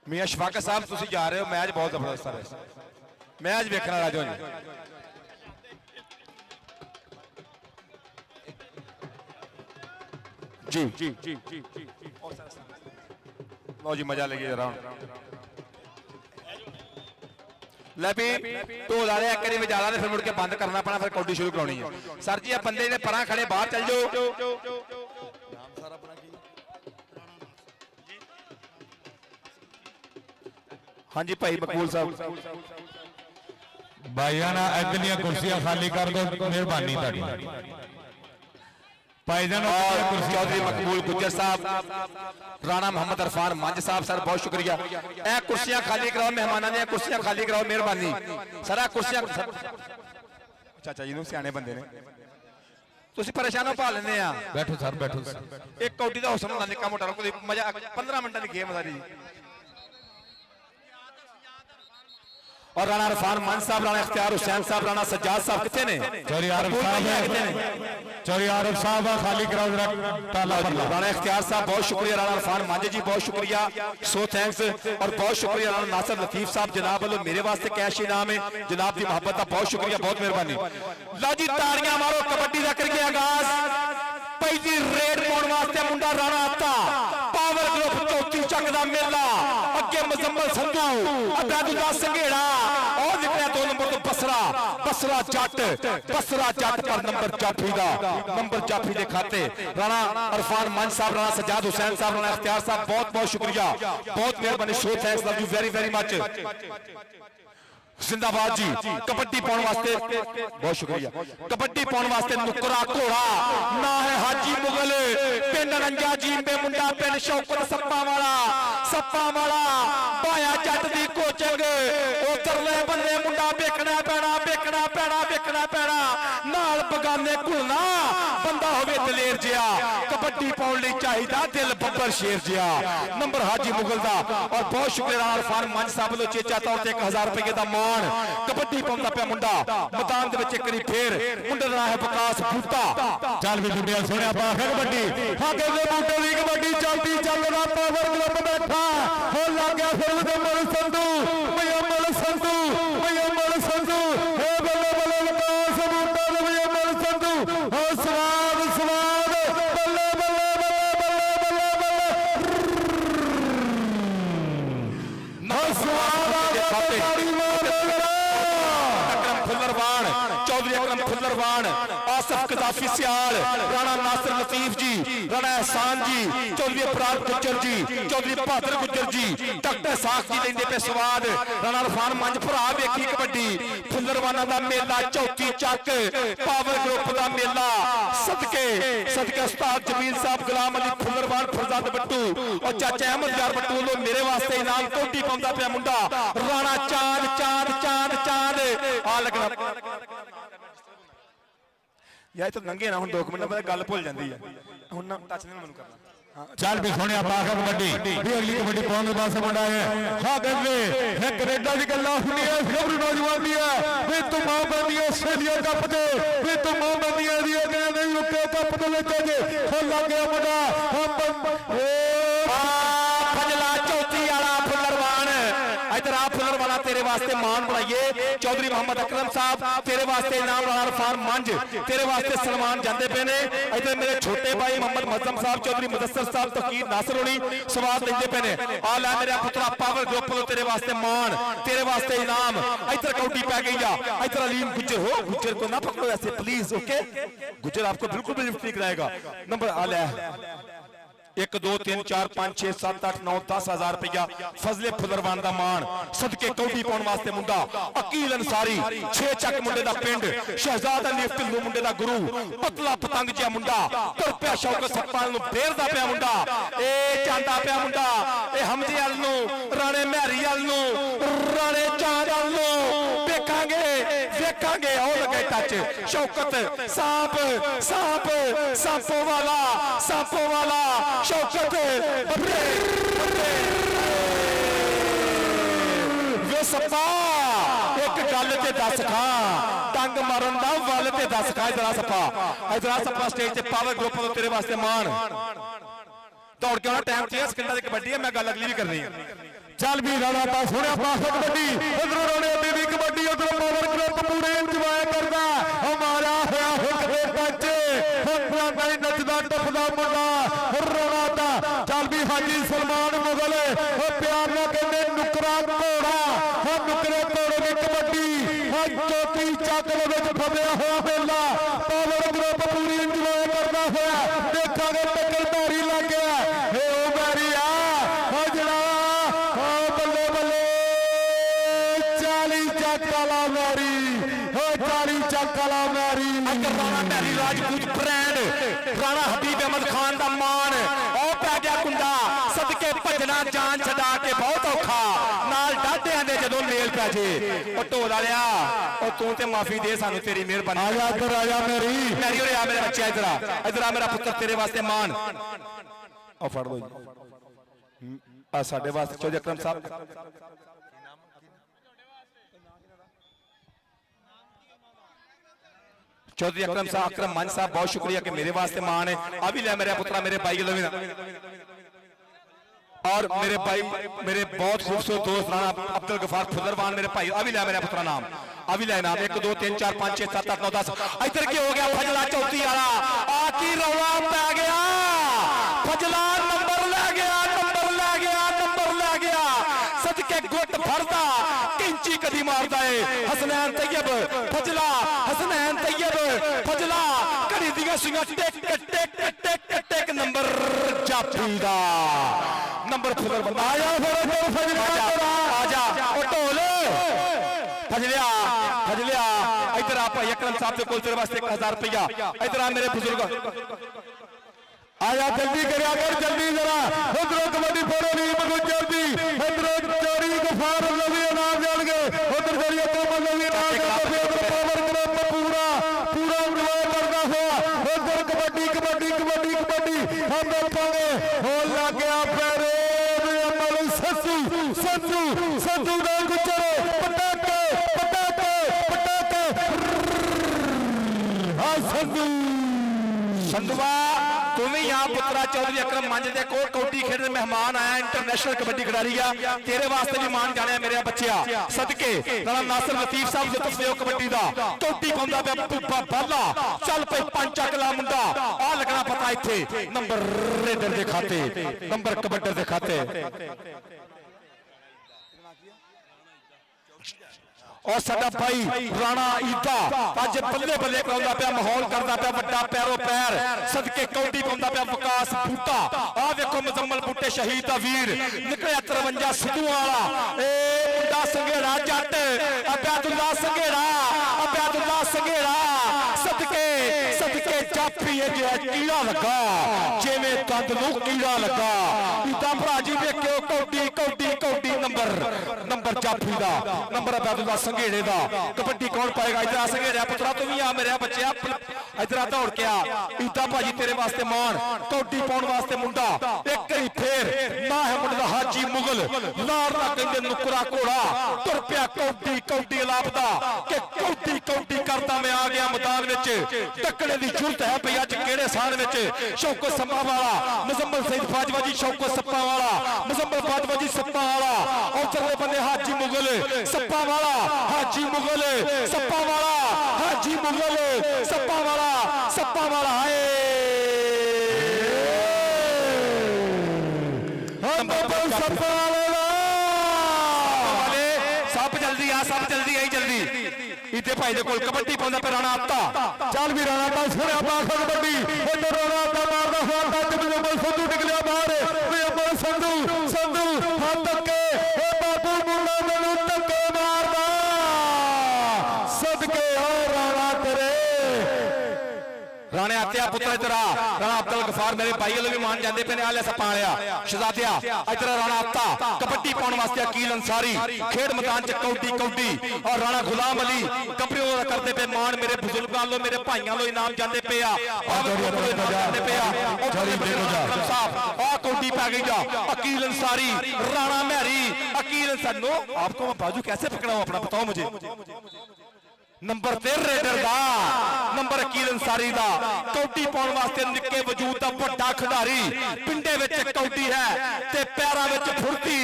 ਮੀਆਂ ਸ਼ਫਾਕਤ ਸਾਹਿਬ, ਤੁਸੀਂ ਜਾ ਰਹੇ ਹੋ, ਮੈਚ ਬਹੁਤ ਜ਼ਬਰਦਸਤ ਹੈ, ਮੈਚ ਵੇਖਣਾ ਰਾਜੋ ਜੀ ਜੀ ਜੀ ਜੀ ਜੀ ਲਓ ਜੀ, ਮਜ਼ਾ ਲਈਏ ਜਰਾ। ਲੈ ਵੀ ਢੋਲ ਵਾਲੇ ਇੱਕ ਵਾਰੀ ਵਜਾ ਲਾ ਤੇ ਫਿਰ ਮੁੜ ਕੇ ਬੰਦ ਕਰਨਾ ਪੈਣਾ, ਫਿਰ ਕੌਡੀ ਸ਼ੁਰੂ ਕਰਾਉਣੀ ਹੈ। ਸਰ ਜੀ, ਇਹ ਬੰਦੇ ਜਿਹੜੇ ਪਰਾਂ ਖੜੇ ਬਾਹਰ ਚੱਲ ਜਾਓ। ਹਾਂਜੀ ਭਾਈ ਮਕਬੂਲ ਸਾਹਿਬ, ਭਾਈਆਂ ਨਾ ਇਧਰਲੀਆਂ ਕੁਰਸੀਆਂ ਖਾਲੀ ਕਰ ਦਿਓ, ਮਿਹਰਬਾਨੀ ਤੁਹਾਡੀ। ਭਾਈਜਾਨ चौधरी मकबूल गुज्जर साहब, राणा मोहम्मद अरफान मंज साहब, सर बहुत शुक्रिया। ए कुर्सियां खाली कराओ, मेहमानां दी कुर्सियां खाली कराओ, मेहरबानी सर। कुर्सियां चाचा जी नूं सियाणे बंदे ने, ਤੁਸੀਂ ਪਰੇਸ਼ਾਨ ਪਾ ਲੈਂਦੇ ਆ। ਬੈਠੋ ਸਰ, ਬੈਠੋ। ਇੱਕ ਕੌਡੀ ਦਾ ਹੁਸਨ ਹੁੰਦਾ ਨਿੱਕਾ ਮੋਟਾ, ਕੋਈ ਮਜ਼ਾ 15 ਮਿੰਟਾਂ ਦੀ ਗੇਮ ਸਾਰੀ। और राणा इरफान मंज साहब, राणा इख्तियार हुसैन साहब, राणा सज्जाद साहब कितने ने? चौधरी आरिफ साहब, चौधरी आरिफ साहब खाली कराओ जरा ताला भरना। राणा इख्तियार साहब बहुत शुक्रिया, राणा इरफान मंज जी बहुत शुक्रिया, सो थैंक्स। और बहुत शुक्रिया राणा नासिर लतीफ साहब, जनाब वालों मेरे वास्ते कैश इनाम है, जनाब की मोहब्बत का बहुत शुक्रिया, बहुत मेहरबानी। लो जी ताड़ियां मारो, कबड्डी का करके आगाज। पहली रेड पाने वास्ते मुंडा राणा आता, पावर ग्रुप चौथी चक का मेला, अगे मुजम्मल संधू, अब्दुल्ला संघेड़ा, और निकलिया 2 नंबर तो बसरा, बसरा जट, बसरा जट पर नंबर जाफी का, नंबर जाफी के खाते। राणा इरफान मंज साहब, राणा सज्जाद हुसैन साहब, राणा इख्तियार साहब बहुत बहुत शुक्रिया, बहुत मेहरबानी, सो thanks, love you very very much. जिंदाबाद जी। कबड्डी पाने वास्ते बहुत शुक्रिया, कबड्डी पाने वास्ते नुकरा घोड़ा ना है हाजी मुगल, पिंड रंजा जी पे मुंडा, पिंड शौकत सप्पा वाला पाया जट दी कोचिंग, उधरले बल्ले मुंडा बेकना पैना, बेकना पैना, बेकना पैना, नाल बगाने घुलना, बंदा होवे दलेर जिया, कबड्डी पाउण लई चाहिदा दिल बब्बर शेर जिया, नंबर हाजी मुगल दा। और बहुत शुक्रिया राणा इरफान मंज साहब लो चेचा तौर ते 1000 रुपए दा मान। कबड्डी पाउंदा पिया मुंडा मैदान दे विच, एक बारी फेर मुंडे दा है विकास बूटा। चल भी दुनिया सोनिया पा कबड्डी, हाके दे बूटे दी कबड्डी चलदी चलदा, पावर ग्रुप बैठा हो लग गया फिर मुजम्मल संधू, मुजम्मल संधू, मुजम्मल संधू, हे बल्ले बल्ले विकास बूटा दे मुजम्मल संधू, हो स्वाद स्वाद, बल्ले बल्ले बल्ले बल्ले बल्ले ना स्वाद चौधरी अकरम फुल्लरवान, आसिफ कजाफी सियाल, राणा नासिर लतीफ जी, राणा एहसान जी, चौधरी अपराध गुज्जर जी, चौधरी बहादुर गुज्जर जी, डॉक्टर साख जी लेंदे पे स्वाद। राणा इरफान मंज भरा वेखी कबड्डी, फुल्लरवाना दा मेला चौथी चक, पावर ग्रुप दा मेला, सदके सदके उस्ताद जमील साहब, गुलाम अली फुल्लरवान, फरजाद बट्टू और चाचा अहमद यार बट्टू लो मेरे वास्ते इनाम कोटी पाउंदा पिया मुंडा, राणा चांद चांद चांद चांद आ लगना यार तो नंगे ना, 2 मिनट बाद गल भुल जाती है, हुण ना टच नहीं मैनूं करना। चल भी सोने पा कबड्डी, भी अगली कबड्डी पाउण दे पासे मुंडा है। हां कहंदे एक कनेडा दी गल्लां हुंदियां, खबर नौजवान दी है वे तुम मां बंदी आस्ट्रेलिया कप दे, वे तुम मां बंदी दी है नहीं यूके कप दे विच जे हो लग गया मुंडा, हम फजला चौथी वाला फुल्लरवान, इधर आ फुल्लरवाना तेरे वास्ते मान बनाइए। चौधरी मोहम्मद अकरम साहब तेरे वास्ते इनाम, राणा इरफान मंज तेरे वास्ते सलमान जाते पे ने, इधर मेरे छोटे भाई मोहम्मद मजम साहब, चौधरी मुदस्सर साहब, तकीर नासिर होनी स्वाद लेंदे पे ने। आ लै मेरा पुत्रा पावर ग्रुप लो तेरे वास्ते मान, तेरे वास्ते इनाम। इधर कौडी पै गई आ, इधर अलीम गुज्जर हो, गुज्जर को ना पकड़ो ऐसे प्लीज, ओके गुज्जर आपको बिल्कुल भी लिफ्ट नहीं कराएगा। नंबर आ लै 1 2 3 4 5 6 7 8 9 10 हज़ार रुपया फजले फुल्लरवान दा मान, सदके कौडी पाउण वास्ते मुंडा, अकील अंसारी 6 चक मुंडे दा पिंड, शहजाद अली ढिल्लू मुंडे दा गुरु, पतला पतंग जिहा मुंडा, तुर पिया शौकत सप्पाल नूं फेरदा पिया मुंडा, ए चांदा पिया मुंडा, ए हमजे अल नूं, राणे महरी अल नूं, राणे चांद अल नूं वेखांगे वेखांगे, ओ लगे टच ਵਿੱਚ ਸ਼ੌਕਤ ਸਾਂਪੋ ਵਾਲਾ ਸ਼ੌਕਤ ਵੇ ਸੱਪਾ ਇੱਕ ਗੱਲ ਤੇ ਦੱਸ ਖਾਂ ਟੰਗ ਮਾਰਨ ਦਾ ਵੱਲ ਤੇ ਦੱਸ ਖਾਂ ਇਧਰ ਸੱਪਾ ਸਟੇਜ ਤੇ ਪਾਵਰ ਗਰੁੱਪ ਤੋਂ ਤੇਰੇ ਵਾਸਤੇ ਮਾਣ ਦੌੜ ਕੇ ਆਉਣਾ ਟਾਈਮ ਤੇ ਸਕਿੰਟਾਂ ਦੀ ਕਬੱਡੀ ਹੈ ਮੈਂ ਗੱਲ ਅਗਲੀ ਵੀ ਕਰਨੀ ਹੈ ਚੱਲ ਵੀ ਰਾਣਾ ਤਾਂ ਸੋਹਣਿਆ ਪਾਸ ਕਬੱਡੀ ਉਧਰੋਂ ਰੋਣੇ ਦੀ ਕਬੱਡੀ ਉਧਰੋਂ ਪਾਵਰ ਗਰੁੱਪ ਪੂਰੇ ਇੰਜੋਏ ਕਰਦਾ ਹਮਾਰਾ ਹੋਇਆ ਹੁਕਮੇ ਪੰਚ ਹੁਕਮਾਂ ਨਹੀਂ ਨੱਚਦਾ ਟੱਪਦਾ ਮੁੰਡਾ ਰੋਣਾ ਤਾਂ ਚੱਲ ਵੀ ਹਾਜੀ ਸਲਮਾਨ ਮੁਗਲ ਉਹ ਪਿਆਰ ਨਾਲ ਕਹਿੰਦੇ ਨੁਕਰਾ ਘੋੜਾ ਉਹ ਨੁਕਰੇ ਘੋੜੇ ਦੀ ਕਬੱਡੀ ਉਹ ਚੋਟੀ ਚੱਕ ਦੇ ਵਿੱਚ ਫਸਿਆ ਹੋਇਆ ਮੇਲਾ ਪਾਵਰ ਗਰੁੱਪ ਪੂਰੀ ਇੰਜੋਏ ਕਰਦਾ ਹੋਇਆ ਦੇਖਾਂਗੇ ਟੱਕਰ ਧਾਰੀ ਲੱਗ ਗਿਆ ਏ ਉਹ ਮੈਰੀ ਆ ਉਹ ਜਿਹੜਾ ਰਾਣਾ ਮੈਰੀ ਰਾਜਪੂਤ ਬ੍ਰਾਂਡ ਰਾਣਾ ਹਬੀਬ ਅਹਿਮਦ ਖਾਨ ਦਾ ਮਾਣ ਉਹ ਪੈ ਗਿਆ ਕੁੰਡਾ ਸਦਕੇ ਭੱਜਣਾ ਜਾਨ ਛਡਾ ਕੇ ਬਹੁਤ ਔਖਾ ਨਾਲ ਡਾਢਿਆਂ ਦੇ ਜਦੋਂ ਮੇਲ ਪੈ ਜੇ ਉਹ ਢੋਲ ਵਾਲਿਆ ਉਹ ਤੂੰ ਤੇ ਮਾਫੀ ਦੇ ਸਾਨੂੰ ਤੇਰੀ ਮਿਹਰਬਾਨੀ ਆ ਜਾ ਇੱਧਰ ਆ ਜਾ ਮੇਰੀ ਉਰੇ ਆ ਮੇਰੇ ਬੱਚਾ ਇੱਧਰ ਆ ਮੇਰਾ ਪੁੱਤਰ ਤੇਰੇ ਵਾਸਤੇ ਮਾਣ ਉਹ ਫੜ ਲੋ ਆ ਸਾਡੇ ਵਾਸਤੇ ਚੌਧਰੀ ਅਕਰਮ ਸਾਹਿਬ चौधरी अकरम साहब अकरम मान साहब बहुत शुक्रिया कि मेरे वास्ते मान है अभी ले मेरे पुत्रा मेरे भाई के और मेरे भाई मेरे बहुत खूबसूरत दोस्त राणा अब्दुल गफार फुदरवान मेरे भाई अभी ले मेरा पुत्रा नाम अभी ले नाम 1 2 3 4 5 6 7 8 9 10 इधर की हो गया फजला चौथी वाला आकी रौला पै गया फजला नंबर ले गया सदके गुट फरदा किंची कदी मारदा है हसनैन तैयब फजला घड़ी दियां सुइयां टिक नंबर जाफी दा नंबर फुदर बंदा आजा ओ ढोल फजलिया इधर आ भाई अकरम साहब के कोल तेरे वास्ते 1000 रुपया इधर आ मेरे बुजुर्ग आया जल्दी करा कर जल्दी जरा उधरों कबड्डी फोड़ो नहीं मगो जल्दी इधरों चोरी गफार लवी नाम जान गए उधर चलिए कोमल लवी नाम जान गए उधर पावर ग्रुप पूरा इंजॉय करता हुआ उधर कबड्डी हम देखेंगे हो लग गया पैरे अमल संधू का गुजरे पटाके हाँ संधुआ तुम ही यहाँ पुत्रा चौधरी अकरम मंच के कोल कबड्डी खेलने मेहमान आया इंटरनेशनल कबड्डी खिडारी आ तेरे वास्ते भी मान जाने मेरे बच्चिया सदके राणा नासिर लतीफ साहब जो तस्वीर कबड्डी दा कबड्डी पाउंदा पिया पुप्पा बाला चल पे 5 अगला मुंडा आ लगना पता इत्थे नंबर रेडर दे खाते नंबर कबड्डर दे खाते और साडा भाई राणा ईदा अज बल्ले बल्ले कराउंदा पिया माहौल करदा पिया वड्डा पैरों पैर सदके कौडी पाउंदा पिया विकास बूटा आ वेखो मुजम्मल बूटे शहीद दा वीर निकलिया 53 सिद्धू वाला ए मुंडा संघेड़ा जट अब्यादुल्ला संघेड़ा सदके जाफी है कीड़ा लगा जिवें दंद नूं कीड़ा लगा ईदा भरा जी वेखियो कौडी नंबर जाफी दा नंबर अब्यादुल्ला संघेड़े दा कबड्डी कौन पाएगा इधर आ संघेड़िया पुत्रा तू भी आ मेरे बच्चे इधर आ दौड़ के आ ईदा भाजी तेरे वास्ते मान कौडी पाउण वास्ते मुंडा एक करी फिर ना है मुंडा हाजी मुगल लार ना कहंदे नुकरा घोड़ा तुर पिया कौडी लापदा कि कौडी करदा मैं आ गया मैदान विच टकड़े दी जरूरत है भई अज किहड़े साल विच शौकत सप्पा वाला मुजम्मल सईद फाजवाजी शौकत सप्पा वाला मुजम्मल फाजवाजी सप्पा वाला और चले बंदे हाजी मुगल सप्पा वाला हाजी मुगल सप्पा वाला हाय सब जल्दी आई जल्दी इतने भाई दे कोल कबड्डी पाउंदा पे राणा आता चल भी राणा ता सोहणिया पास कबड्डी इधर राणा ता मारदा हुआ टच में संधू निकलिया बाहर वे अमल संधू हाथ तके ए बाबू मुंडा मेनू तके मारदा सदके ओ राणा तेरे राणे आते ਸਤਿਆ ਪੁੱਤਰ ਇਧਰ ਆ ਰਾਣਾ ਅਬਦੁਲ ਗਫਾਰ ਮੇਰੇ ਭਾਈ ਵੱਲੋਂ ਵੀ ਮਾਨ ਜਾਂਦੇ ਪਏ ਨੇ ਆਲੇ ਸੱਪਾਂ ਵਾਲਿਆ ਸ਼ਹਜ਼ਾਦਿਆ ਇਧਰ ਰਾਣਾ ਅਫਤਾ ਕਬੱਡੀ ਪਾਉਣ ਵਾਸਤੇ ਅਕੀਲ ਅੰਸਾਰੀ ਖੇਡ ਮੈਦਾਨ 'ਚ ਕੌਡੀ ਔਰ ਰਾਣਾ ਗੁਲਾਮ ਅਲੀ ਗੱਭਰੂ ਦਾ ਕਰਦੇ ਪਏ ਮਾਨ ਮੇਰੇ ਬਜ਼ੁਰਗਾਂ ਵੱਲੋਂ ਮੇਰੇ ਭਾਈਆਂ ਵੱਲੋਂ ਇਨਾਮ ਜਾਂਦੇ ਪਏ ਆ ਜਾਂਦੇ ਪਏ ਆ ਸਾਹਿਬ ਆ ਕੌਡੀ ਪੈ ਗਈ ਜਾ अकील अंसारी राणा मेहरी अकील अंसारी आपको मैं बाजू कैसे पकड़ाऊं अपना बताओ मुझे नंबर 3 रेडर दा नंबर अकील अंसारी दा कौडी पाउण वास्ते निक्के वजूद दा वड्डा खिडारी पिंडे विच कौडी है ते पैरां विच फुर्ती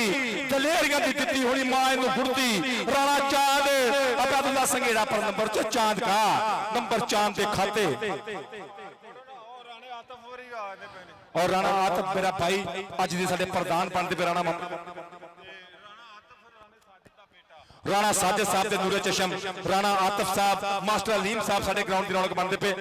दलेरियां दी दित्ती होनी मां इहनूं फुर्ती राणा चांद अब्दुल्ला संघेड़ा पर नंबर 'ਚ चांद का नंबर चांद दे खाते और राणा आतफ मेरा भाई अज दे साडे प्रधान बनते पे राणा साजिद साहब दे नूरे चशम राणा आतफ साहब मास्टर अलीम साहब साडे ग्राउंड दी रौनक बनते पे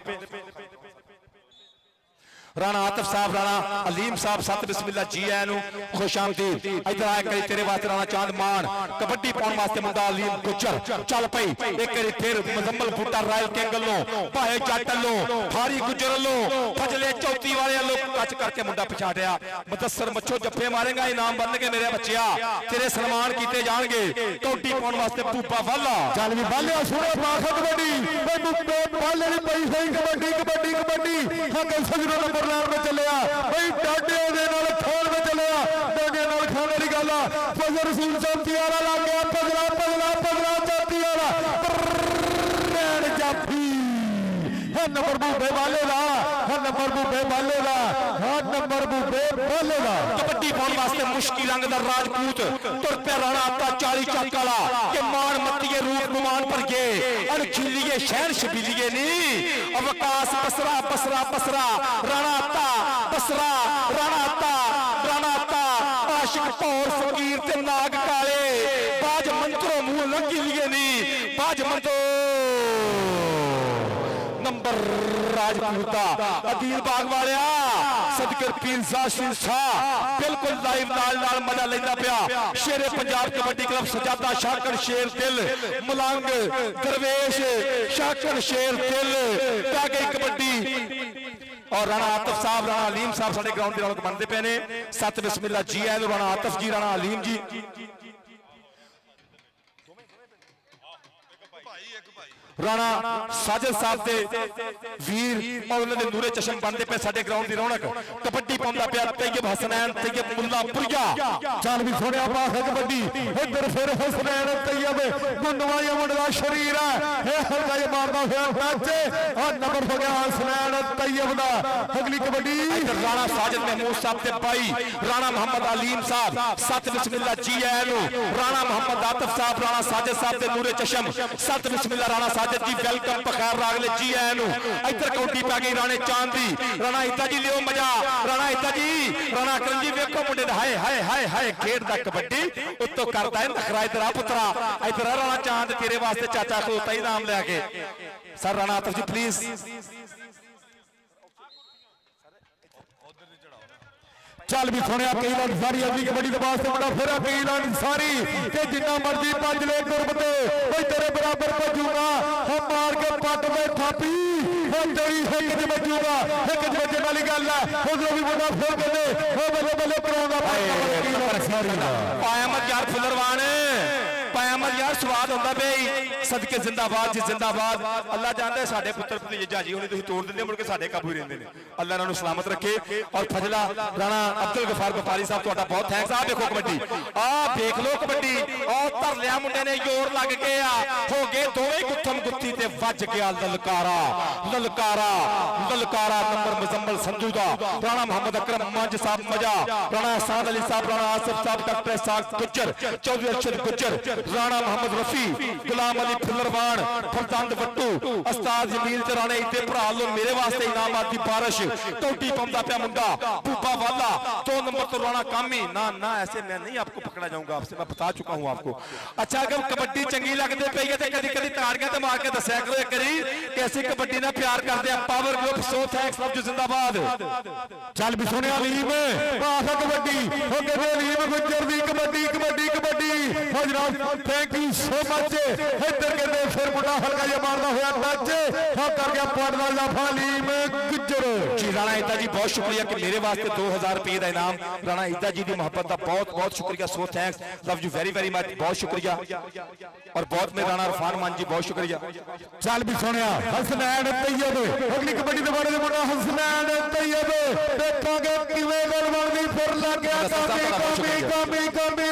राणा आतफ साहब राणा अलीम साहब सत बिस्मिल्ला जी आया नु खुश आमदीद इधर आया करी तेरे वास्ते राणा चांद मान कबड्डी पाउण वास्ते मुंडा अलीम गुजर चल पई एक करी फिर मुजम्मल बूटा रायल किंग लो भाए जट लो फारी गुजर लो फजले चौथी वाले लो टच करके मुंडा पछाड़िया मुदस्सर मच्छो जफ्फे मारेगा इनाम बन के मेरे बच्चिया तेरे सन्मान कीते जाणगे कबड्डी पाउण वास्ते पूपा वाला ਚੱਲ ਵੀ ਬਾਲਿਆ ਸੋਹਣੇ ਪਾਸ ਕਬੱਡੀ ਓਏ ਮੁੱਕੇ ਬਾਲੇ ਦੀ ਪਈ ਸਹੀ ਕਬੱਡੀ ਹੱਕ ਸਜਣੋਂ ਨੰਬਰ ਲਾਉਣ ਵਿੱਚ ਚੱਲਿਆ ਬਈ ਡਾਡੇ ਦੇ ਨਾਲ ਖਾਣ ਵਿੱਚ ਚੱਲਿਆ ਡਾਡੇ ਨਾਲ ਖਾਣ ਵਾਲੀ ਗੱਲ ਆ ਫਜ਼ਲ ਰਸੂਲ ਚੌਥੀ ਵਾਲਾ ਲੱਗ ਗਿਆ ਪਗਲਾ ਚੌਥੀ ਵਾਲਾ ਨੈਣ ਜਾਫੀ ਹੈ ਨੰਬਰ ਬੂਬੇ ਵਾਲੇ ਦਾ कबड्डी पाउण वास्ते मुश्किल रंग दा राजपूत तुर पे राणा आपका 40 चक वाला के मान मत्तीए रूप गुमान पर गए अनखिलिए शहर शबीलिए नी अवकाश पसरा राणा आता बसरा राणा आता आशिक पौर फकीर ते नाग काले बाज मंत्रो मुंह लगी लिए नी बाज मंत्रो नंबर राजपूता अदील बाग वालिया सदकर पीर ज़ाशिर शाह बिल्कुल लाइव नाल मजा लेंदा पिया शेरे पंजाब कबड्डी क्लब सजादा शाकर शेर दिल मलंग दरवेश शाकर शेर दिल ताके कबड्डी और राणा आतफ साहब राणा अलीम साहब साडे ग्राउंड दी रौनक बनदे पे ने सत बिस्मिल्ला जी आए राणा आतफ जी राणा अलीम जी राणा साजिद साहब दे वीर और उन्हां दे नूरे चशम बनदे पे साडे ग्राउंड दी रौनक कबड्डी पाउंदा पिया तैयब हसनैन तैयब मुल्लापुरिया ਚੱਲ ਵੀ ਸੋਹਣਿਆ ਪਾਸ ਕਬੱਡੀ ਇੱਧਰ ਫਿਰ ਹਸਨੈਨ ਤੈयब ਗੁੰਨਵਾਈ ਮੁੰਡੇ ਦਾ ਸ਼ਰੀਰ ਹੈ ਇਹ ਹਲਕਾ ਜਿਹਾ ਮਾਰਦਾ ਹੋਇਆ ਫੱਜੇ ਆ ਨੰਬਰ ਹੋ ਗਿਆ ਹਸਨੈਨ ਤੈयब ਦਾ ਅਗਲੀ ਕਬੱਡੀ इधर राणा साजिद महमूद साहब ते भाई राणा मोहम्मद अलीम साहब सत बिस्मिल्ला जी आया नु राणा मोहम्मद आतफ साहब राणा साजिद साहब दे नूरे चशम सत बिस्मिल्ला राणा साजिद जी वेलकम बखैर रागले जी आया नु इधर कौडी पै गई राणे चांद दी राणा इता जी लियो मजा राणा इता जी राणा करन जी वेखो मुंडे दा हाय खेड दा कबड्डी उत्तो करदा है नखरा इधर आ पुत्रा इधर राणा चांद तेरे वास्ते चाचा खलोता ही नाम लेके सर राणा आतफ जी प्लीज ਚੱਲ ਵੀ ਸੁਣਿਆ ਕਈਲਾਂ ਸਾਰੀ ਅਗਲੀ ਕਬੱਡੀ ਦੇ ਵਾਸਤੇ ਮੁੰਡਾ ਫਿਰ ਕਈਲਾਂ ਸਾਰੀ ਤੇ ਜਿੰਨਾ ਮਰਜ਼ੀ ਭੱਜ ਲੈ ਗੁਰਬ ਤੇ ਓਏ ਤੇਰੇ ਬਰਾਬਰ ਭੱਜੂਗਾ ਹਾਂ ਮਾਰ ਕੇ ਪੱਟ ਦੇ ਥਾਪੀ ਓ ਤੇਰੀ ਹਿੱਕ 'ਚ ਵੱਜੂਗਾ ਹਿੱਕ 'ਚ ਵੱਜਣ ਵਾਲੀ ਗੱਲ ਹੈ ਉਧਰੋਂ ਵੀ ਮੁੰਡਾ ਫਿਰ ਕਹਿੰਦੇ ਓ ਬੱਲੇ ਕਰਾਉਂਦਾ ਸਾਰੀ ਦਾ पायामत यार फुलरवान पायामत यार स्वाद होंदा बे सदके जिंदाबाद जी जिंदाबाद अल्लाह जानदा है साडे पुत्र भतीजा जी हुणे तुसीं तोड़ दिंदे मुड़ के साडे काबू रहंदे ने अल्लाह इन्हां नूं सलामत रखे और फजला राणा अब्दुल गफार व्यापारी साहब तुहाडा बहुत थैंक्स आ देखो कबड्डी आ देख लो कबड्डी और धर लिया मुंडे ने जोर लग गया हो गए दोवें गुत्थम गुत्ती ते वज गया ललकारा नंबर मुजम्मल संजू दा राणा मोहम्मद अकरम मंज साहब मजा राणा एहसान अली साहब राणा आसिफ साहब डॉक्टर साहब गुज्जर चौधरी अरशद गुज्जर राणा मोहम्मद रफी गुलाम अली फुल्लरवान फरदंद वट्टू उस्ताद जमील ते राणे इते भरा लो मेरे वास्ते इनामात दी बारिश कौडी पाउंदा पिया मुंडा बूबा वाला 2 नंबर तो राणा कामी ना ऐसे मैं नहीं आपको पकड़ा जाऊंगा आपसे मैं बता चुका हूं आपको अच्छा अगर कबड्डी चंगी लगदे पई है ते कदी ताड़ियां ते मार के दस्या करो एक करी कि ऐसी कबड्डी ना प्यार करदे आ power group so thanks love you जिंदाबाद ਚੱਲ ਵੀ ਸੁਣਿਆ ਲੀਮ ਪਾਸ ਕਬੱਡੀ ਹੋ ਗਏ ਲੀਮ ਗੁੱਜਰ ਦੀ ਕਬੱਡੀ ਹੋ ਜਨਾਬ थैंक यू सो मच। ਇੱਧਰ ਕਹਿੰਦੇ ਫਿਰ ਮੁੰਡਾ ਹਲਕਾ ਜਿਹਾ ਮਾਰਦਾ ਹੋਇਆ ਟੱਚ ਹਾਂ ਕਰ ਗਿਆ ਪੁਆਇੰਟ ਦਾ ਇਜ਼ਾਫਾ ਅਲੀਮ ਗੁੱਜਰ जी राणा ईता जी बहुत शुक्रिया कि मेरे वास्ते 2000 रुपये का इनाम राणा ईता जी की मोहब्बत का बहुत बहुत शुक्रिया सो thanks love you very very much बहुत शुक्रिया और बहुत मेरे राणा इरफान मान जी बहुत शुक्रिया ਚੱਲ ਵੀ ਸੁਣਿਆ ਹਸਨੈਨ ਤੈयब ਅਗਲੀ ਕਬੱਡੀ ਦੇ ਬਾਰੇ ਮੁੰਡਾ ਹਸਨੈਨ ਤੈयब ਦੇਖਾਂਗੇ ਕਿਵੇਂ ਗੱਲ ਬਣਦੀ ਫਿਰ ਲੱਗ ਗਿਆ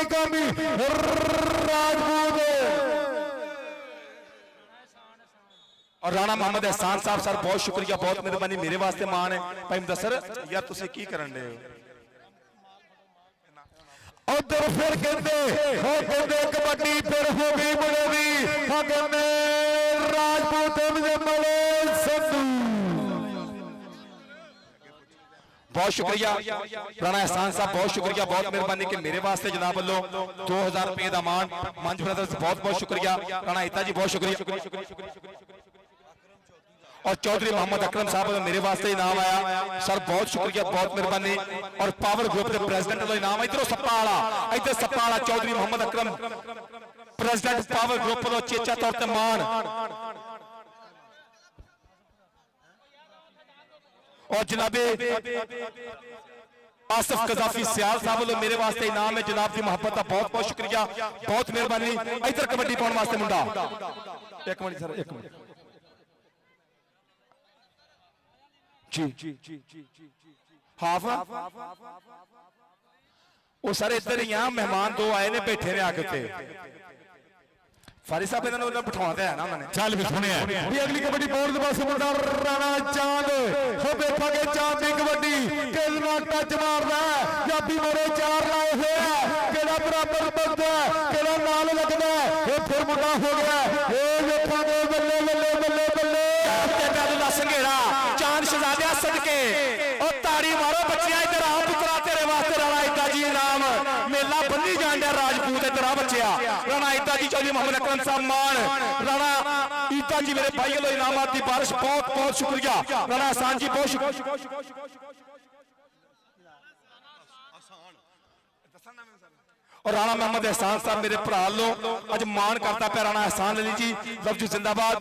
ਕਾਮੀ ਰਾਜਪੂਤ और राणा मोहम्मद एहसान साहब सर बहुत शुक्रिया बहुत मेहरबानी मेरे वास्ते मान है भाई मुदस्सर यार तुसी की करन दे उधर फिर कहते कबड्डी फिर हो गई मुड़े भी हगने राजपूत मुजम्मल संधू बहुत शुक्रिया राणा एहसान साहब बहुत शुक्रिया बहुत मेहरबानी कि मेरे वास्ते जनाब वालों 2000 रुपये का मान मंच ब्रदर्स बहुत बहुत शुक्रिया राणा ईता जी बहुत शुक्रिया और चौधरी मोहम्मद अकरम साहब मेरे वास्ते इनाम आया सर बहुत शुक्रिया बहुत मेहरबानी और पावर ग्रुप के प्रेसिडेंट का इनाम इधरों सप्पा वाला इधर सप्पा वाला चौधरी मोहम्मद अकरम प्रेसिडेंट पावर ग्रुप को चेचा तौर पर मान और जनाबे आसिफ कजाफी सियाल साहब वालों मेरे वास्ते इनाम है जनाब की मोहब्बत का बहुत बहुत शुक्रिया बहुत मेहरबानी इधर कबड्डी पाने वास्ते मुंडा एक मिनट सर एक मिनट जी हाफ वो सर इधर ही यहाँ मेहमान दो आए ने बैठे ने आके उत्ते फारी साहब इन्होंने बिठाते हैं ना उन्होंने ਚੱਲ ਵੀ ਸੁਣਿਆ ਵੀ ਅਗਲੀ ਕਬੱਡੀ ਬੋਰਡ ਦੇ ਪਾਸੇ ਮੁੰਡਾ ਰਾਣਾ ਚਾਂਦ ਹੋ ਵੇਖਾਂਗੇ ਚਾਂਦ ਦੀ ਕਬੱਡੀ ਕਿਸ ਨਾਲ ਟੱਚ ਮਾਰਦਾ ਜਾਬੀ ਮੋਰੇ ਚਾਰ ਲਾਏ ਹੋਏ ਆ ਕਿਹੜਾ ਬਰਾਬਰ ਬੰਦਾ ਕਿਹੜਾ ਨਾਲ ਲੱਗਦਾ ਇਹ ਫਿਰ ਮੁੰਡਾ ਹੋ ਗਿਆ ਇਹ ਵੇਖਾਂਗੇ ਬੱਲੇ ਬੱਲੇ ਬੱਲੇ ਬੱਲੇ ਤੇ ਬੈਦੁੱਲਾ ਸੰਘੇੜਾ चांद शहजादिया सदके और ताड़ी मारो बच्चियां इधर आओ पुत्रा तेरे वास्ते राणा ईता जी इनाम मेला बन्नी जान दिया राजपूत इधर आ बच्चिया राणा ईता जी चौधरी मोहम्मद अकरम साहब मान राणा ईता जी मेरे भाई वालों इनामात की बारिश बहुत बहुत शुक्रिया राणा एहसान जी बहुत शुक्रिया और राणा मोहम्मद एहसान साहब मेरे भरा लो अज मान करता पे राणा एहसान अली जी लव जी जिंदाबाद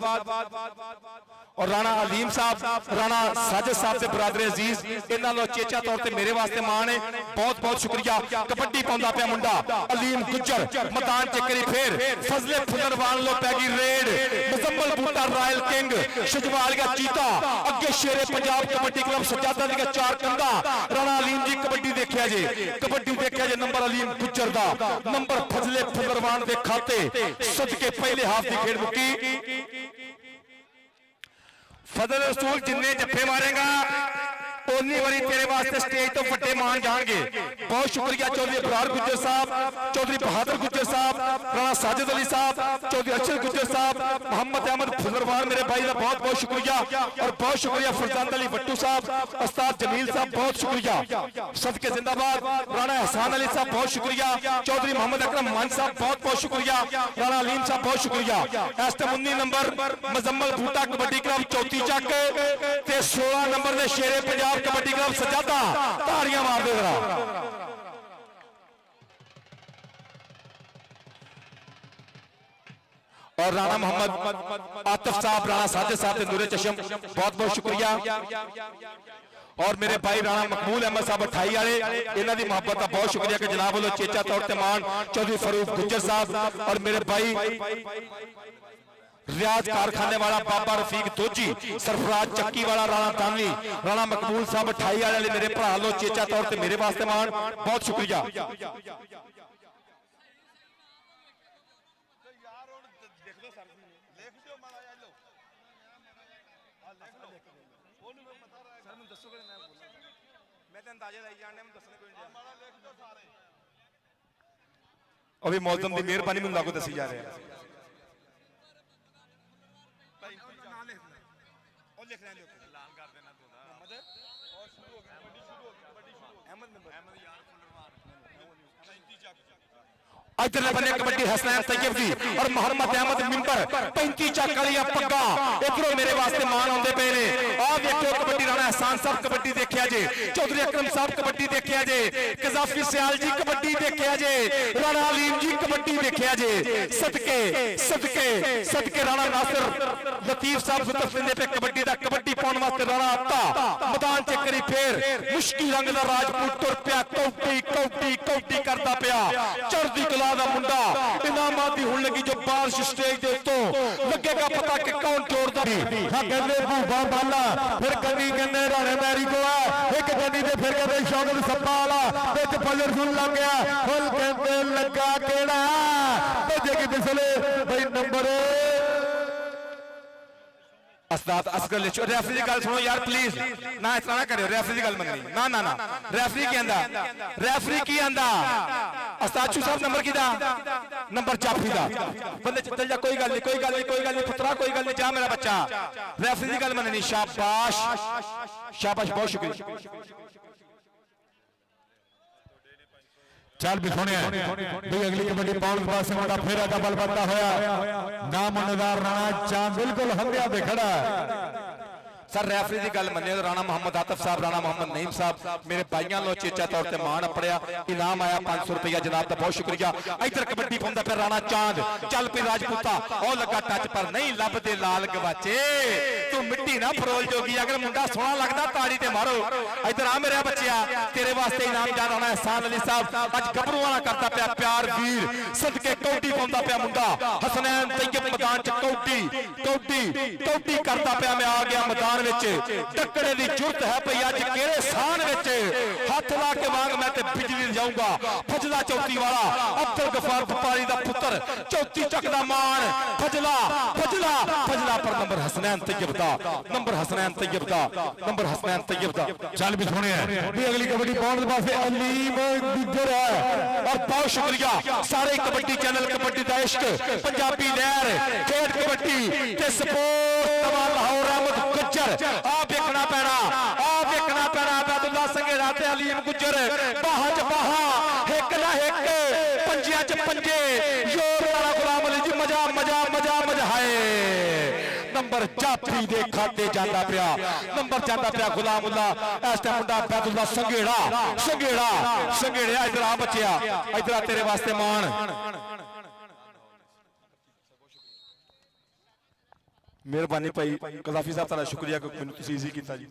और राणा अलीम साहब राणा साजिद साहब के बरादर अजीज इन्होंने चेचा तौर पर मेरे वास्ते मान है बहुत बहुत शुक्रिया कबड्डी पाउंदा पे मुंडा अलीम गुज्जर मैदान च करी फिर फजले फुलरवान लो पैगी रेड मुजम्मल बूटा रॉयल किंग शजवाल का चीता अगे शेरे पंजाब कबड्डी क्लब सजादा दी चार कंधा राणा अलीम जी कबड्डी देखिया जे नंबर अलीम गुज्जर दा नंबर फजले फुलरवान दे खाते सदके पहले हाफ की खेड मुक्की फजल रसूल जिन्ने जफ्फे मारेगा ओनी वारी तेरे वास्ते स्टेज तो फटे मान जाएंगे बहुत शुक्रिया चौधरी अबरार गुज्जर साहब चौधरी बहादुर गुज्जर साहब राणा साजिद अली साहब चौधरी अरशद गुज्जर साहब मोहम्मद अहमद फुलरवान मेरे भाई का बहुत बहुत शुक्रिया और बहुत शुक्रिया फरजान अली भट्टू साहब उस्ताद जमील साहब बहुत शुक्रिया सदके जिंदाबाद राणा एहसान अली साहब बहुत शुक्रिया चौधरी मोहम्मद अकरम मान साहब बहुत बहुत शुक्रिया राणा अलीम साहब बहुत शुक्रिया इस टाइम 19 नंबर मुजम्मल बूटा कबड्डी क्लब चौथी चक ते 16 नंबर ने शेरे पंजाब कबड्डी क्लब सजादा ताड़ियां मार दे जरा और राणा मोहम्मद आतिफ साहब राणा साजिद साहब ते नूरे चशम बहुत बहुत शुक्रिया और मेरे भाई राणा मकबूल अहमद साहब 28 वाले इन्हां दी मोहब्बत का बहुत शुक्रिया कि जनाब वालों चेचा तौर ते मान चौधरी फरूक गुज्जर साहब और मेरे भाई रियाज कारखाने वाला बाबा रफीक दोजी सरफराज चक्की वाला राणा तानवी राणा मकबूल साहब 28 वाले मेरे भरा लो चेचा तौर पे मेरे वास्ते मान बहुत शुक्रिया अभी मौजूद की मेहरबानी मैं लागू दसी जा रहे हैं इधर बने कबड्डी हसनैन तैयब जी और मोहम्मद अहमद मिंबर 35 चक वाली पग्गा इधरों मेरे वास्ते मान आते पे ने आ ਆ ਵੇਖੋ ਕਬੱਡੀ ਰਾਣਾ ਅਹਿਸਾਨ ਸਾਹਿਬ ਕਬੱਡੀ ਦੇਖਿਆ ਜੇ, ਚੌਧਰੀ ਅਕਰਮ ਸਾਹਿਬ ਕਬੱਡੀ ਦੇਖਿਆ ਜੇ, ਕਜ਼ਾਫੀ ਸਿਆਲ ਜੀ ਕਬੱਡੀ ਦੇਖਿਆ ਜੇ, ਰਾਣਾ ਅਲੀਮ ਜੀ ਕਬੱਡੀ ਦੇਖਿਆ ਜੇ। ਸਦਕੇ ਸਦਕੇ ਸਦਕੇ ਰਾਣਾ ਨਾਸਰ ਲਤੀਫ ਸਾਹਿਬ ਫਤਿਹ पे कबड्डी का कबड्डी पाने वास्ते राणा आता मैदान च करी फिर मुश्किल रंग का राजपूत तुर पिया कौटी कौटी कौटी करता पिया चढ़दी कला का मुंडा इनामात दी हुण लगी जो बारिश स्टेज के उत्तों लगेगा पता कि कौन जोड़दा हाँ कहंदे भूबा बाला फिर कभी कहंदे राणे मैरी को एक गड्डी ते फिर कहंदे शौकत सप्पा वाला विच फजर सुन लग गया हुण कहंदे लगा केड़ा भजे की फिसले भाई नंबर अस्ताद असगर रेफरी की गल सुनो यार प्लीज ना इतना ना करियो रेफरी की गल मननी ना ना ना रेफरी की आंदा अस्ताद चू साहब नंबर किदा नंबर जाफी दा बंदे चल जा कोई गल नहीं पुत्रा कोई गल नहीं जा मेरा बच्चा रेफरी की गल मननी शाबाश शाबाश बहुत शुक्रिया चल भी सुने अगली कबड्डी पाउन पास मुंडा फिर डबल बनता होया नामदार राणा चांद बिल्कुल हंदिया पे खड़ा सर रेफरी की गल मन्ने राणा मोहम्मद आतिफ साहब राणा मोहम्मद नईम साहब मेरे भाइयों लो चेचा तौर पर मान अपड़िया इनाम आया 500 रुपया जनाब का बहुत शुक्रिया। इधर कबड्डी पाउंदा फिर राणा चांद चल पे राजपूता और लगा टच पर नहीं लभदे लाल गवाचे तू मिट्टी ना फरोल जोगी अगर मुंडा सोहना लगता ताड़ी ते मारो। इधर आ मेरे बच्चिया तेरे वास्ते इनाम जा रहा एहसान अली साहब अज गभरू वाला करता पिया प्यार वीर सदके कौडी पाउंदा पिया मुंडा हसनैन तैयब मैदान च कौडी कौडी कौडी करता पिया मैं आ गया मैदान टकड़े की जुरत है पई अज केड़े स्थान हाथ ला के वांग मैं बिजली जाऊंगा फजला चौथी वाला अब्दुल गफार व्यापारी का पुत्र चौथी चक दा मान फजला फजला फजला पर नंबर हसनैन तैयब दा नंबर हसनैन तैयब दा नंबर हसनैन तैयब दा चल भी सुने भी अगली कबड्डी पाउन पासे अलीम गुजर है और बहुत शुक्रिया सारे कबड्डी चैनल कबड्डी का इश्क पंजाबी लहर खेड कबड्डी ते सपोर्ट लाहौर अहमद गुज्जर आ देखना पैना अब्दुल्ला संघेड़ा ते अलीम गुज्जर बाहा च बाहा एक ना एक पंजिया च पंजे जोर वाला गुलाम अली जी मजा मजा मजा मजा है नंबर जाफी दे खाते जाता पिया नंबर जाता पिया गुलामुल्ला इस टाइम मुंडा अब्दुल्ला संघेड़ा संघेड़ा संघेड़िया इधर आ बच्चिया इधर आ तेरे वास्ते मान मेहरबानी भाई कजाफी साहब तारा शुक्रिया कि मैंने तुसीं इजी कीता जी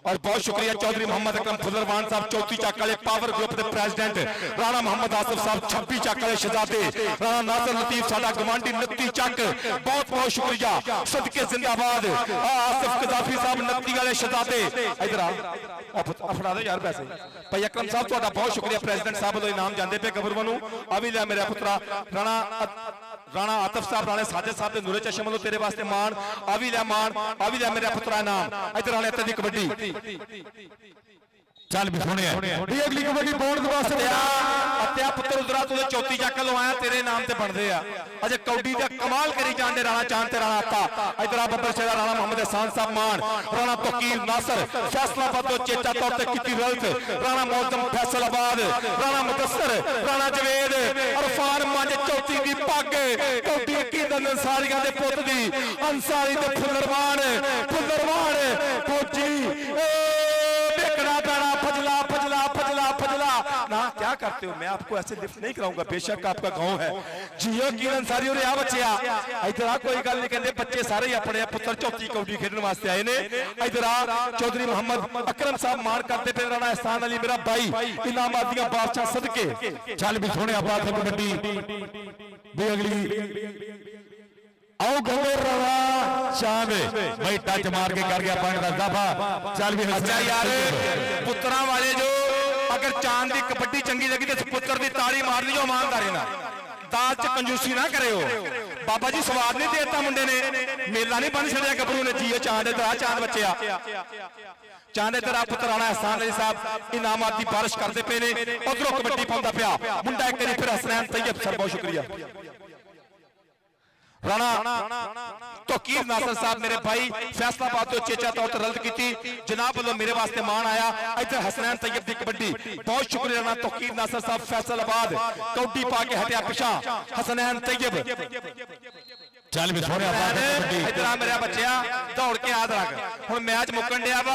और बहुत शुक्रिया चौधरी मोहम्मद अकरम फुजलवान साहब चौथी चक वाले पावर ग्रुप के प्रेसिडेंट राणा मोहम्मद आसिफ साहब 26 चक वाले शहजादे राणा नासर लतीफ साडा गवांडी 29 चक बहुत बहुत शुक्रिया सदके जिंदाबाद आसिफ कजाफी साहब 29 वाले शहजादे इधर आ फड़ा दो यार पैसे भाई अकरम साहब तुहाडा बहुत शुक्रिया प्रेसिडेंट साहब वालों इनाम जांदे पे गबरूआं नूं आ भी ले मेरा पुत्रा राणा आतिफ साहब राणे साजिद साहब ते नूरे चशम वालों तेरे वास्ते मान आ भी ले मेरा पुत्रा इनाम इधर आने दी कबड्डी चल भी सुने अगली कबड्डी पाउन पासे अत्या पुत्र उधरा तू चौथी चक लो आया तेरे नाम ते बनदे आ अजे कौडी दा कमाल करी जांदे राणा चांद ते राणा आता इधर बब्बर शेरा राणा मोहम्मद एहसान साहब मान राणा तकीर नासर फैसलाबाद तो चेचा तौर ते कीती रल्त राणा मौजम फैसलाबाद राणा मुदस्सर राणा जवेद अरफान मंज चौथी दी पग कौडी कीदन अंसारियां दे पुत दी अंसारी ते फुल्लरवान फौजी देखना पैना फजला फजला फजला फजला ना क्या करते हो मैं आपको ऐसे लिफ्ट नहीं कराऊंगा बेशक आपका गांव है जियो की अंसारी और आ बच्चिया इधर आ कोई गल नहीं कहते बच्चे सारे ही अपने पुत्र चौथी कौडी खेलने वास्ते आए ने इधर आ चौधरी मोहम्मद अकरम साहब मान करते पे राणा एहसान अली मेरा भाई इनामात दियां बादशाह सदके चल भी सुने बात कबड्डी भी अगली आओ गंगे रवा चांद भाई टच मार के कर गया पानी का दफा चल भी अच्छा यार पुत्रा वाले जो अगर चांद की कबड्डी चंगी लगी तो पुत्र की ताड़ी मार दी ईमानदारी ना दाल च कंजूसी ना करे हो बाबा जी स्वाद नहीं देता मुंडे ने मेला नहीं बन छड़िया गबरू ने जियो चांद इधर आ चांद बच्चिया चांद इधर आ पुत्र राणा एहसान अली साहब इनामात की बारिश करते पे ने उधरों कबड्डी पाउंदा पिया मुंडा एक बारी फिर हसनैन तैयब सर बहुत शुक्रिया राणा तकीर नासर साहब मेरे भाई फैसलाबाद तो चेचा तौर पर रद्द की जनाब वालों मेरे वास्ते मान आया इधर हसनैन तैयब की कबड्डी बहुत शुक्रिया राणा तकीर नासर साहब फैसलाबाद कौडी पा के हटिया पिछा हसनैन तैयब ਚੱਲ ਵੀ ਸੋਹਣਿਆ ਪਾ ਕੇ ਕਬੱਡੀ ਇਧਰ ਆ ਮੇਰਾ ਬੱਚਿਆ ਦੌੜ ਕੇ ਯਾਦ ਰੱਖ ਹੁਣ ਮੈਚ ਮੁੱਕਣ ਡਿਆ ਵਾ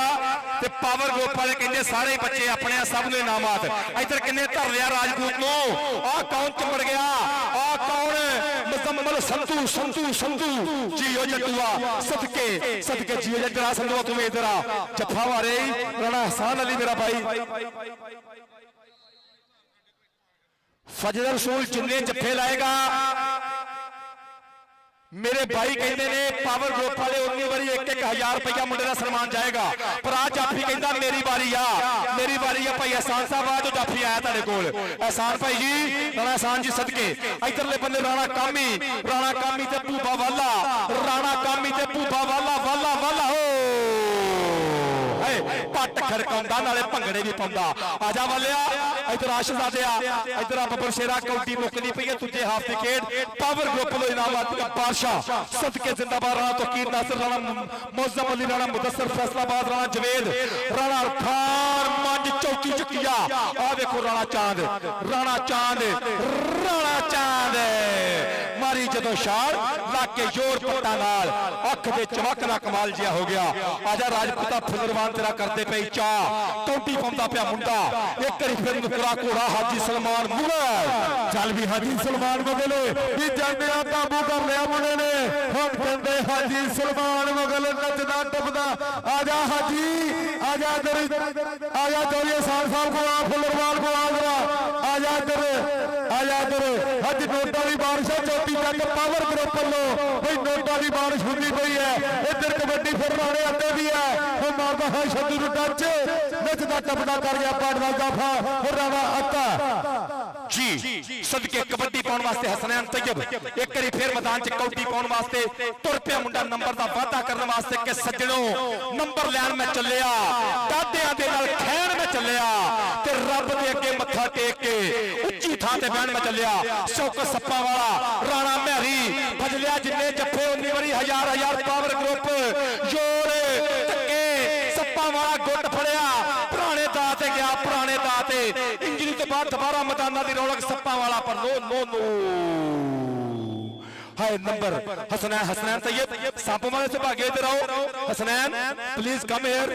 ਤੇ ਪਾਵਰ ਗਰੁੱਪ ਵਾਲੇ ਕਹਿੰਦੇ ਸਾਰੇ ਹੀ ਬੱਚੇ ਆਪਣੇ ਆ ਸਭ ਨੂੰ ਇਨਾਮਾਤ ਇਧਰ ਕਿੰਨੇ ਧਰ ਲਿਆ ਰਾਜਪੂਤ ਨੂੰ ਆਹ ਕੌਣ ਚੰਬੜ ਗਿਆ ਆਹ ਕੌਣ ਮੁਜ਼ੰਮਲ ਸੰਧੂ ਸੰਧੂ ਸੰਧੂ ਜੀਓ ਜੱਟੂਆ ਸਦਕੇ ਜੀਓ ਜੱਟੂਆ ਸੰਧੂ ਤੂੰ ਇਧਰ ਆ ਜੱਫਾ ਮਾਰੇ ਰਾਣਾ ਹਸਨ ਅਲੀ ਮੇਰਾ ਭਾਈ ਫਜ਼ਲ ਰਸੂਲ ਜਿੰਨੇ ਜੱਫੇ ਲਾਏਗਾ मेरे भाई कहते ने पावर ग्रुप वाले 19 वारी 1-1000 रुपया मुंडे का सन्मान जाएगा पर आज जाफी कहता मेरी बारी आ भाई एहसान साहब आ जो जाफी आया तेरे कोल एहसान भाई जी राणा एहसान जी सदके इधरले बंदे राणा कामी ते भूबा वाला राणा कामी ते भूबा वाला वाला वाला हो पट खड़काउंदा नाले भंगड़े भी पाउंदा आजा वालिया इधर आशजादे आ इधर बब्बर शेरा कौडी मुकनी पई है तुझे हाफ दी खेड पावर ग्रुप लो इनामात का बादशाह सदके जिंदाबाद राणा तकीर नासिर राणा मुअज्जम अली राणा मुदस्सर फैसलाबाद राणा जवेद राणा खान मंज चौकी चुकिया आ देखो राणा चांद मारी जदों शार लाके जोर पट्टा नाल अख दे चमक दा कमाल जिहा हो गया आजा राजपूता फुलरवान तेरा करदे पई चा कौंटी पाउंदा पिया मुंडा एक करी फिर नुकरा घोड़ा हाजी सलमान मुगल ਚੱਲ भी हाजी सलमान मुगल भी जाने काबू कर लिया मुंडे ने हम कहते हाजी सलमान मुगल नचदा टपदा आजा हाजी आजा आजा चौधरी साहब को आ फुलरवान को आजा इधर हज नोटा की बारिश है चौथी तक पावर ग्रुप लो भाई नोटा की बारिश होती पई है इधर कबड्डी फिर राणे अड्डे भी है वो मारदा है शद्दू टच नचदा टपदा कर गया पाटवा जाफा फिर राणा अत्ता जी सदके कबड्डी पाउण वास्ते हसनैन तैयब एक करी फिर मैदान च कौडी पाउण वास्ते तुर पिया मुंडा नंबर दा वादा करने वास्ते कि सज्जणों नंबर लैन में चलिया दादियां दे नाल खैण में चलिया ते रब दे अगे मत्था टेक के उच्ची थां ते बहन में चलिया शौकत सप्पा वाला राणा महरी भजलिया जिन्ने जफ्फे 19 वारी हजार पावर ग्रुप जोर धक्के सप्पा वाला गुट फड़िया पुराने दा ते गया पुराने दा ते इंजरी तो बाद दोबारा मैदान दी रौनक सप्पा वाला पर नो हाय नंबर हसनैन तैयब सांपों वाले से भागे इधर आओ हसनैन प्लीज कम हियर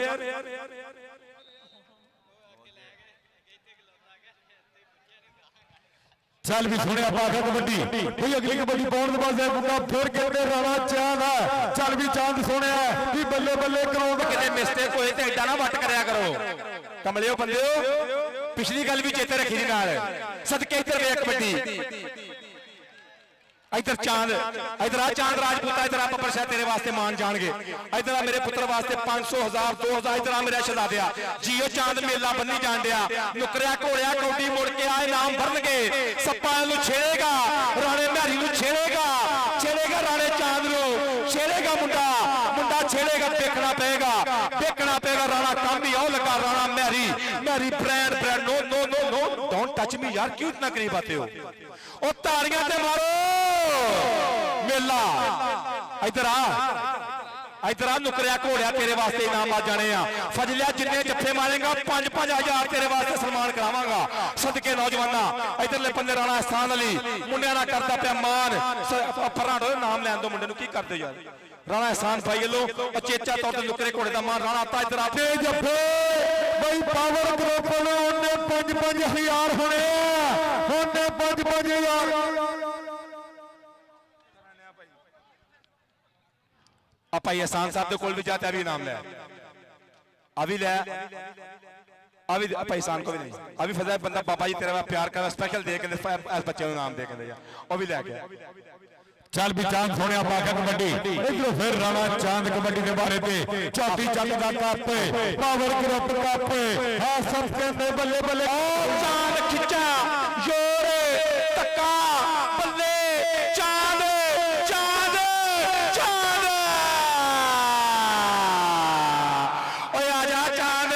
ਚੱਲ ਵੀ ਸੁਣਿਆ ਪਾਗਾ ਕਬੱਡੀ ਕੋਈ ਅਗਲੀ ਕਬੱਡੀ ਪਾਉਣ ਦੇ ਵਾਸਤੇ ਮੁੰਡਾ ਫਿਰ ਕਹਿੰਦੇ ਰਾਣਾ ਚਾਂਦ ਆ ਚੱਲ ਵੀ ਚਾਂਦ ਸੁਣਿਆ ਵੀ ਬੱਲੇ ਬੱਲੇ ਕਰਾਉਂਦਾ ਕਿਤੇ ਮਿਸਟੇਕ ਹੋਏ ਤੇ ਐਡਾ ਨਾ ਵੱਟ ਕਰਿਆ ਕਰੋ ਕਮਲਿਓ ਬੰਦਿਓ ਪਿਛਲੀ ਗੱਲ ਵੀ ਚੇਤੇ ਰੱਖੀ ਦੀ ਨਾਲ ਸਦਕੇ ਇੱਧਰ ਵੇਖ ਕਬੱਡੀ इधर चांद इधर आ चांद राजपूता इधर आप पर तेरे वास्ते मान जाएंगे इधर आ मेरे पुत्र वास्ते 500 1000 2000 इधर आ मेरा शहजादिया जियो चांद मेला बन्नी जान दिया नुकरिया घोड़िया कौडी मुड़ के आए नाम भरनगे सप्पा नु छेड़ेगा राणे महरी नु छेड़ेगा राणे चांद नु छेड़ेगा मुंडा छेड़ेगा देखना पेगा राणा काम ही आओ लगा राणा महरी brand no don't touch me यार क्यों इतना करीब आते हो ओ तालियां ते मारो मेला इधर आ नुकरिया घोड़िया तेरे वास्ते इनाम आ जाने आ फजलिया जिन्ने जफ्फे मारेगा 5-5 तेरे वास्ते सन्मान करावांगा सदके नौजवाना इधरले बंदे राणा एहसान अली मुंडिया ना करदा पिया मान फराडो नाम लैन दो मुंडे नु की करदे यार राणा एहसान भाई लो अचेचा तौर ते नुकरे घोड़े दा मान राणा आता इधर आते जफ्फे भाई पावर ग्रुप ने उन्ने 5-5 होने उन्ने 5-5 ਆਪਾਂ एहसान साहब ਦੇ ਕੋਲ ਵੀ ਜਾਤੇ अभी इनाम ले अभी ਆਪਾਂ एहसान को भी नहीं अभी फजा बंदा बाबा जी तेरा प्यार कर स्पेशल दे के इस बच्चे ਨੂੰ नाम दे के जा ਉਹ ਵੀ ਲੈ ਕੇ ਚੱਲ ਵੀ ਚਾਂਦ ਸੋਹਣਿਆ ਪਾਗਾ ਕਬੱਡੀ ਇਧਰੋਂ ਫਿਰ ਰਾਣਾ ਚਾਂਦ ਕਬੱਡੀ ਦੇ ਬਾਰੇ ਤੇ ਚੌਥੀ ਚੱਲ ਦਾ ਕੱਪ ਪਾਵਰ ਗਰੁੱਪ ਕੱਪ ਆ ਸਭ ਕਹਿੰਦੇ ਬੱਲੇ ਬੱਲੇ ਚਾਂਦ ਖਿੱਚਾ ਜੋਰ ਤੱਕਾ ਬੱਲੇ ਚਾਂਦ ਓਏ ਆ ਜਾ ਚਾਂਦ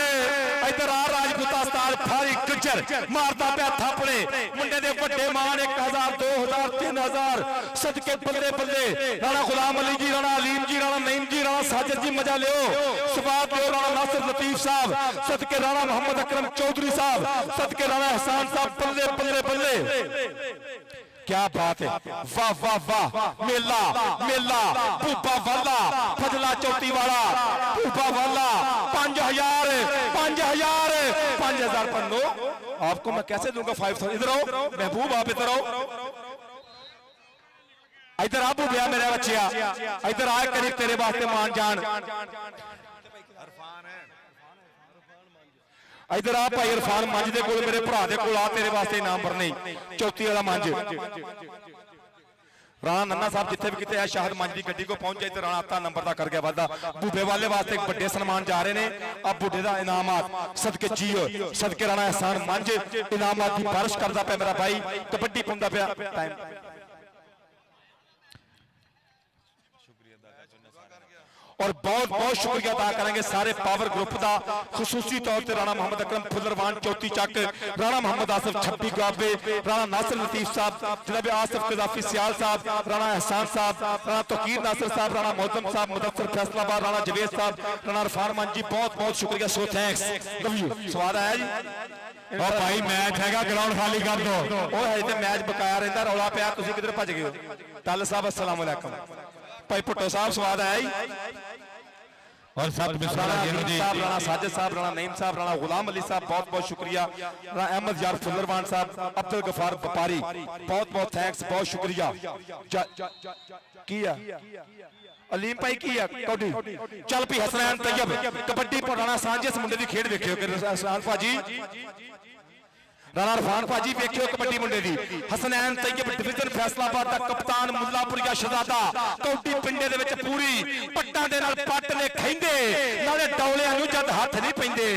ਇਧਰ ਆ ਰਾਜਪੂਤਾ ਉਸਤਾਦ ਫਾਰੀ ਗੁੱਜਰ ਮਾਰਦਾ ਪਿਆ ਥਾਪੜੇ ਮੁੰਡੇ ਦੇ ਵੱਡੇ ਮਾਨ 1000 2000 3000 सदके बल्ले बल्ले राणा गुलाम अली जी राणा अलीम जी राणा नईम जी राणा साजिद जी मजा लियो सुबात लियो राणा नासिर लतीफ साहब सदके राणा मोहम्मद अकरम चौधरी साहब सदके राणा एहसान साहब बल्ले बल्ले बल्ले क्या बात है, वाह वाह वाह, मेला मेला भूपा वाला फजला चौथी वाला भूपा वाला 5000 5000 5000 पन्नो आपको मैं कैसे दूंगा 5000। इधर आओ महबूब, आप इधर आओ, इधर आ भूबिया मेरे बच्चिया, इधर आए करीब तेरे वास्ते मान जान, इधर आ भाई इरफान मंज दे कोल मेरे भरा दे कोल आ तेरे वास्ते इनाम भरने चौथी वाला मंज। राणा नन्ना साहब जिथे भी किते है शाहद मंज की गड्डी को पहुंच जाए तो राणा आता नंबर का कर गया वादा। बूबे वाले वास्ते एक बड़े सन्मान जा रहे हैं, अब बूढ़े का इनामात सदके जियो सदके राणा एहसान मंज इनामात की बारिश करता पे मेरा भाई, कबड्डी पाउंदा पिया टाइम। और बहुत बहुत शुक्रिया अदा करेंगे सारे पावर ग्रुप का, खसूसी तौर पर राणा मोहम्मद अकरम फुलरवान चौथी चक, राणा मोहम्मद आसिफ 26 गाबे, राणा नासिर लतीफ साहब, जनाब आसिफ कजाफी सियाल साहब, राणा एहसान साहब, राणा तौकीर नासिर साहब, राणा मोहतम साहब, मुदस्सिर फैसलाबाद, राणा जवेद साहब, राणा इरफान मान जी, बहुत बहुत शुक्रिया, सो थैंक्स, लव यू। स्वाद आया जी और भाई मैच हैगा, ग्राउंड खाली कर दो। ਉਹ ਹੈ ਤੇ ਮੈਚ ਬਕਾਇਆ ਰਹਿੰਦਾ, ਰੌਲਾ ਪਿਆ, ਤੁਸੀਂ ਕਿੱਧਰ ਭੱਜ ਗਏ ਹੋ? ਟੱਲ ਸਾਹਿਬ अस्सलाम वालेकुम, ਭਾਈ ਭੁੱਟੋ ਸਾਹਿਬ ਸਵਾਦ ਆਇਆ ਜੀ। और साथ में राणा साहब, राणा साजिद साहब, राणा नईम साहब, राणा गुलाम अली साहब, बहुत बहुत शुक्रिया। राणा अहमद यार फुल्लरवान साहब, अब्दुल गफार व्यापारी, बहुत बहुत थैंक्स, बहुत शुक्रिया। अलीम भाई की है कौडी चल पी हसनैन तैयब कबड्डी राणा सांझे इस मुंडे की खेड देखियो कि हसनैन भाजी, राणा इरफान भाजी वेखियो कबड्डी मुंडे दी। हसनैन तैयब डिवीजन फैसलाबाद दा कप्तान, मुल्लापुरिया शहजादा, कौडी पिंडे दे विच पूरी पट्टां दे नाल पट ने खैंदे नाले डौलियां नूं जद हत्थ नहीं पैंदे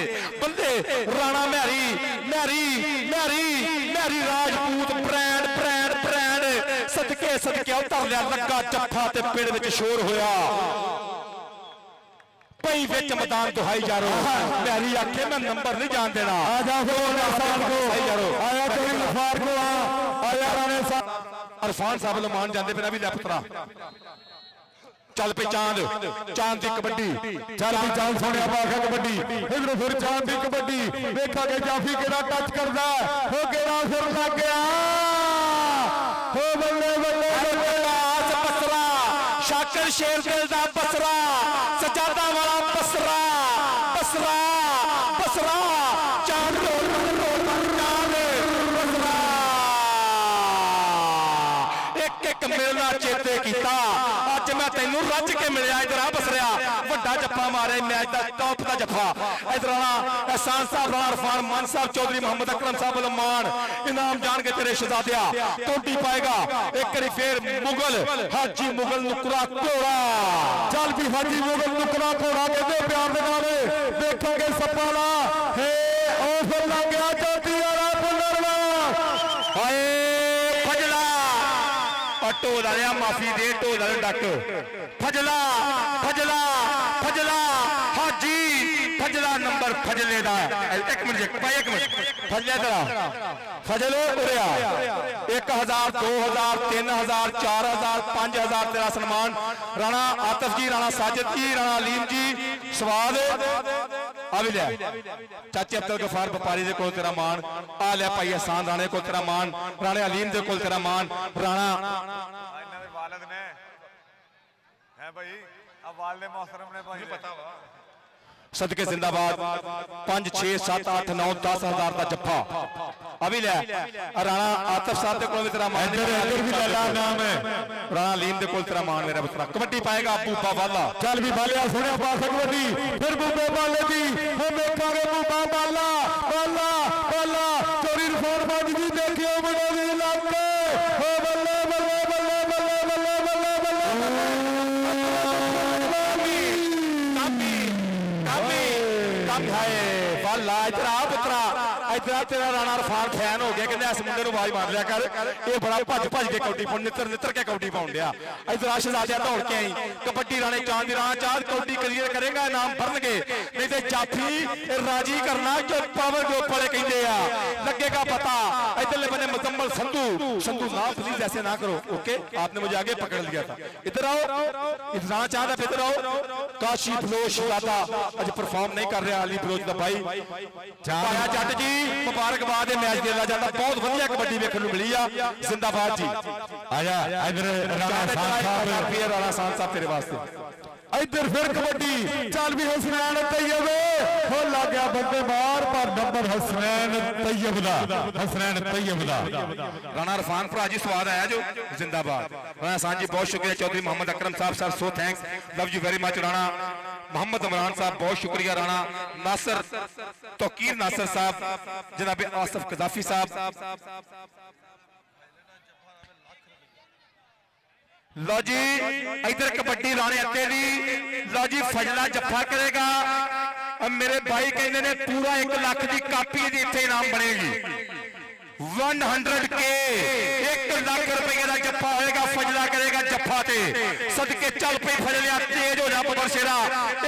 बल्ले। राणा मैरी मैरी मैरी मैरी राजपूत ब्रांड ब्रांड ब्रांड सदके सदके उतर लिया लगा जफ्फा ते पिंड विच शोर होया, पई विच मैदान दुहाई जा रहा मैरी आखे मैं नंबर नहीं जान देना। आजा आया इरफान साहब लमान जाते पे भी लैपुत्रा चल पे चांद चांद की कबड्डी, चल भी चांद सोने पाखा कबड्डी, इधर फिर चांद की कबड्डी देखा कि जाफी केड़ा टच करदा हो केड़ा सिर लग गया हो बल्ले बल्ले बसरा शाकिर शेरदिल दा बसरा सजादा वाला बसरा बसरा बसरा चांद बसरा एक एक मेला चेते किया अज मैं तेनू रज के मिलिया। इधर आ बसरिया वड्डा जफ्फा मारे मैच का टॉप का जफ्फा। इधर राणा एहसान साहब, राणा इरफान मान साहब, चौधरी मोहम्मद अकरम साहब मान इनाम जान के तेरे शहजादिया कौटी पाएगा। एक बारी फिर मुगल हाजी मुगल नुकरा घोड़ा, चल भी हाजी मुगल नुकरा घोड़ा कहते प्यार दे नाल देखोगे सपाला हे ओ फिर लग गया चौथी वाला फुल्लरवान हाय फजला ढोल आया माफी दे ढोल वाले डक फजला फजला फजला हाजी फजला नंबर फजले दा एक मिनट भाई एक मिनट फजले तेरा फजल उरिया 1000 2000 3000 4000 5000 तेरा सन्मान। राणा आतिफ जी, राणा साजिद जी, राणा अलीम जी स्वाद आ भी लिया। चाचे अब्दुल गफार व्यापारी दे कोल तेरा मान आ लिया। भाई एहसान राणे कोल तेरा मान, राणे अलीम दे कोल तेरा मान। राणा वालिद ने है भाई, अब वाले मोहतरम ने भाई पता हुआ सदके जिंदाबाद 5 6 7 8 9 10 हजार का जफ्फा अभी लिया। राणा आतिफ साहब दे कोल भी तेरा मान, नाम है राणा अलीम दे कोल तेरा मान। मेरा पुत्रा कबड्डी पाएगा बूबा वाला, चल भी बालिया सुने पास कबड्डी फिर बूबे वाले दी हम देखांगे बूबा वाला वाला वाला चोरी इरफान बाजी जी देखियो बड़े दी लाके हो बल्ले बल्ले बल्ले बल्ले बल्ले बल्ले बल्ले इधर आ पुत्रा, इधर तेरा राणा इरफान फैन हो गया, कहते इस मुंडे नूं आवाज मार लिया कर, ये बड़ा भज भज के कौडी पाउंड नितर नितर के कौडी पाउंड दिया। इधर आ शहजादिया दौड़ के आई कबड्डी राणे चांद राणा चांद कौडी क्लियर करेगा इनाम भरनगे, नहीं तो जाफी राजी करना जो पावर ग्रुप वाले कहते हैं लगेगा पता। इधरले बने मुजम्मल संधू संधू ना प्लीज ऐसे ना करो, ओके आपने मुझे आगे पकड़ लिया था। इधर आओ इधर राणा चांद है, इधर आओ काशी बलोच दादा आज परफॉर्म नहीं कर रहा, अली बलोच का भाई पाया जट जी ਮੁਬਾਰਕਬਾਦ ਇਹ ਮੈਚ ਦੇਣਾ ਜਾਂਦਾ ਬਹੁਤ ਵਧੀਆ ਕਬੱਡੀ ਵੇਖਣ ਨੂੰ ਮਿਲੀ ਆ ਜ਼ਿੰਦਾਬਾਦ ਜੀ ਆਜਾ ਇਧਰ ਰਾਣਾ ਸਾਹਿਬ ਰੁਪਏ ਰਾਣਾ ਸਾਹਿਬ ਤੇਰੇ ਵਾਸਤੇ इधर फिर कबड्डी चल भी हसनैन तैयब हो लग गया बंदे मार पर नंबर हसनैन तैयब दा हसनैन तैयब दा राणा इरफान भरा जी स्वाद आया जो जिंदाबाद राणा साहब जी बहुत शुक्रिया चौधरी मोहम्मद अकरम साहब so thanks love you very much Rana Mohammad Imran साहब बहुत शुक्रिया राणा नासिर तौकीर नासिर साहब जनाब आसिफ कजाफी साहब लो जी इधर कबड्डी राणे अत्ते दी लो जी फजला जफ्फा करेगा मेरे भाई कहते ने पूरा 1 लाख की कापी दी इत्थे इनाम बनेगी 100K 1 लाख रुपए का जफ्फा होएगा फजला करेगा जफ्फा ते सदके चल पे फजलिया तेज हो जा बबरशेरा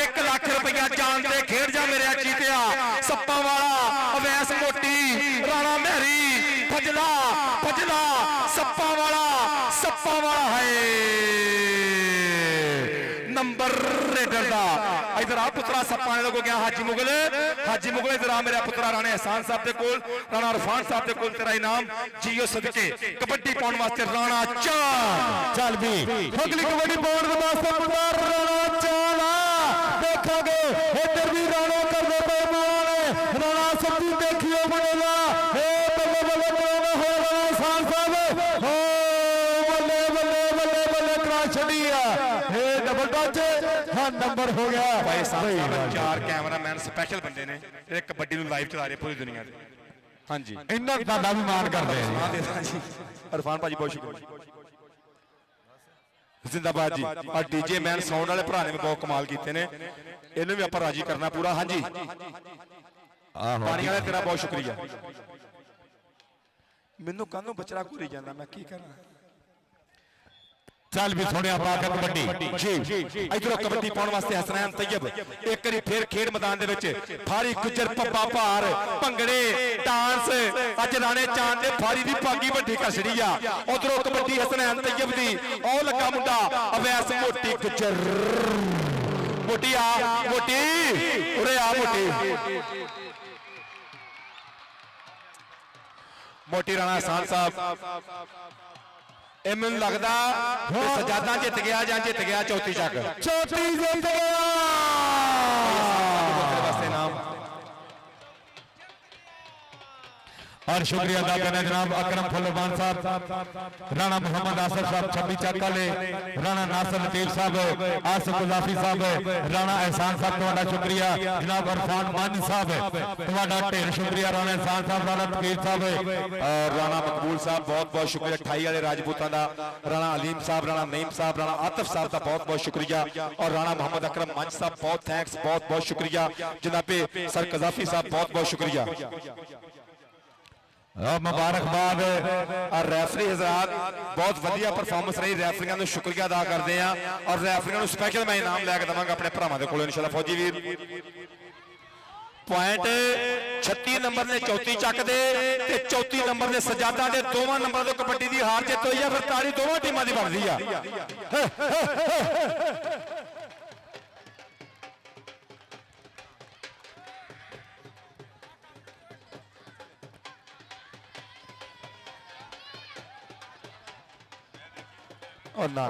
1 लाख रुपया जान दे खेड़ जा मेरे चीतिया सप्पा वाला अवैस मोटी राणा मेहरी फजला फजला सप्पा वाला है नंबर रेडर दा इधर आ पुत्रा सप्पा ने को गया हाजी मुगल इधर आ मेरा पुत्रा राणे एहसान साहब दे कोल राणा इरफान साहब दे कोल तेरा इनाम जियो सदके कबड्डी पाउण वास्ते राणा चाल चल भी अगली कबड्डी पाउण वास्ते पुत्रा राणा चाल देखोगे इधर भी राणा कर दे पैमान राणा सब्जी देखियो बनेगा हे बल्ले बल्ले बल्ले हो राणा एहसान साहब हो नंबर हो गया भाई साहब 4 कैमरामैन स्पेशल बंदे ने एक कबड्डी ਨੂੰ ਲਾਈਵ ਚਲਾ ਰਹੇ ਪੂਰੀ ਦੁਨੀਆ ਤੇ ਹਾਂਜੀ ਇਹਨਾਂ ਦਾ ਵੀ ਮਾਨ ਕਰਦੇ ਆ ਜੀ ਇਰਫਾਨ ਭਾਜੀ ਬਹੁਤ ਸ਼ੁਕਰੀਆ ਜ਼ਿੰਦਾਬਾਦ ਜੀ ਆ ਡੀਜੇ ਮੈਨ ਸਾਊਂਡ ਵਾਲੇ ਭਰਾ ਨੇ ਬਹੁਤ ਕਮਾਲ ਕੀਤੇ ਨੇ ਇਹਨੂੰ ਵੀ ਆਪਾਂ ਰਾਜੀ ਕਰਨਾ ਪੂਰਾ ਹਾਂਜੀ ਪਾਣੀ ਵਾਲੇ ਤੇਰਾ ਬਹੁਤ ਸ਼ੁਕਰੀਆ ਮੈਨੂੰ ਕਾਹਨੂੰ ਬਚੜਾ ਘੁਰੀ ਜਾਂਦਾ ਮੈਂ ਕੀ ਕਰਾਂ चल भी सोने पाक कबड्डी जी इधरों कबड्डी पाउण वास्ते हसनैन तैयब एक बारी फिर खेड मैदान दे विच फारी गुजर पप्पा भार भंगड़े डांस अज राणे चांद दे फारी दी पागी वड्डी कसड़ी आ उधरों कबड्डी हसनैन तैयब दी ओ लगा मुंडा अवैस मोटी गुजर मोटी आ मोटी उरे आ मोटी मोटी राणा एहसान साहब ਇਹ ਮੈਨੂੰ ਲੱਗਦਾ ਸਜਾਦਾ ਜਿੱਤ ਗਿਆ ਜਾਂ ਜਿੱਤ ਗਿਆ ਚੌਥੀ ਚੱਕ चौथी जीत गया ਵਾਸਤੇ ਨਾਮ और शुक्रिया अदा करना जनाब अकरम फुल्लवान साहब राणा मोहम्मद आसफ साहब 26 ਚੱਕ वाले राणा नासिर लतीफ साहब आसिफ कजाफी साहब राणा एहसान साहब ਤੁਹਾਡਾ शुक्रिया जनाब इरफान मान साहब ਤੁਹਾਡਾ ढेर शुक्रिया राणा एहसान साहब राणा तकीर साहब और राणा मकबूल साहब बहुत बहुत शुक्रिया 28 वाले राजपूतों का राणा अलीम साहब राणा नईम साहब राणा आतिफ साहब का बहुत बहुत शुक्रिया और राणा मोहम्मद अकरम मंच साहब बहुत थैंक्स बहुत बहुत शुक्रिया जनाबे सर कजाफी साहब बहुत बहुत शुक्रिया मुबारकबाद और रैफरी हजरात बहुत वधिया परफॉर्मेंस रही रैफरियां ਨੂੰ शुक्रिया अदा करते हैं और रैफरियां ਨੂੰ स्पेशल मैं इनाम लैके देवांगा अपने भरावां दे कोलों इंशाअल्लाह फौजी वीर पॉइंट 36 नंबर ने चौथी ਚੱਕ ਦੇ ਤੇ 34 नंबर ने सजादा ਦੇ ਦੋਵਾਂ ਨੰਬਰਾਂ ਤੋਂ ਕਬੱਡੀ ਦੀ ਹਾਰ ਜਿੱਤ ਹੋਈ ਹੈ ਫਿਰ ਤਾੜੀ ਦੋਵਾਂ ਟੀਮਾਂ ਦੀ ਬਣਦੀ ਆ और ना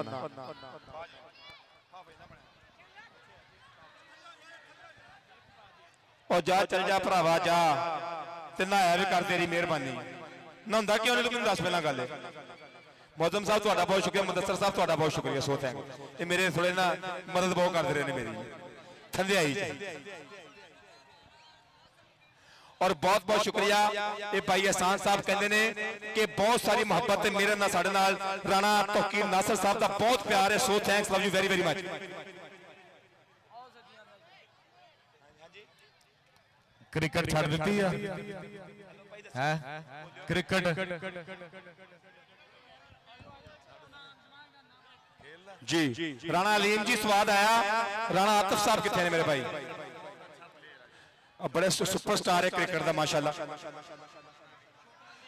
और जा चल जा भरावा जा ते नहाया भी कर तेरी मेहरबानी नहांदा क्यों नहीं तू दस पहला गल मौजम साहब तुहाडा बहुत शुक्रिया मुदस्सर साहब तुहाडा बहुत शुक्रिया सो थैंक ये मेरे थोड़े ना मदद बहुत करते रहे ने मेरी थंदे आई और बहुत बहुत शुक्रिया ये भाई एहसान साहब कहते हैं कि बहुत सारी मोहब्बत मेरे नाल साडे नाल राणा तौकीर नासिर साहब का बहुत प्यार है सो thanks love you very very much cricket छड़ दी है क्रिकेट जी राणा अलीम जी स्वाद आया राणा आतिफ साहब कितने ने मेरे भाई बड़े सुपरस्टार है क्रिकेट का माशाल्लाह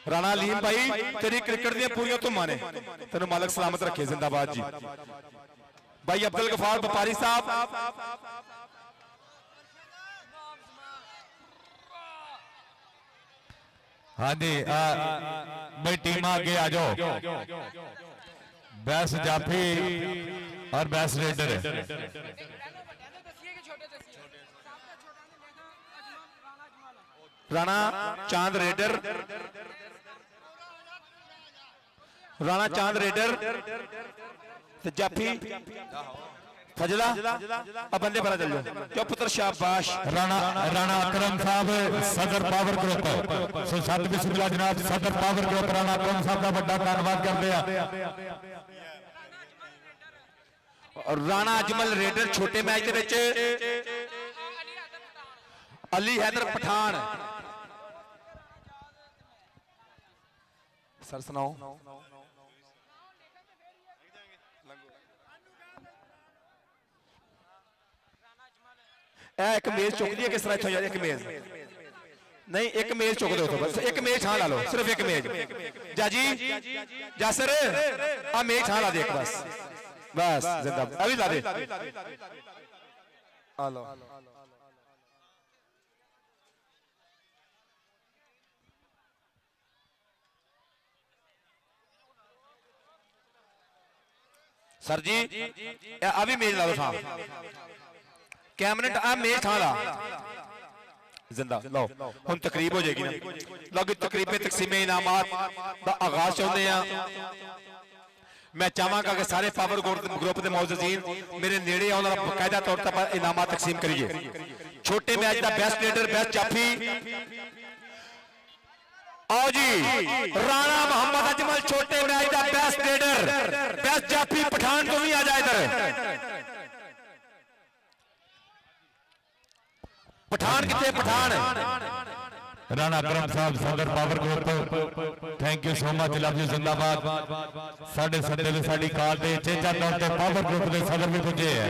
राणा अलीम भाई तेरी क्रिकेट दी पूरी धुम्मा ने तेन मालक सलामत रखे जिंदाबाद जी भाई अब्दुल गफार व्यापारी साहब हाँ जी भाई टीम आगे आ जाओ। बैस जाफी और बैस रेडर राणा चांद रेडर, राणा चांद रेडर ते जाफी फजला अब बंदे पर चल जाओ। जो पुत्र शाबाश। राणा राणा अकरम साहब सदर पावर ग्रुप सो सत बिस्मिल्लाह जनाब सदर पावर ग्रुप राणा अकरम साहब का बड़ा धन्यवाद करते हैं। और राणा अजमल रेडर छोटे मैच दे विच अली हैदर पठान। सर सुनाओ। एक मेज चुक दी किस तरह इत्थों एक मेज नहीं एक मेज चुक दो बस एक मेज छां ला लो सिर्फ एक मेज जाजी जासर आ मेज छां ला दे एक बस बस जिंदा अभी ला दे आ लो सर जी अभी मेज ला दो साहब कैमरेट आ मेज थां ला जिंदा लो हुन तकरीब हो जाएगी ना लो तकरीब तकसीम इनामात दा आगाज चाहते हैं। मैं चाहांगा कि सारे पावर ग्रुप के मौजूदीन मेरे नेड़े आउण और बाकायदा तौर पर इनामात तकसीम करिए। छोटे मैच का बेस्ट लीडर बेस्ट जाफी आओ जी राणा मोहम्मद अजमल छोटे मैच का बेस्ट लीडर बेस्ट जाफी पठान तो भी आ जाए इधर पठान कितने पठान राणा अकरम साहब सदर power group thank you so much love you जिंदाबाद। साडे सदे ते साडी काल ते चेचा तौर ते पावर ग्रुप के सदर भी पुजे है।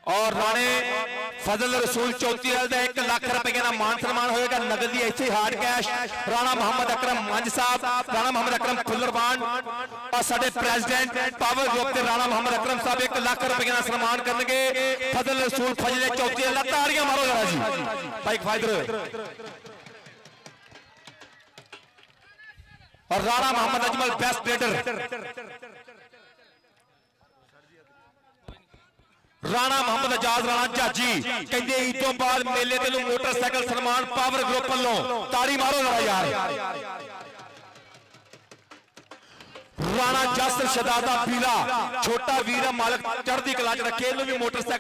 और राणे फजल रसूल चौथीवाल का 1 लाख रुपए का मान सम्मान होगा नगद ही ऐसे हार्ड कैश। राणा मोहम्मद अकरम मंज साहब राणा मोहम्मद अकरम फुल्लरवान और साडे प्रेसिडेंट पावर ग्रुप के राणा मोहम्मद अकरम साहब 1 लाख रुपए का सम्मान करेंगे। फजल रसूल फजले चौथीवाल ताड़ियां मारो जरा जी भाई फायदर। और राणा मोहम्मद अजमल बेस्ट लीडर राणा मोहम्मद आजाद राणा जाजी कहते ईद तो बाद मेले तेन मोटरसाइकिल सन्मान पावर ग्रुप वालों ताड़ी मारो जरा यार। राणा जस शहजादा पीला छोटा वीर मालक चढ़ती कला च रखे मोटरसाइकिल